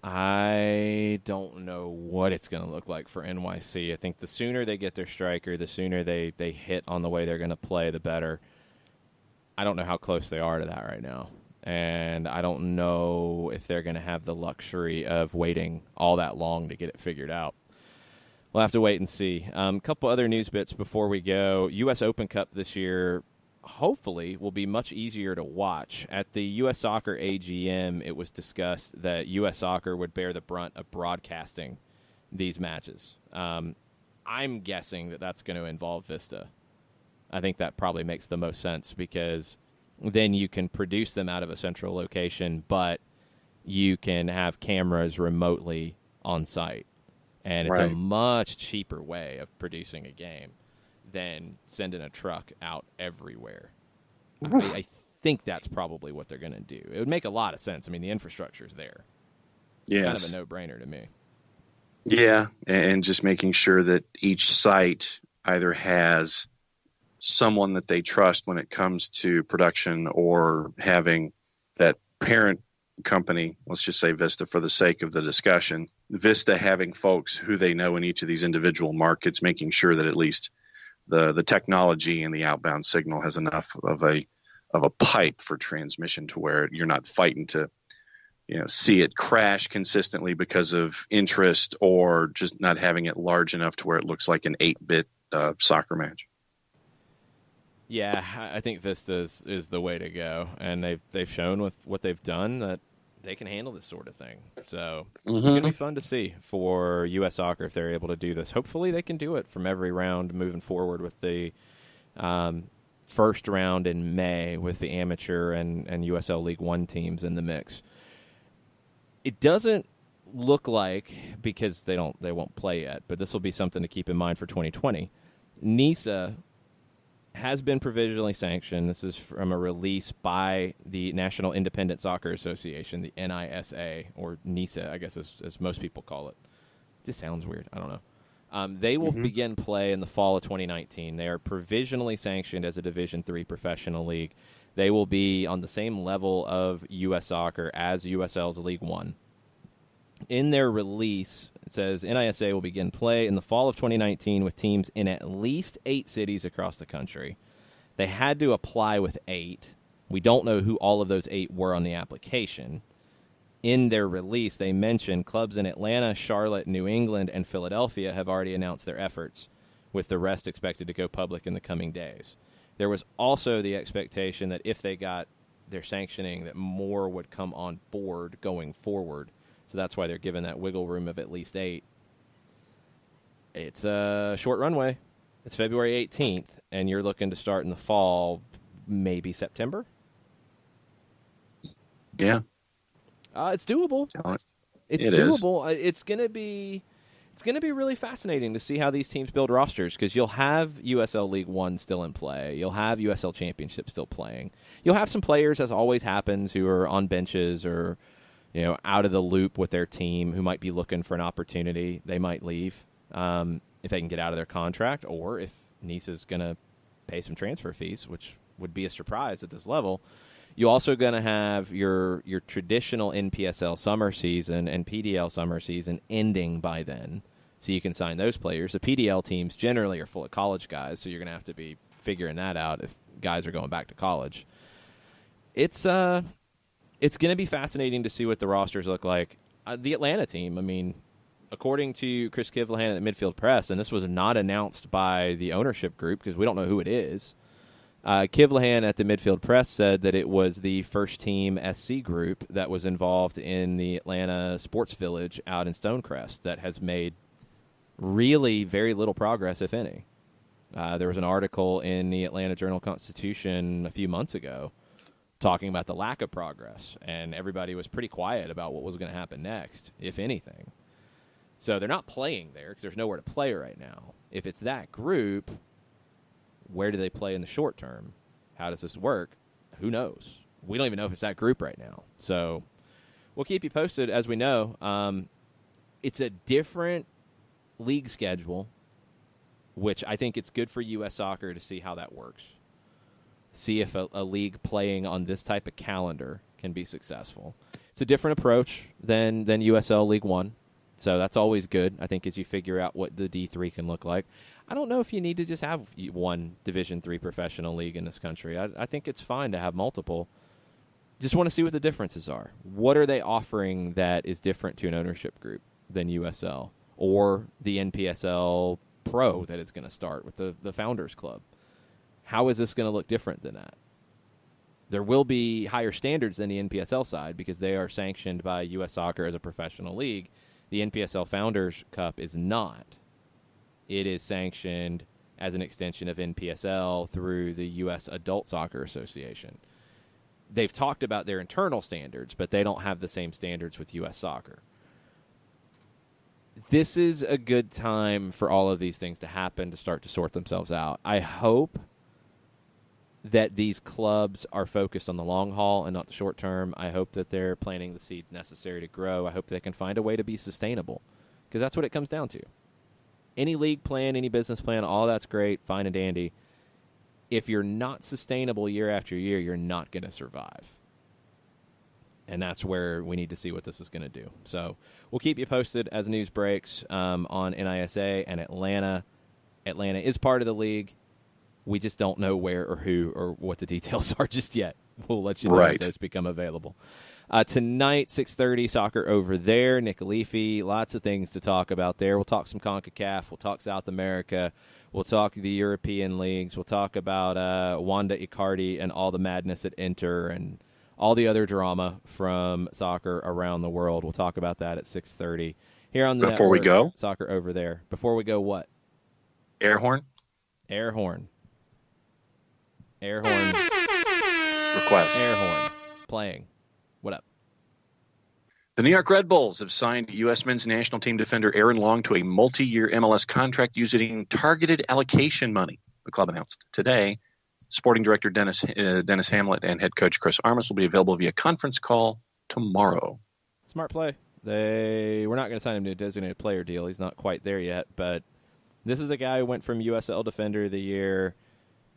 I don't know what it's going to look like for NYC. I think the sooner they get their striker, the sooner they hit on the way they're going to play, the better. I don't know how close they are to that right now, and I don't know if they're going to have the luxury of waiting all that long to get it figured out. We'll have to wait and see. A couple other news bits before we go. U.S. Open Cup this year hopefully will be much easier to watch. At the U.S. Soccer AGM, it was discussed that U.S. Soccer would bear the brunt of broadcasting these matches. I'm guessing that that's going to involve Vista. I think that probably makes the most sense because then you can produce them out of a central location, but you can have cameras remotely on site. And it's a much cheaper way of producing a game than sending a truck out everywhere. I think that's probably what they're going to do. It would make a lot of sense. I mean, the infrastructure's there. Yes. Kind of a no-brainer to me. Yeah, and just making sure that each site either has someone that they trust when it comes to production or having that parent company, let's just say Vista for the sake of the discussion, Vista having folks who they know in each of these individual markets, making sure that at least the technology and the outbound signal has enough of a pipe for transmission to where you're not fighting to see it crash consistently because of interest or just not having it large enough to where it looks like an 8-bit soccer match. Yeah, I think Vista is the way to go, and they've shown with what they've done that they can handle this sort of thing. So it's going to be fun to see for U.S. Soccer if they're able to do this. Hopefully they can do it from every round moving forward with the first round in May with the amateur and USL League One teams in the mix. It doesn't look like, because they won't play yet, but this will be something to keep in mind for 2020. NISA has been provisionally sanctioned. This is from a release by the National Independent Soccer Association, the NISA, or NISA, I guess as most people call it. It just sounds weird. I don't know. They will begin play in the fall of 2019. They are provisionally sanctioned as a Division III professional league. They will be on the same level of U.S. Soccer as USL's League One. In their release, it says NISA will begin play in the fall of 2019 with teams in at least 8 cities across the country. They had to apply with 8. We don't know who all of those 8 were on the application. In their release, they mentioned clubs in Atlanta, Charlotte, New England, and Philadelphia have already announced their efforts, with the rest expected to go public in the coming days. There was also the expectation that if they got their sanctioning, that more would come on board going forward. So that's why they're given that wiggle room of at least 8. It's a short runway. It's February 18th, and you're looking to start in the fall, maybe September? Yeah. It's doable. It's doable. It's going to be really fascinating to see how these teams build rosters because you'll have USL League One still in play. You'll have USL Championship still playing. You'll have some players, as always happens, who are on benches or out of the loop with their team who might be looking for an opportunity. They might leave if they can get out of their contract or if Nice is going to pay some transfer fees, which would be a surprise at this level. You're also going to have your traditional NPSL summer season and PDL summer season ending by then, so you can sign those players. The PDL teams generally are full of college guys, so you're going to have to be figuring that out if guys are going back to college. It's going to be fascinating to see what the rosters look like. The Atlanta team, I mean, according to Chris Kivlahan at Midfield Press, and this was not announced by the ownership group because we don't know who it is, Kivlahan at the Midfield Press said that it was the First Team SC group that was involved in the Atlanta Sports Village out in Stonecrest that has made really very little progress, if any. There was an article in the Atlanta Journal-Constitution a few months ago talking about the lack of progress, and everybody was pretty quiet about what was going to happen next, if anything. So they're not playing there because there's nowhere to play right now. If it's that group, where do they play in the short term? How does this work? Who knows? We don't even know if it's that group right now. So we'll keep you posted as we know. It's a different league schedule, which I think it's good for U.S. Soccer to see how that works. See if a league playing on this type of calendar can be successful. It's a different approach than USL League One, so that's always good, I think, as you figure out what the D3 can look like. I don't know if you need to just have one Division III professional league in this country. I think it's fine to have multiple. Just want to see what the differences are. What are they offering that is different to an ownership group than USL or the NPSL Pro that is going to start with the Founders Club? How is this going to look different than that? There will be higher standards than the NPSL side because they are sanctioned by U.S. Soccer as a professional league. The NPSL Founders Cup is not. It is sanctioned as an extension of NPSL through the U.S. Adult Soccer Association. They've talked about their internal standards, but they don't have the same standards with U.S. Soccer. This is a good time for all of these things to happen, to start to sort themselves out. I hope that these clubs are focused on the long haul and not the short term. I hope that they're planting the seeds necessary to grow. I hope they can find a way to be sustainable, because that's what it comes down to. Any league plan, any business plan, all that's great, fine and dandy. If you're not sustainable year after year, you're not going to survive. And that's where we need to see what this is going to do. So we'll keep you posted as news breaks on NISA and Atlanta. Atlanta is part of the league. We just don't know where or who or what the details are just yet. We'll let you know as those become available. Tonight, 6:30, soccer over there. Nick Leafy, lots of things to talk about there. We'll talk some CONCACAF. We'll talk South America. We'll talk the European leagues. We'll talk about Wanda Icardi and all the madness at Inter and all the other drama from soccer around the world. We'll talk about that at 6:30 here on the Before we go, soccer over there. Before we go, what? Air horn. Air horn. Air horn. Request. Air horn. Playing. What up? The New York Red Bulls have signed U.S. men's national team defender Aaron Long to a multi-year MLS contract using targeted allocation money, the club announced today. Sporting director Dennis Hamlet and head coach Chris Armas will be available via conference call tomorrow. Smart play. We're not going to sign him to a designated player deal. He's not quite there yet, but this is a guy who went from USL Defender of the Year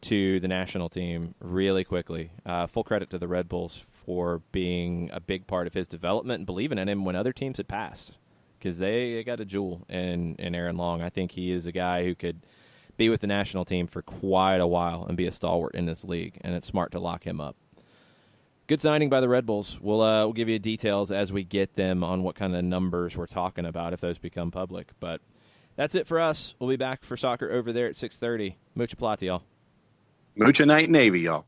to the national team really quickly. Full credit to the Red Bulls for being a big part of his development and believing in him when other teams had passed, because they got a jewel in Aaron Long. I think he is a guy who could be with the national team for quite a while and be a stalwart in this league, and it's smart to lock him up. Good signing by the Red Bulls. We'll give you details as we get them on what kind of numbers we're talking about if those become public. But that's it for us. We'll be back for soccer over there at 6:30. Mucha plata, y'all. Mucha night Navy, y'all.